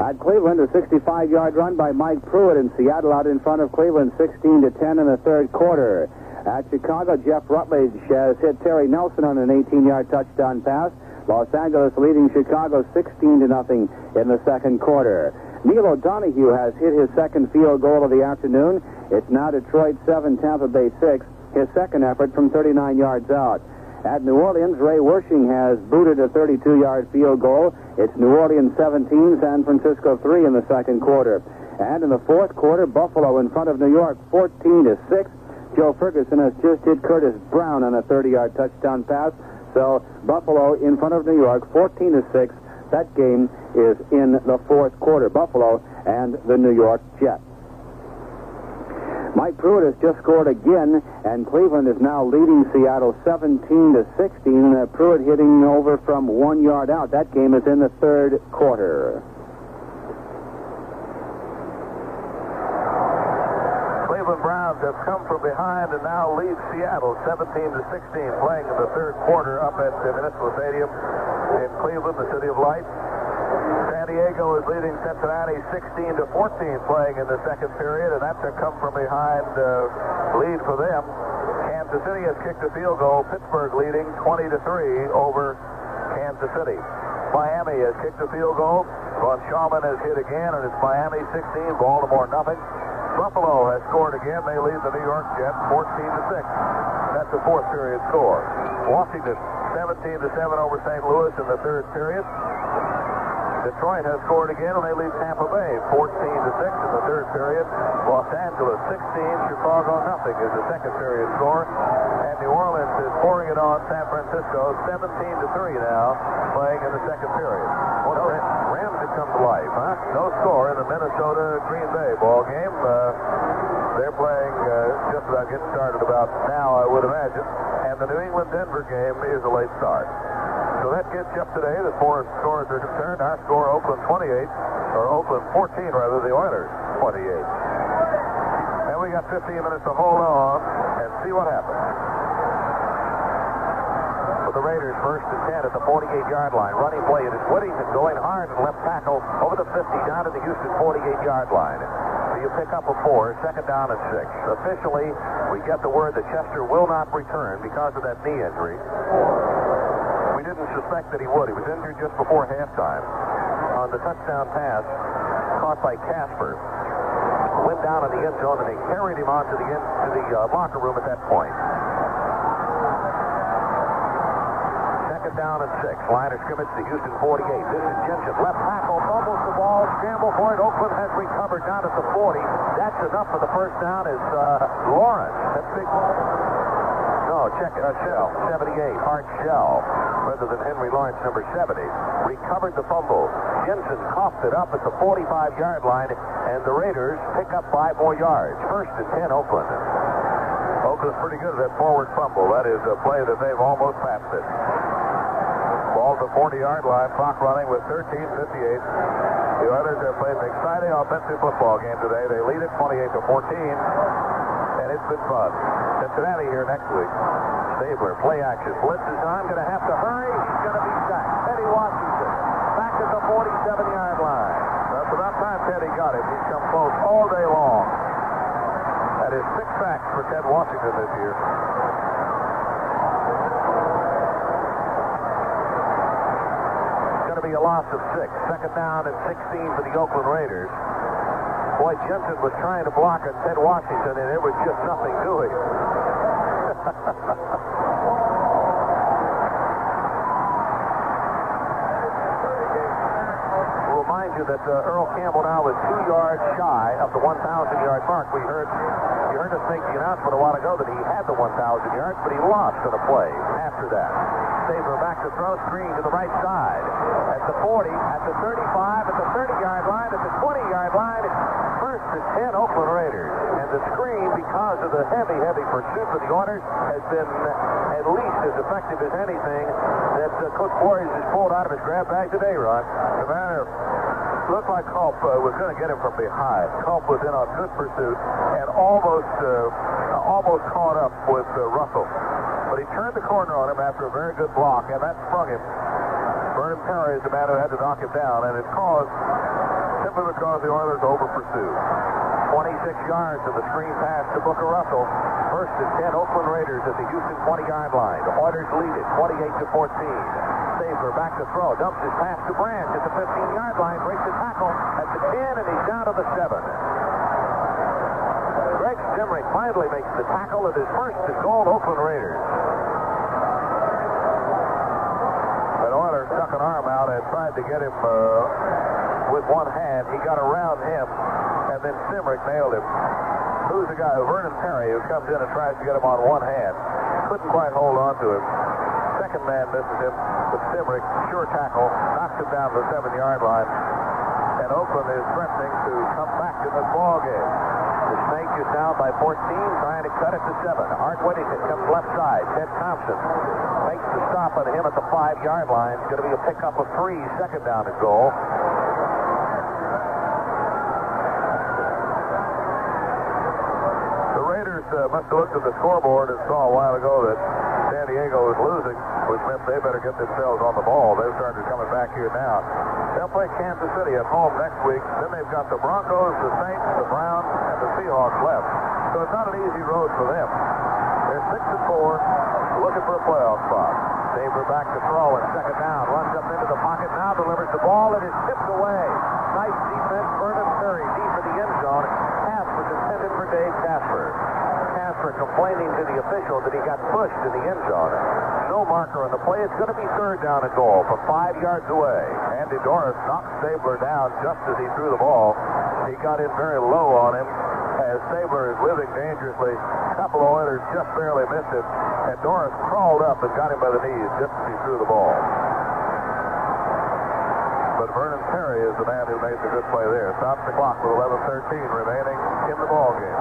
At Cleveland, a 65-yard run by Mike Pruitt in Seattle out in front of Cleveland, 16-10 in the third quarter. At Chicago, Jeff Rutledge has hit Terry Nelson on an 18-yard touchdown pass. Los Angeles leading Chicago 16-0 in the second quarter. Neil O'Donoghue has hit his second field goal of the afternoon. It's now Detroit 7, Tampa Bay 6, his second effort from 39 yards out. At New Orleans, Ray Wersching has booted a 32-yard field goal. It's New Orleans 17, San Francisco 3 in the second quarter. And in the fourth quarter, Buffalo in front of New York 14-6. Joe Ferguson has just hit Curtis Brown on a 30-yard touchdown pass. So Buffalo in front of New York 14-6. That game is in the fourth quarter. Buffalo and the New York Jets. Mike Pruitt has just scored again, and Cleveland is now leading Seattle 17-16. Pruitt hitting over from 1 yard out. That game is in the third quarter. Cleveland Browns have come from behind and now lead Seattle 17-16, playing in the third quarter up at the Municipal Stadium in Cleveland, the City of Lights. San Diego is leading Cincinnati 16-14, playing in the second period, and that's a come from behind lead for them. Kansas City has kicked a field goal. Pittsburgh leading 20-3 over Kansas City. Miami has kicked a field goal. Von Schaumann has hit again, and it's Miami 16, Baltimore nothing. Buffalo has scored again. They lead the New York Jets 14-6. That's the fourth period score. Washington 17-7 over St. Louis in the third period. Detroit has scored again, and they lead Tampa Bay 14-6 in the third period. Los Angeles 16, Chicago nothing is the second period score. And New Orleans is pouring it on San Francisco 17-3 now, playing in the second period. Well, the Rams have come to life, huh? No score in the Minnesota-Green Bay ball game. They're playing just about getting started about now, I would imagine. And the New England-Denver game is a late start. So that gets you up today. The four scores are concerned. Our score, Oakland 28, or Oakland 14 rather, the Oilers 28. And we got 15 minutes to hold on and see what happens. For the Raiders, first and 10 at the 48-yard line. Running play, it is Whittington going hard and left tackle over the 50 down to the Houston 48-yard line. So you pick up a 4, second down and 6. Officially, we get the word that Chester will not return because of that knee injury. We didn't suspect that he would. He was injured just before halftime on the touchdown pass caught by Casper. Went down in the end zone, and they carried him on to the locker room at that point. Second down and 6. Line of scrimmage to Houston 48. This is Jensen. Left tackle, fumbles the ball, scramble for it. Oakland has recovered down at the 40. That's enough for the first down is Lawrence. That's big. No, check it. Shell, 78. Art Shell, rather than Henry Lawrence, number 70. Recovered the fumble. Jensen coughed it up at the 45-yard line, and the Raiders pick up 5 more yards. First and 10, Oakland. Oakland's pretty good at that forward fumble. That is a play that they've almost passed it. Ball at the 40-yard line, clock running with 13:58. The Oilers have played an exciting offensive football game today. They lead it 28-14, and it's been fun. Cincinnati here next week. Stabler, play action, blitzes. I'm going to have to hurry. He's going to be sacked. Teddy Washington back at the 47-yard line. That's about time Teddy got him. He's come close all day long. That is 6 sacks for Ted Washington this year. It's going to be a loss of 6. Second down and 16 for the Oakland Raiders. Boy, Jensen was trying to block at Ted Washington, and it was just nothing to him. We'll remind you that Earl Campbell now is 2 yards shy of the 1,000-yard mark. You heard just make the announcement a while ago that he had the 1,000 yards, but he lost in a play after that. Saber back to throw, screen to the right side. At the 40, at the 35, at the 30-yard line, at the 20-yard line. First and 10 Oakland Raiders. And the screen, because of the heavy pursuit for the Oilers, has been at least as effective as anything that Coach Voorhees has pulled out of his grab bag today, Ron. The matter looked like Culp was going to get him from behind. Culp was in on good pursuit and almost caught up with Russell. But he turned the corner on him after a very good block, and that sprung him. Vernon Perry is the man who had to knock him down, and it caused, simply because the Oilers over-pursued. 26 yards of the screen pass to Booker Russell. First and 10 Oakland Raiders at the Houston 20-yard line. The Oilers lead it 28-14. Saber back to throw. Dumps his pass to Branch at the 15-yard line. Breaks the tackle at the 10, and he's down to the 7. Greg Zimmerich finally makes the tackle at his first and goal, Oakland Raiders. That Oiler stuck an arm out and tried to get him with one hand. He got around him, and then Zimmerich nailed him. Who's the guy? Vernon Perry, who comes in and tries to get him on one hand. Couldn't quite hold on to him. Second man misses him, but Zimmerich, sure tackle, knocks him down to the 7-yard line. And Oakland is threatening to come back in this ball game. The Snake is down by 14, trying to cut it to 7. Art Whittington comes left side. Ted Thompson makes the stop on him at the 5-yard line. It's going to be a pickup of 3, second down and goal. The Raiders must have looked at the scoreboard and saw a while ago that San Diego was losing, which meant they better get themselves on the ball. They've started coming back here now. They'll play Kansas City at home next week. Then they've got the Broncos, the Saints, the Browns, and the Seahawks left. So it's not an easy road for them. They're 6-4, looking for a playoff spot. Saber back to throw and second down. Runs up into the pocket now, delivers the ball. It is tipped away. Nice defense. Vernon Perry deep in the end zone. Pass was intended for Dave Casper. Casper complaining to the official that he got pushed in the end zone. No marker on the play. It's going to be third down and goal from 5 yards away. Andy Doris knocked Stabler down just as he threw the ball. He got in very low on him as Stabler is whizzing dangerously. A couple of Oilers just barely missed him, and Doris crawled up and got him by the knees just as he threw the ball. But Vernon Perry is the man who made the good play there. Stops the clock with 11:13 remaining in the ball game.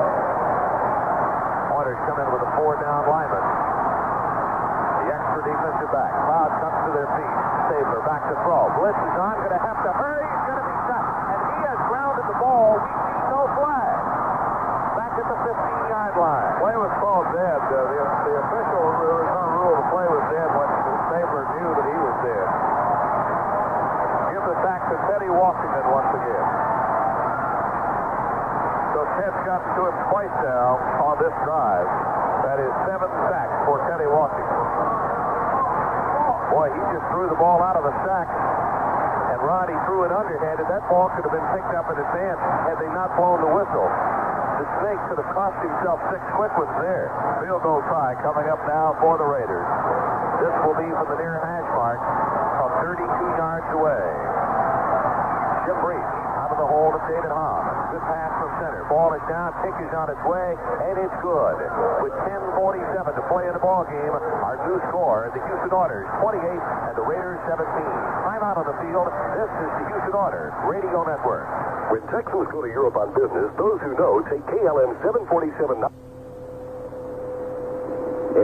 Oilers come in with a 4-down lineman. The extra defensive back. Cloud comes to their feet. Stabler back to throw. Blitz is on. Going to have to hurry. He's going to be shot. And he has grounded the ball. We see no flag. Back at the 15-yard line. Play was called dead. The official was going to rule the play was dead when Stabler knew that he was dead. Give the sack to Teddy Washington once again. So Ted's got to him twice now on this drive. That is 7 sacks for Teddy Washington. Boy, he just threw the ball out of the sack. And Roddy threw it underhanded. That ball could have been picked up in advance had they not blown the whistle. The Snake could have cost himself 6 quick ones there. Field goal try coming up now for the Raiders. This will be from the near hash mark from 32 yards away. Jim Breach out of the hole to David Hahn. Good pass from center. Ball is down. Kick is on its way, and it's good. With 10:47 to play in the ball game, our new score, the Houston Oilers 28 and the Raiders 17. Timeout on the field. This is the Houston Oilers Radio Network. When Texans go to Europe on business, those who know take KLM 747.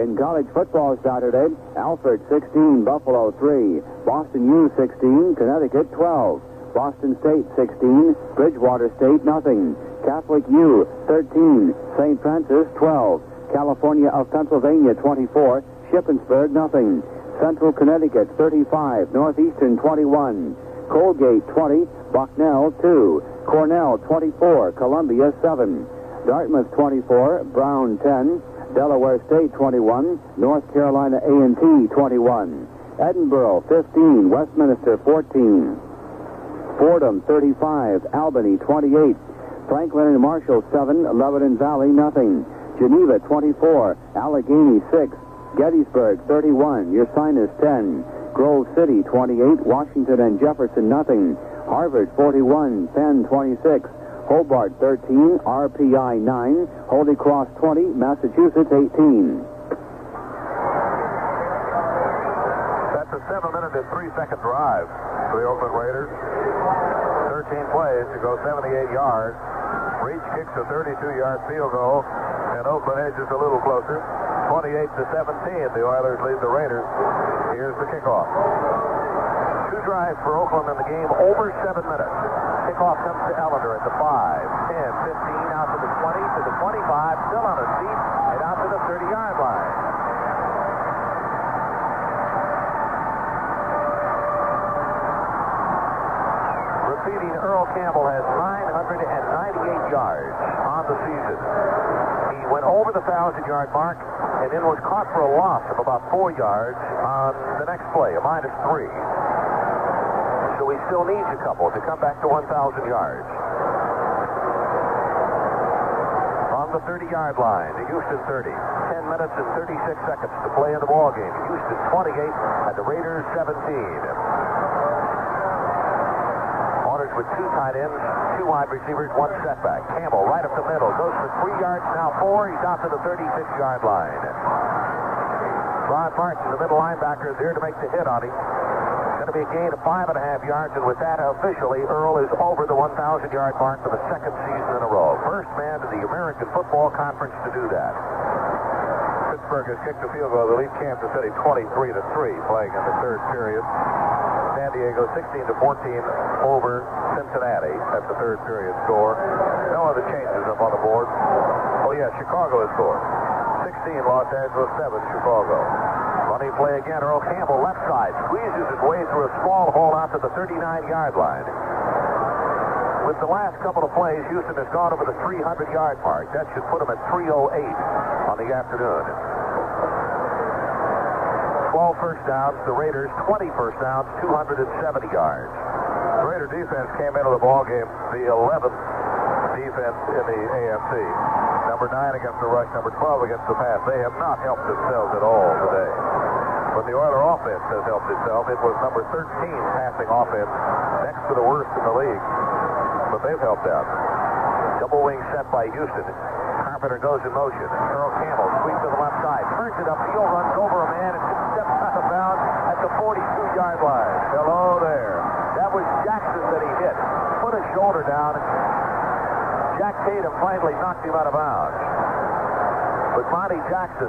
In college football Saturday, Alfred 16, Buffalo 3, Boston U 16, Connecticut 12, Boston State 16, Bridgewater State nothing, Catholic U 13, St. Francis 12, California of Pennsylvania 24, Shippensburg nothing, Central Connecticut 35, Northeastern 21, Colgate 20, Bucknell 2, Cornell 24, Columbia 7, Dartmouth 24, Brown 10, Delaware State 21, North Carolina A&T 21, Edinburgh 15, Westminster 14, Fordham 35, Albany 28, Franklin and Marshall 7, Lebanon Valley nothing, Geneva 24, Allegheny 6, Gettysburg 31, Ursinus 10, Grove City 28, Washington and Jefferson nothing, Harvard 41, Penn 26, Hobart 13, RPI 9, Holy Cross 20, Massachusetts 18. That's a 7-minute and 3-second drive for the Oakland Raiders. 13 plays to go 78 yards. Reach kicks a 32-yard field goal, and Oakland edges a little closer. 28-17, the Oilers lead the Raiders. Here's the kickoff. 2 drives for Oakland in the game, over 7 minutes. Kickoff comes to Ellender at the 5, 10, 15, out to the 20, to the 25, still on his feet, and out to the 30-yard line. Repeating, Earl Campbell has 998 yards on the season. He went over the 1,000-yard mark and then was caught for a loss of about 4 yards on the next play, a -3. So he still needs a couple to come back to 1,000 yards. On the 30-yard line, the Houston 30. 10 minutes and 36 seconds to play in the ball game. Houston 28 and the Raiders 17. Oilers with 2 tight ends, 2 wide receivers, 1 setback. Campbell right up the middle, goes for 3 yards, now 4. He's out to the 36-yard line. Ron Martin, the middle linebacker, is there to make the hit on him. Going to be a gain of 5.5 yards, and with that, officially, Earl is over the 1,000-yard mark for the 2nd season in a row. First man to the American Football Conference to do that. Pittsburgh has kicked a field goal to lead Kansas City 23-3, playing in the 3rd period. San Diego 16-14 over Cincinnati. That's the 3rd period score. No other changes up on the board. Oh yeah, Chicago has scored. 16 Los Angeles, 7 Chicago. Running play again. Earl Campbell left side squeezes his way through a small hole out to the 39-yard line. With the last couple of plays, Houston has gone over the 300-yard mark. That should put him at 308 on the afternoon. 12 first downs, the Raiders 20 first downs, 270 yards. The Raider defense came into the ball game the 11th defense in the AFC. Number 9 against the rush, number 12 against the pass. They have not helped themselves at all today. But the Oiler offense has helped itself. It was number 13 passing offense, next to the worst in the league. But they've helped out. Double wing set by Houston. Carpenter goes in motion. Earl Campbell sweeps to the left side, turns it upfield, runs over a man, and steps out of bounds at the 42-yard line. Hello there. That was Jackson that he hit. Put his shoulder down. Jack Tatum finally knocked him out of bounds. But Monty Jackson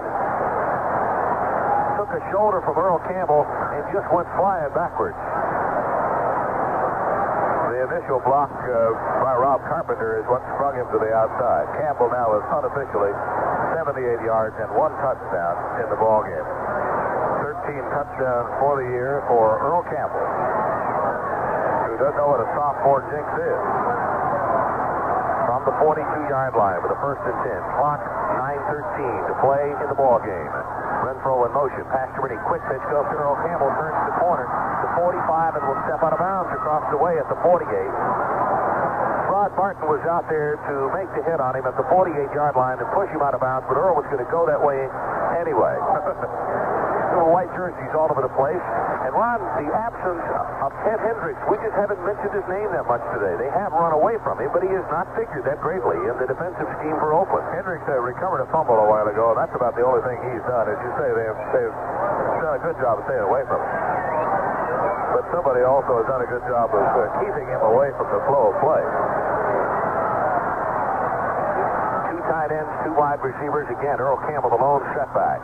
took a shoulder from Earl Campbell and just went flying backwards. The initial block by Rob Carpenter is what sprung him to the outside. Campbell now is unofficially 78 yards and 1 touchdown in the ballgame. 13 touchdowns for the year for Earl Campbell, who doesn't know what a sophomore jinx is. From the 42-yard line with a 1st and 10. Clock 9:13 to play in the ballgame. Renfro in motion. Pass to Rennie. Quick pitch goes to Earl Campbell. Turns the corner to 45 and will step out of bounds across the way at the 48. Rod Martin was out there to make the hit on him at the 48-yard line and push him out of bounds, but Earl was going to go that way anyway. Little white jerseys all over the place. And Ron, the absence of Ted Hendricks, we just haven't mentioned his name that much today. They have run away from him, but he has not figured that greatly in the defensive scheme for Oakland. Hendricks recovered a fumble a while ago, and that's about the only thing he's done. As you say, they've done a good job of staying away from him. But somebody also has done a good job of keeping him away from the flow of play. 2 tight ends, 2 wide receivers. Again, Earl Campbell, the lone setback.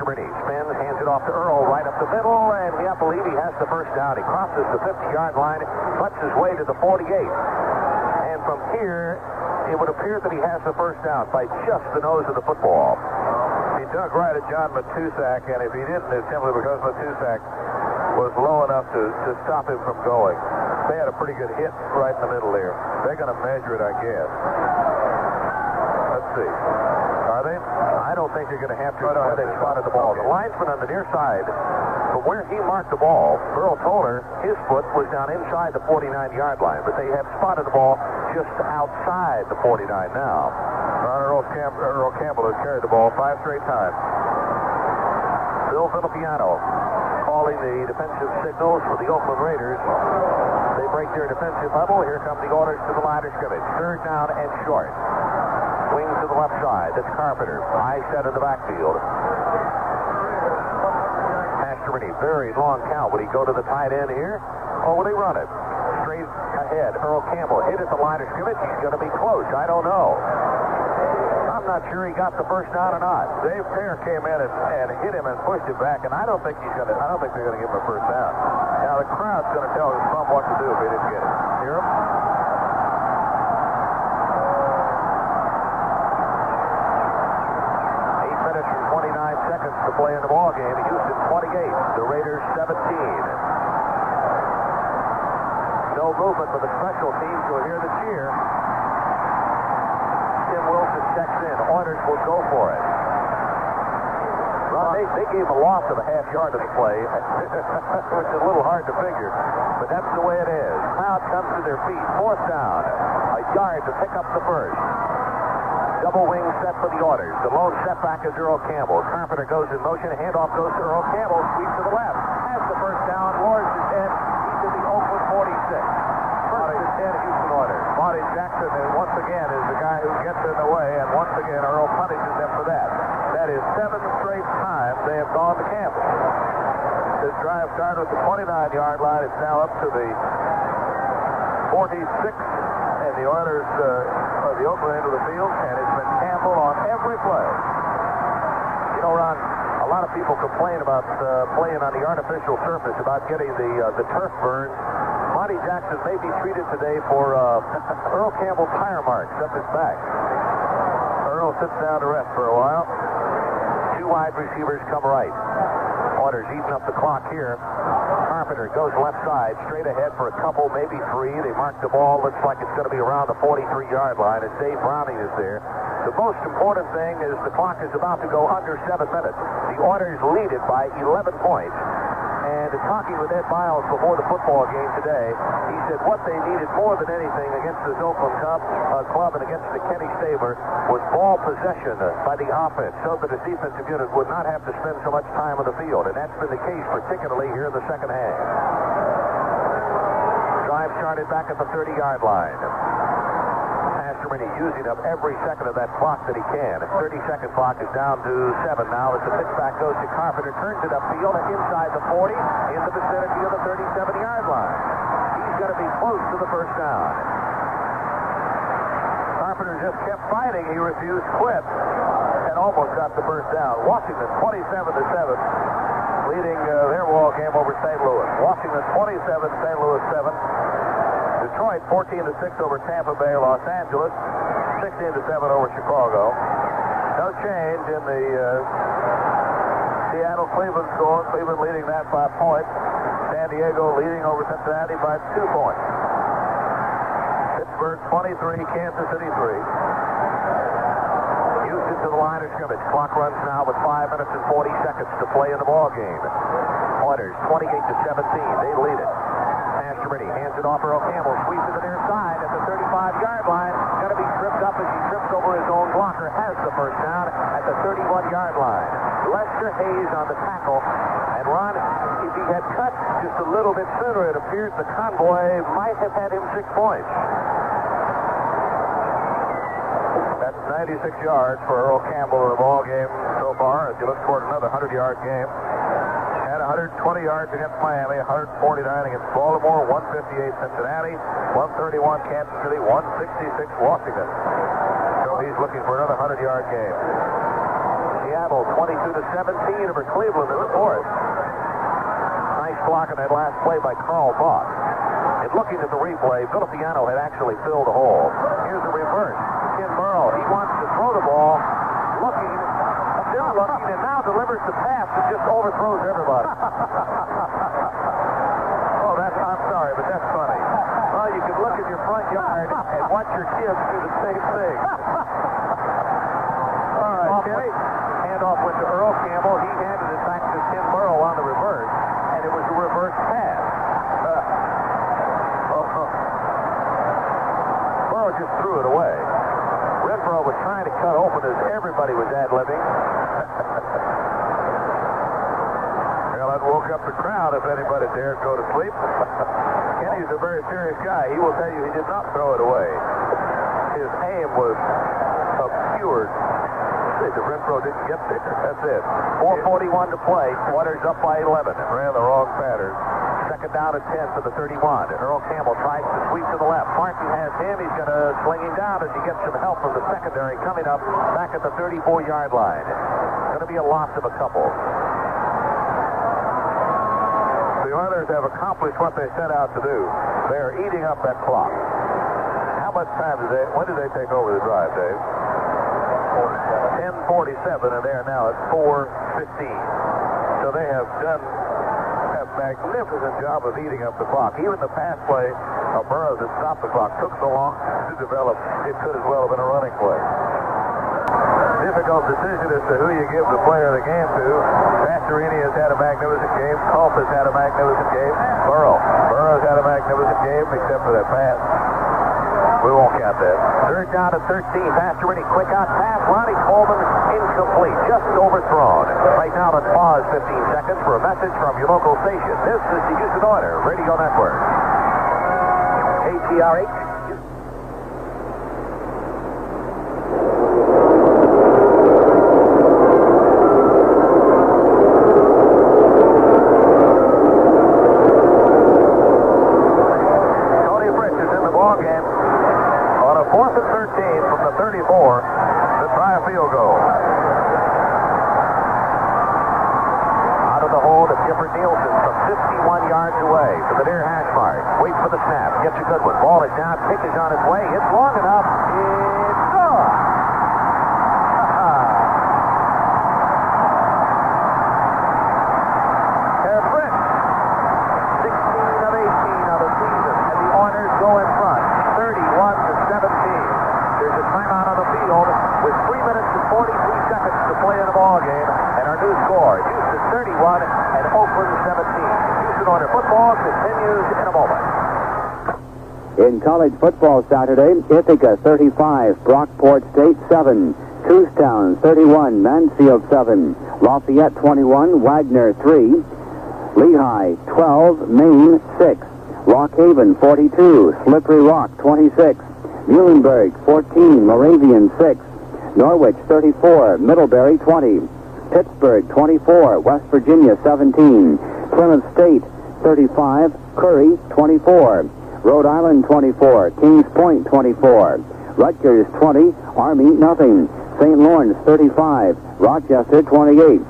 Rennie spins, hands it off to Earl right up the middle, and I believe he has the first down. He crosses the 50-yard line, cuts his way to the 48. And from here, it would appear that he has the first down by just the nose of the football. He dug right at John Matusak, and if he didn't, it's simply because Matusak was low enough to stop him from going. They had a pretty good hit right in the middle there. They're going to measure it, I guess. Let's see. Are they? I don't think they're going to have to when they spotted the ball. The linesman on the near side, from where he marked the ball, Earl Toller, his foot was down inside the 49-yard line, but they have spotted the ball just outside the 49 now. Earl Campbell has carried the ball 5 straight times. Bill Filipiano calling the defensive signals for the Oakland Raiders. They break their defensive huddle. Here come the orders to the line of scrimmage. Third down and short. Wing to the left side. That's Carpenter. High set in the backfield. Masterman, very long count. Would he go to the tight end here? Or would he run it? Straight ahead. Earl Campbell hit at the line of scrimmage. He's going to be close. I don't know. I'm not sure he got the first down or not. Dave Fair came in and hit him and pushed him back, and I don't think they're going to give him a first down. Now the crowd's going to tell his thumb what to do if he didn't get it. Hear him? 8 minutes and 29 seconds to play in the ball game. Houston 28, the Raiders 17. No movement for the special teams. You'll hear the cheer. Tim Wilson checks in. Orders will go for it. Well, they gave a loss of a half yard of the play, which is a little hard to figure, but that's the way it is. Crowd comes to their feet. Fourth down. A yard to pick up the first. Double wing set for the orders. The lone setback is Earl Campbell. Carpenter goes in motion. Handoff goes to Earl Campbell. Sweeps to the left. Has the first down. Lowers his head. He's in the Oakland 46. First and 10 Houston orders. Marty Jackson, once again, is the guy who gets in the way, and once again, Earl punishes them for that. That is 7 straight times they have gone to Campbell. This drive started at the 29-yard line. It's now up to the 46, and the Oilers are the Oakland end of the field, and it's been Campbell on every play. You know, Ron, a lot of people complain about playing on the artificial surface, about getting the turf burn. Monty Jackson may be treated today for Earl Campbell tire marks up his back. Earl sits down to rest for a while. Two wide receivers come right. Orders eating up the clock here. Carpenter goes left side, straight ahead for a couple, maybe three. They mark the ball. Looks like it's going to be around the 43-yard line, and Dave Browning is there. The most important thing is the clock is about to go under 7 minutes. The Orders lead it by 11 points. And talking with Ed Miles before the football game today, he said what they needed more than anything against this Oakland club and against the Kenny Stabler was ball possession by the offense, so that the defensive unit would not have to spend so much time on the field. And that's been the case, particularly here in the second half. Drive started back at the 30-yard line. Masterman using up every second of that clock that he can. 30-second clock is down to 7 now as the pitchback goes to Carpenter, turns it upfield and inside the 40, in the vicinity of the 37-yard line. He's going to be close to the first down. Carpenter just kept fighting. He refused to quit and almost got the first down. Washington 27-7, leading their ball game over St. Louis. Washington 27, St. Louis 7. Detroit 14-6 over Tampa Bay, Los Angeles 16-7 over Chicago. No change in the Seattle-Cleveland score. Cleveland leading that by a point. San Diego leading over Cincinnati by 2 points. Pittsburgh 23, Kansas City 3. Houston to the line of scrimmage. Clock runs now with 5 minutes and 40 seconds to play in the ball game. Orders 28-17. They lead it. Masterman hands it off Earl Campbell. Sweeps to the near side at the 35-yard line. Going to be tripped up as he trips over his own blocker. Has the first down at the 31-yard line. Lester Hayes on the tackle. And Ron, if he had cut just a little bit sooner, it appears the convoy might have had him 6 points. That's 96 yards for Earl Campbell in the ball game so far, as he looks toward another 100-yard game. Had 120 yards against Miami, 149 against Baltimore, 158 Cincinnati, 131 Kansas City, 166 Washington. So he's looking for another 100-yard game. Seattle 22-17 over Cleveland in the fourth. Nice block in that last play by Carl Bach. And looking at the replay, Filipiano had actually filled the hole. Here's the reverse. Ken Burrow, he wants to throw the ball, looking, still looking, and now delivers the pass that just overthrows everybody. Oh, I'm sorry, but that's funny. Well, you can look at your front yard and watch your kids do the same thing. All right, Kenny. Handoff went to Earl Campbell. He handed it back to Ken Burrow on the reverse, and it was a reverse pass. Burrow just threw it away. Renfro was trying to cut open as everybody was ad-libbing. Well, that woke up the crowd if anybody dared go to sleep. Kenny's a very serious guy. He will tell you he did not throw it away. His aim was obscured. The Renfro didn't get there. That's it. 4:41 to play. Oilers up by 11. Ran the wrong pattern. Second down at 10 for the 31. And Earl Campbell tries to sweep to the left. Markey has him. He's going to sling him down as he gets some help from the secondary coming up back at the 34-yard line. Going to be a loss of a couple. The Oilers have accomplished what they set out to do. They are eating up that clock. How much time when did they take over the drive, Dave? 10:47, and they are now at 4:15. So they have done a magnificent job of eating up the clock. Even the pass play of Burroughs that stopped the clock took so long to develop, it could as well have been a running play. Difficult decision as to who you give the player of the game to. Pastorini has had a magnificent game. Culp has had a magnificent game. Burroughs had a magnificent game, except for that pass. We won't count that. Third down at 13. Pastorini, quick out pass. Ronnie Coleman, incomplete. Just overthrown. Right now on pause 15 seconds for a message from your local station. This is the Houston Oilers Radio Network. KTRH. Gets a good one. Ball is down. Kick is on its way. It's long enough. It's good. Herr Fritz, 16 of 18 of the season, and the Oilers go in front, 31-17. There's a timeout on the field with 3 minutes and 43 seconds to play in the ball game, and our new score: Houston 31 and Oakland 17. Houston Oilers football continues in a moment. In college football Saturday, Ithaca 35, Brockport State 7, Kutztown 31, Mansfield 7, Lafayette 21, Wagner 3, Lehigh 12, Maine 6, Rock Haven 42, Slippery Rock 26, Muhlenberg 14, Moravian 6, Norwich 34, Middlebury 20, Pittsburgh 24, West Virginia 17, Plymouth State 35, Curry 24, Rhode Island 24, Kings Point 24, Rutgers 20, Army nothing, St. Lawrence 35, Rochester 28,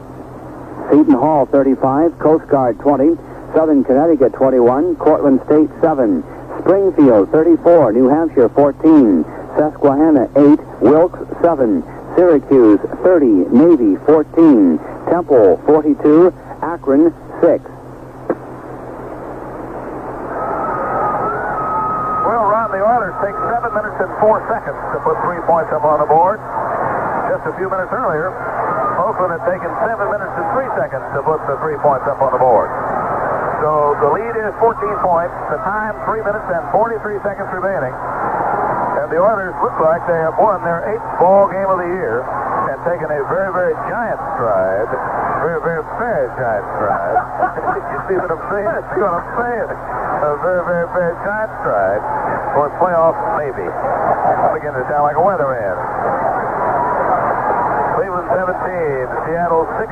Seton Hall 35, Coast Guard 20, Southern Connecticut 21, Cortland State 7, Springfield 34, New Hampshire 14, Susquehanna 8, Wilkes 7, Syracuse 30, Navy 14, Temple 42, Akron 6. The Oilers take 7 minutes and 4 seconds to put 3 points up on the board. Just a few minutes earlier, Oakland had taken 7 minutes and 3 seconds to put the 3 points up on the board. So the lead is 14 points. The time, 3 minutes and 43 seconds remaining. And the Oilers look like they have won their 8th ball game of the year and taken a very, very giant stride. Very, very fair giant stride. You see what I'm saying? See what I'm saying? A very, very fair giant stride for playoff maybe. I'm beginning to sound like a weatherman. Cleveland 17, Seattle 16,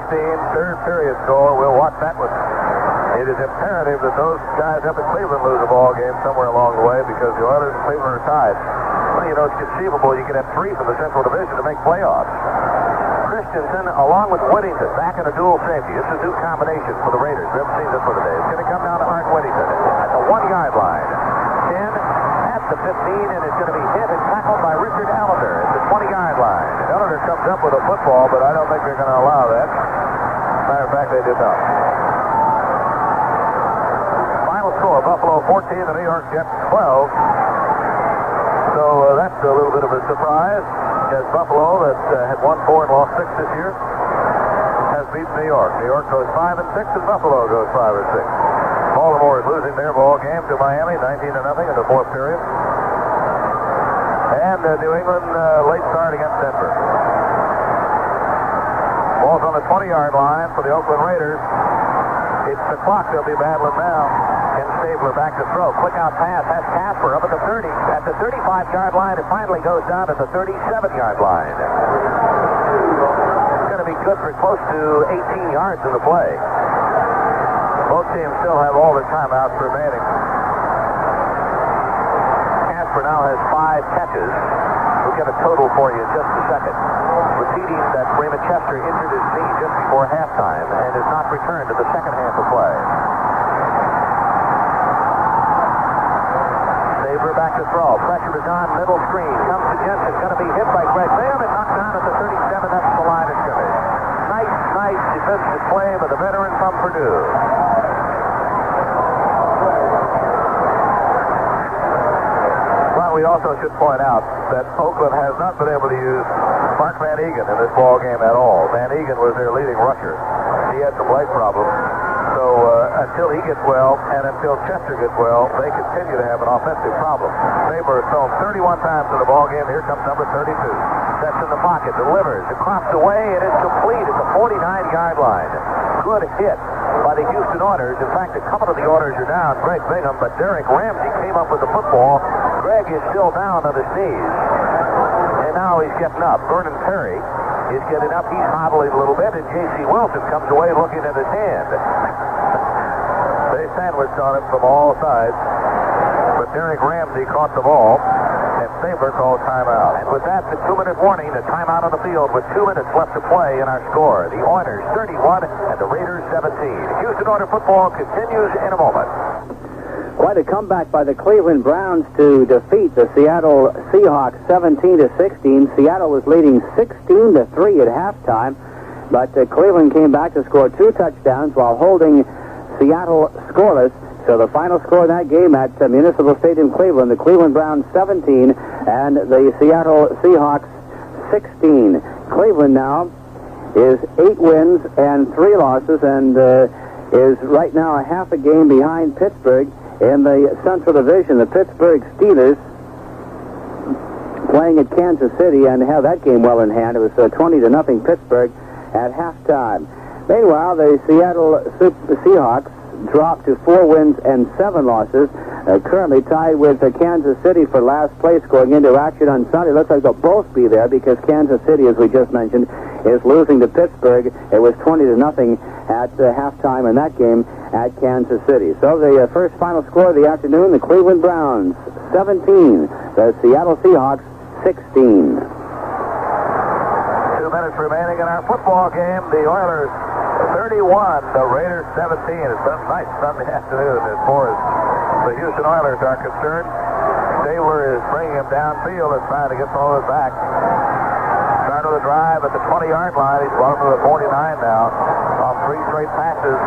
third period score. We'll watch that one. It is imperative that those guys up at Cleveland lose a ball game somewhere along the way because the Oilers and Cleveland are tied. Well, you know, it's conceivable you can have 3 from the Central Division to make playoffs. Christensen, along with Whittington, back in a dual safety. This is a new combination for the Raiders. We haven't seen this for today. It's going to come down to Art Whittington at the 1-yard line. 10 at the 15, and it's going to be hit and tackled by Richard Ellender at the 20-yard line. Ellender comes up with a football, but I don't think they're going to allow that. Matter of fact, they did not. Final score, Buffalo 14, the New York Jets 12. So that's a little bit of a surprise. As Buffalo, that had won 4 and lost 6 this year, has beaten New York. New York goes 5 and 6, and Buffalo goes 5 and 6. Baltimore is losing their ball game to Miami, 19-0 in the 4th period. And New England late start against Denver. Ball's on the 20-yard line for the Oakland Raiders. It's the clock they'll be battling now. Ken Stabler back to throw. Quick out pass. That's Casper up at the 30. At the 35-yard line, it finally goes down at the 37-yard line. It's going to be good for close to 18 yards in the play. Both teams still have all their timeouts remaining. Casper now has 5 catches. We'll get a total for you in just a second. Repeating that Raymond Chester injured his knee just before halftime and is not returned to the second half of play. Saber back to throw. Pressure is on. Middle screen. Comes to Jensen. Going to be hit by Greg Bingham and knocked down at the 37. That's the line of scrimmage. Nice defensive play by the veteran from Purdue. We also should point out that Oakland has not been able to use Mark Van Egan in this ball game at all. Van Egan was their leading rusher. He had some leg problems. So until he gets well and until Chester gets well, they continue to have an offensive problem. Saber has thrown 31 times in the ball game. Here comes number 32. Sets in the pocket, delivers across the way, and it's complete at the 49-yard line. Good hit by the Houston Oilers. In fact, a couple of the Oilers are down. Greg Bingham, but Derek Ramsey came up with the football. Greg is still down on his knees. And now he's getting up. Vernon Perry is getting up. He's hobbling a little bit, and J.C. Wilson comes away looking at his hand. They sandwiched on him from all sides. But Derek Ramsey caught the ball, and Saber called timeout. And with that, the 2-minute warning, the timeout on the field with 2 minutes left to play in our score. The Oilers 31 and the Raiders 17. Houston Oilers football continues in a moment. Quite a comeback by the Cleveland Browns to defeat the Seattle Seahawks 17-16. Seattle was leading 16-3 at halftime, but Cleveland came back to score 2 touchdowns while holding Seattle scoreless. So the final score in that game at Municipal Stadium, Cleveland, the Cleveland Browns 17 and the Seattle Seahawks 16. Cleveland now is 8 wins and 3 losses and is right now a half a game behind Pittsburgh in the Central Division. The Pittsburgh Steelers playing at Kansas City and have that game well in hand. It was 20-0 Pittsburgh at halftime. Meanwhile, the Seattle Seahawks dropped to 4 wins and 7 losses. Currently tied with Kansas City for last place going into action on Sunday. Looks like they'll both be there because Kansas City, as we just mentioned, is losing to Pittsburgh. It was 20-0 at halftime in that game at Kansas City. So the first final score of the afternoon, the Cleveland Browns 17, the Seattle Seahawks 16. 2 minutes remaining in our football game. The Oilers 31, the Raiders 17. It's been a nice Sunday afternoon as far as the Houston Oilers are concerned. Stabler is bringing him downfield and trying to get some of it back. Start of the drive at the 20-yard line. He's brought him to the 49 now off 3 straight passes.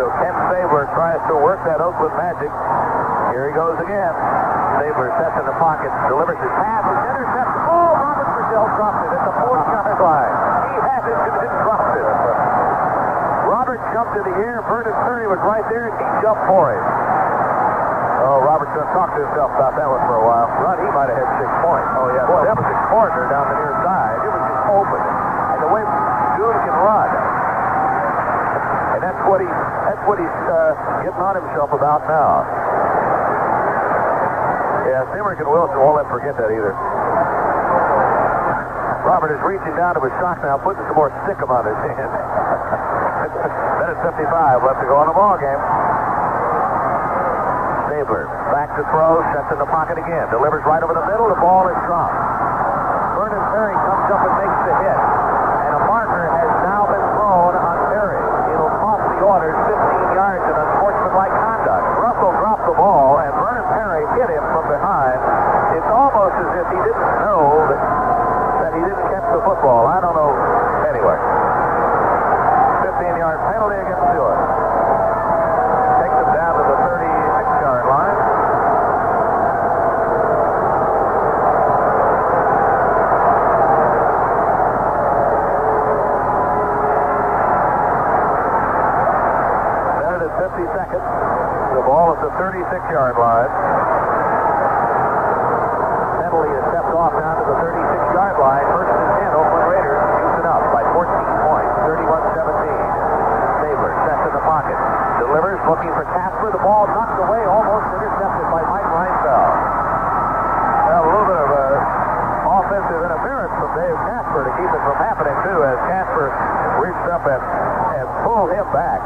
So Ken Stabler tries to work that Oakland magic. Here he goes again. Stabler sets in the pocket, delivers his pass, is intercepted. Oh, Robert Brazil dropped it at the 40-yard line. He had it and didn't drop it. Robert jumped in the air. Vernon Perry was right there, and he jumped for him. Oh, Robert's going to talk to himself about that one for a while. Run, he might have had 6 points. Oh, yeah. Boy, that was a corner down the near side. It was just open. And the way June can run. And that's what he's getting on himself about now. Yeah, Simrick and Wilson won't let him forget that either. Robert is reaching down to his sock now, putting some more stickum on his hand. Then it's 55 left to go in the ball game. Stabler back to throw, sets in the pocket again, delivers right over the middle. The ball is dropped. Vernon Perry comes up and makes the hit, and a marker has now been thrown on Perry. It'll cost the Oilers 15 yards in unsportsmanlike conduct. Russell dropped the ball, and Vernon Perry hit him from behind. It's almost as if he didn't know that he didn't catch the football. I don't know. Anyway, 15-yard penalty against Stewart. Takes him down to the 36-yard line. Then it is 50 seconds. The ball at the 36-yard line. Penalty is stepped off down to the 36-yard line. First and 10, Oakland Raiders. Houston up by 14 points, 31-17. Stabler sets in the pocket. too, as Casper reached up and pulled him back.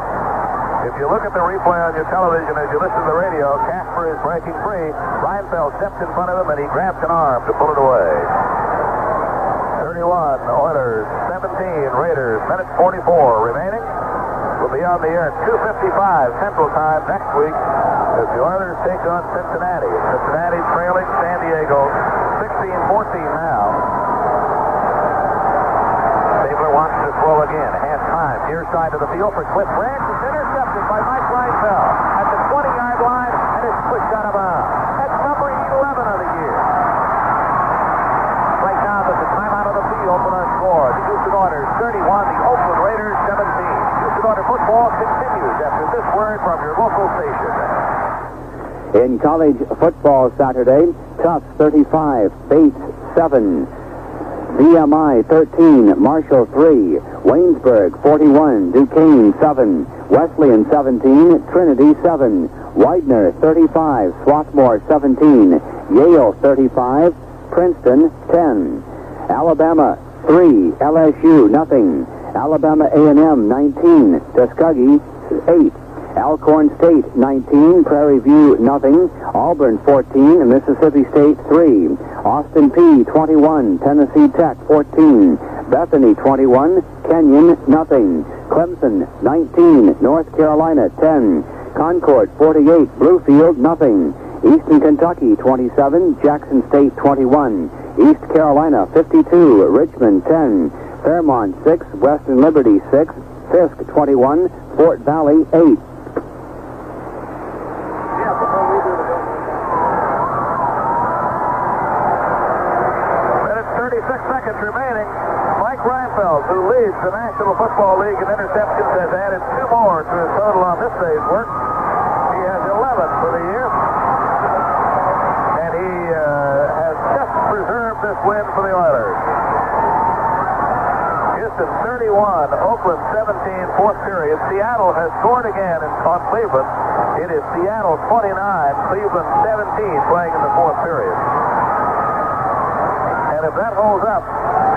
If you look at the replay on your television as you listen to the radio, Casper is breaking free. Reinfeldt steps in front of him, and he grabs an arm to pull it away. 31, Oilers, 17, Raiders, minute 44 remaining. We'll be on the air at 2:55 Central Time next week as the Oilers take on Cincinnati. Cincinnati trailing San Diego 16-14 now. Stabler wants to throw again. Has time. Near side of the field for Cliff Branch. It's intercepted by Mike Reinfeldt at the 20-yard line, and it's pushed out of bounds. That's number 11 of the year. Right now, there's a timeout on the field for our score. The Houston Oilers 31, the Oakland Raiders 17. Houston Oilers football continues after this word from your local station. In college football Saturday, Tufts 35, Bates 7, VMI 13, Marshall 3, Waynesburg 41, Duquesne 7, Wesleyan 17, Trinity 7, Widener 35, Swarthmore 17, Yale 35, Princeton 10, Alabama 3, LSU nothing, Alabama A&M 19, Tuskegee 8, Alcorn State 19, Prairie View nothing, Auburn 14, Mississippi State 3, Austin P 21, Tennessee Tech 14, Bethany 21, Kenyon nothing, Clemson 19, North Carolina 10, Concord 48, Bluefield nothing, Eastern Kentucky 27, Jackson State 21, East Carolina 52, Richmond 10, Fairmont 6, Western Liberty 6, Fisk 21, Fort Valley 8. Remaining, Mike Reinfeldt, who leads the National Football League in interceptions, has added 2 more to his total on this day's work. He has 11 for the year, and he has just preserved this win for the Oilers. Houston 31, Oakland 17, fourth period. Seattle has scored again on Cleveland. It is Seattle 29, Cleveland 17 playing in the fourth period. And if that holds up,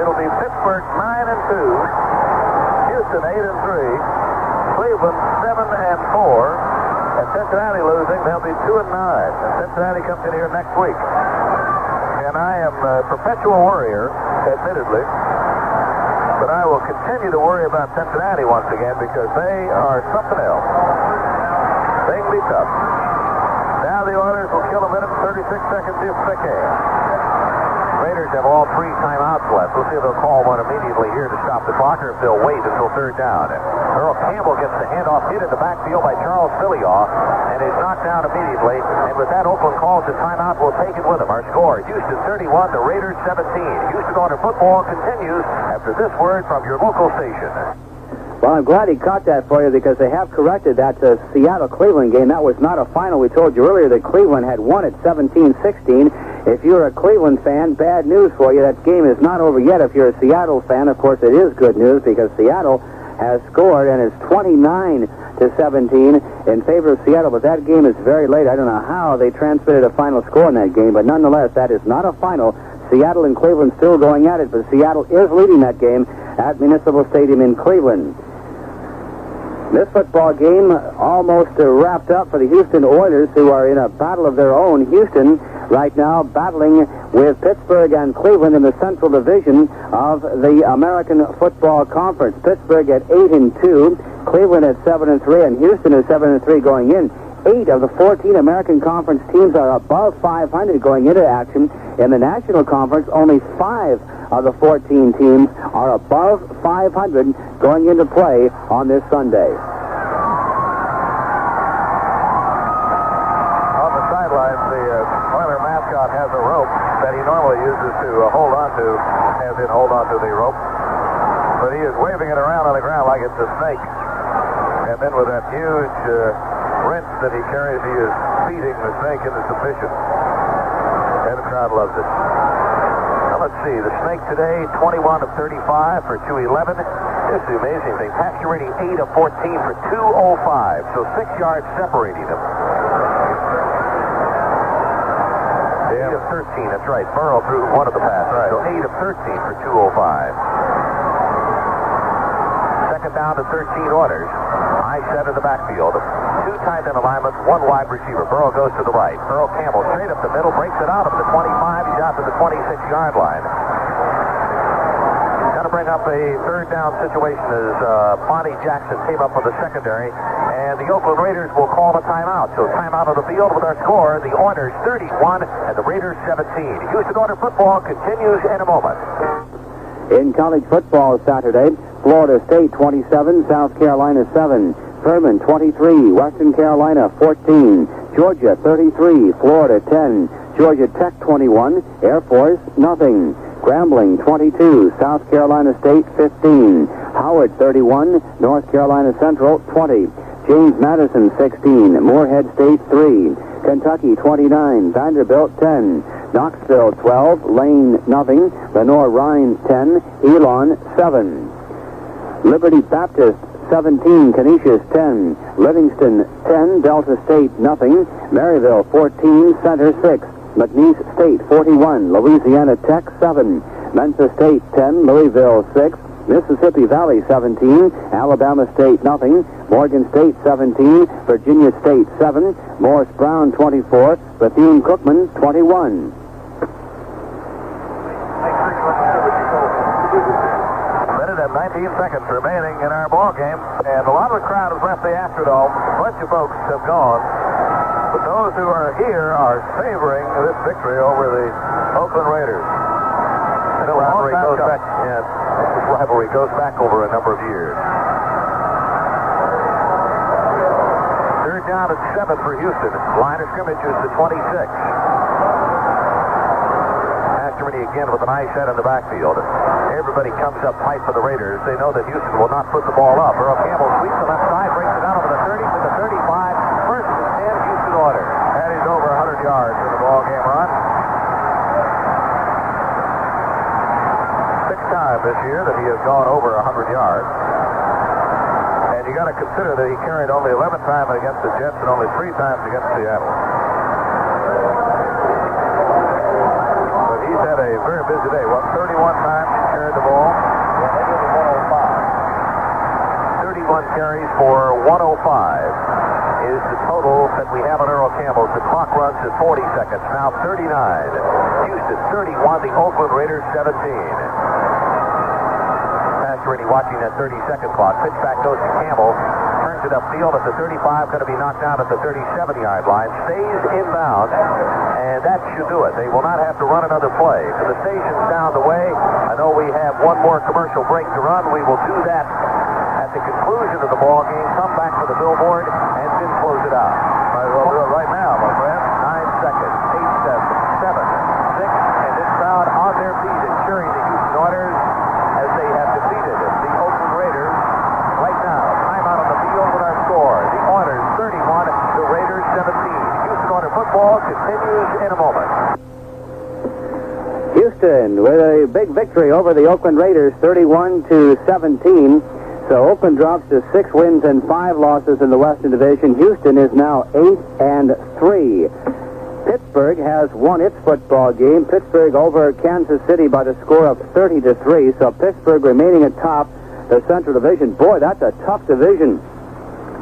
it'll be Pittsburgh 9-2, Houston 8-3, Cleveland 7-4, and Cincinnati losing. They'll be 2-9. And Cincinnati comes in here next week. And I am a perpetual worrier, admittedly, but I will continue to worry about Cincinnati once again because they are something else. They can be tough. Now the Oilers will kill a minute and 36 seconds if they can. Raiders have all 3 timeouts left. We'll see if they'll call one immediately here to stop the clock or if they'll wait until third down. And Earl Campbell gets the handoff hit in the backfield by Charles Filioff and is knocked down immediately. And with that, Oakland calls the timeout. We'll take it with them. Our score, Houston 31, the Raiders 17. Houston Oilers football continues after this word from your local station. Well, I'm glad he caught that for you because they have corrected that Seattle-Cleveland game. That was not a final. We told you earlier that Cleveland had won at 17-16. If you're a Cleveland fan, bad news for you. That game is not over yet. If you're a Seattle fan, of course, it is good news because Seattle has scored and it's 29-17 in favor of Seattle. But that game is very late. I don't know how they transmitted a final score in that game, but nonetheless, that is not a final. Seattle and Cleveland still going at it, but Seattle is leading that game at Municipal Stadium in Cleveland. This football game almost wrapped up for the Houston Oilers, who are in a battle of their own. Houston right now battling with Pittsburgh and Cleveland in the Central Division of the American Football Conference. Pittsburgh at 8-2, Cleveland at 7-3, and Houston is 7-3 going in. 8 of the 14 American Conference teams are above 500 going into action. In the National Conference, only 5 of the 14 teams are above 500 going into play on this Sunday. On the sidelines, the Oiler mascot has a rope that he normally uses to hold on to, has him hold on to the rope. But he is waving it around on the ground like it's a snake. And then with that huge wrench that he carries, he is feeding the snake into submission. And the crowd loves it. Now let's see, the snake today, 21 of 35 for 211. This is the amazing thing. Pasture rating 8 of 14 for 205. So 6 yards separating them. 8 of 13, that's right. Burrow threw one of the passes. Right. So 8 of 13 for 205. down to 13 orders. I set in the backfield. 2 tight end alignments, 1 wide receiver. Burrow goes to the right. Earl Campbell straight up the middle, breaks it out of the 25. He's out to the 26-yard line. Got to bring up a third down situation as Bonnie Jackson came up with the secondary, and the Oakland Raiders will call a timeout. So timeout on the field with our score, the Oilers 31 and the Raiders 17. Houston Oilers football continues in a moment. In college football Saturday, Florida State 27, South Carolina 7. Furman 23, Western Carolina 14. Georgia 33, Florida 10. Georgia Tech 21, Air Force nothing. Grambling 22, South Carolina State 15. Howard 31, North Carolina Central 20. James Madison 16, Moorhead State 3. Kentucky 29, Vanderbilt 10. Knoxville 12, Lane nothing. Lenoir-Rhyne 10, Elon 7. Liberty Baptist 17, Canisius 10. Livingston 10, Delta State nothing. Maryville 14, Center 6. McNeese State 41, Louisiana Tech 7. Memphis State 10, Louisville 6. Mississippi Valley 17, Alabama State nothing. Morgan State 17, Virginia State 7. Morris Brown 24, Bethune-Cookman 21. Minute and 19 seconds remaining in our ball game, and a lot of the crowd has left the Astrodome. A bunch of folks have gone, but those who are here are savoring this victory over the Oakland Raiders. And the rivalry goes back. Yeah, this rivalry goes back over a number of years. Third down at 7 for Houston. Line of scrimmage is the 26. Mastermany again with an eye set in the backfield. Everybody comes up tight for the Raiders. They know that Houston will not put the ball up. Earl Campbell sweeps the left side, breaks it out over the 30 to the 35. First and 10, Houston order. And he's over 100 yards in the ball game run. 6th time this year that he has gone over 100 yards. And you got to consider that he carried only 11 times against the Jets and only 3 times against Seattle. But he's had a very busy day. 31 times he carried the ball. 31 carries for 105 is the total that we have on Earl Campbell. The clock runs at 40 seconds. Now 39. Houston 31, the Oakland Raiders 17. Pasquini watching that 30-second clock. Pitch back goes to Campbell. Turns it upfield at the 35. Going to be knocked down at the 37-yard line. Stays inbound, and that should do it. They will not have to run another play. To the stations down the way. I know we have one more commercial break to run. We will do that at the conclusion of the ball game. Come back for the billboard and then close it out. Might as well do it right now, my friend. 9 seconds. 8 7, 6, and this crowd on their feet and cheering the Houston Oilers as they have defeated the Oakland Raiders. Right now, timeout on the field with our score. The Oilers 31, the Raiders 17. Houston Oilers football continues in a moment. Houston with a big victory over the Oakland Raiders, 31-17. So Oakland drops to 6 wins and 5 losses in the Western Division. Houston is now 8-3. Pittsburgh has won its football game. Pittsburgh over Kansas City by the score of 30-3. So Pittsburgh remaining atop the Central Division. Boy, that's a tough division.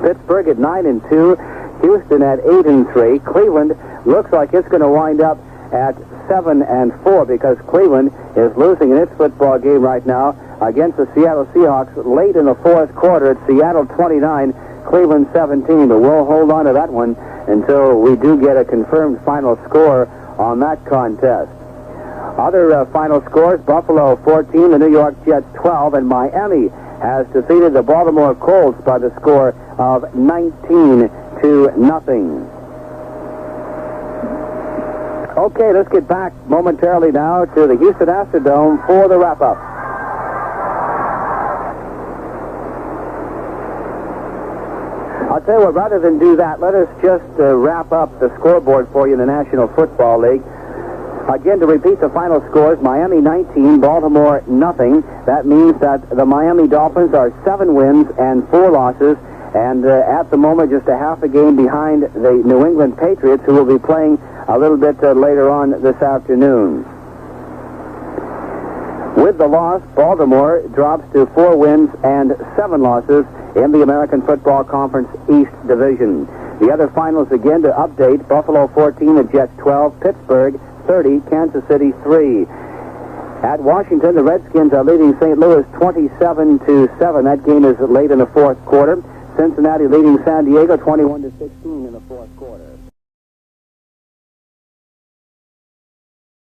Pittsburgh at 9-2. Houston at 8-3. Cleveland looks like it's going to wind up at 7-4 because Cleveland is losing in its football game right now against the Seattle Seahawks late in the 4th quarter. It's Seattle 29, Cleveland 17. But we'll hold on to that one until we do get a confirmed final score on that contest. Other final scores: Buffalo 14, the New York Jets 12, and Miami has defeated the Baltimore Colts by the score of 19-0. Okay, let's get back momentarily now to the Houston Astrodome for the wrap-up. I'll tell you what, rather than do that, let us just wrap up the scoreboard for you in the National Football League. Again, to repeat the final scores, Miami 19, Baltimore nothing. That means that the Miami Dolphins are 7 wins and 4 losses, and at the moment just a half a game behind the New England Patriots, who will be playing a little bit later on this afternoon. With the loss, Baltimore drops to 4 wins and 7 losses in the American Football Conference East Division. The other finals again to update: Buffalo 14, the Jets 12, Pittsburgh 30, Kansas City 3. At Washington, the Redskins are leading St. Louis 27-7. That game is late in the fourth quarter. Cincinnati leading San Diego 21-16 in the fourth quarter.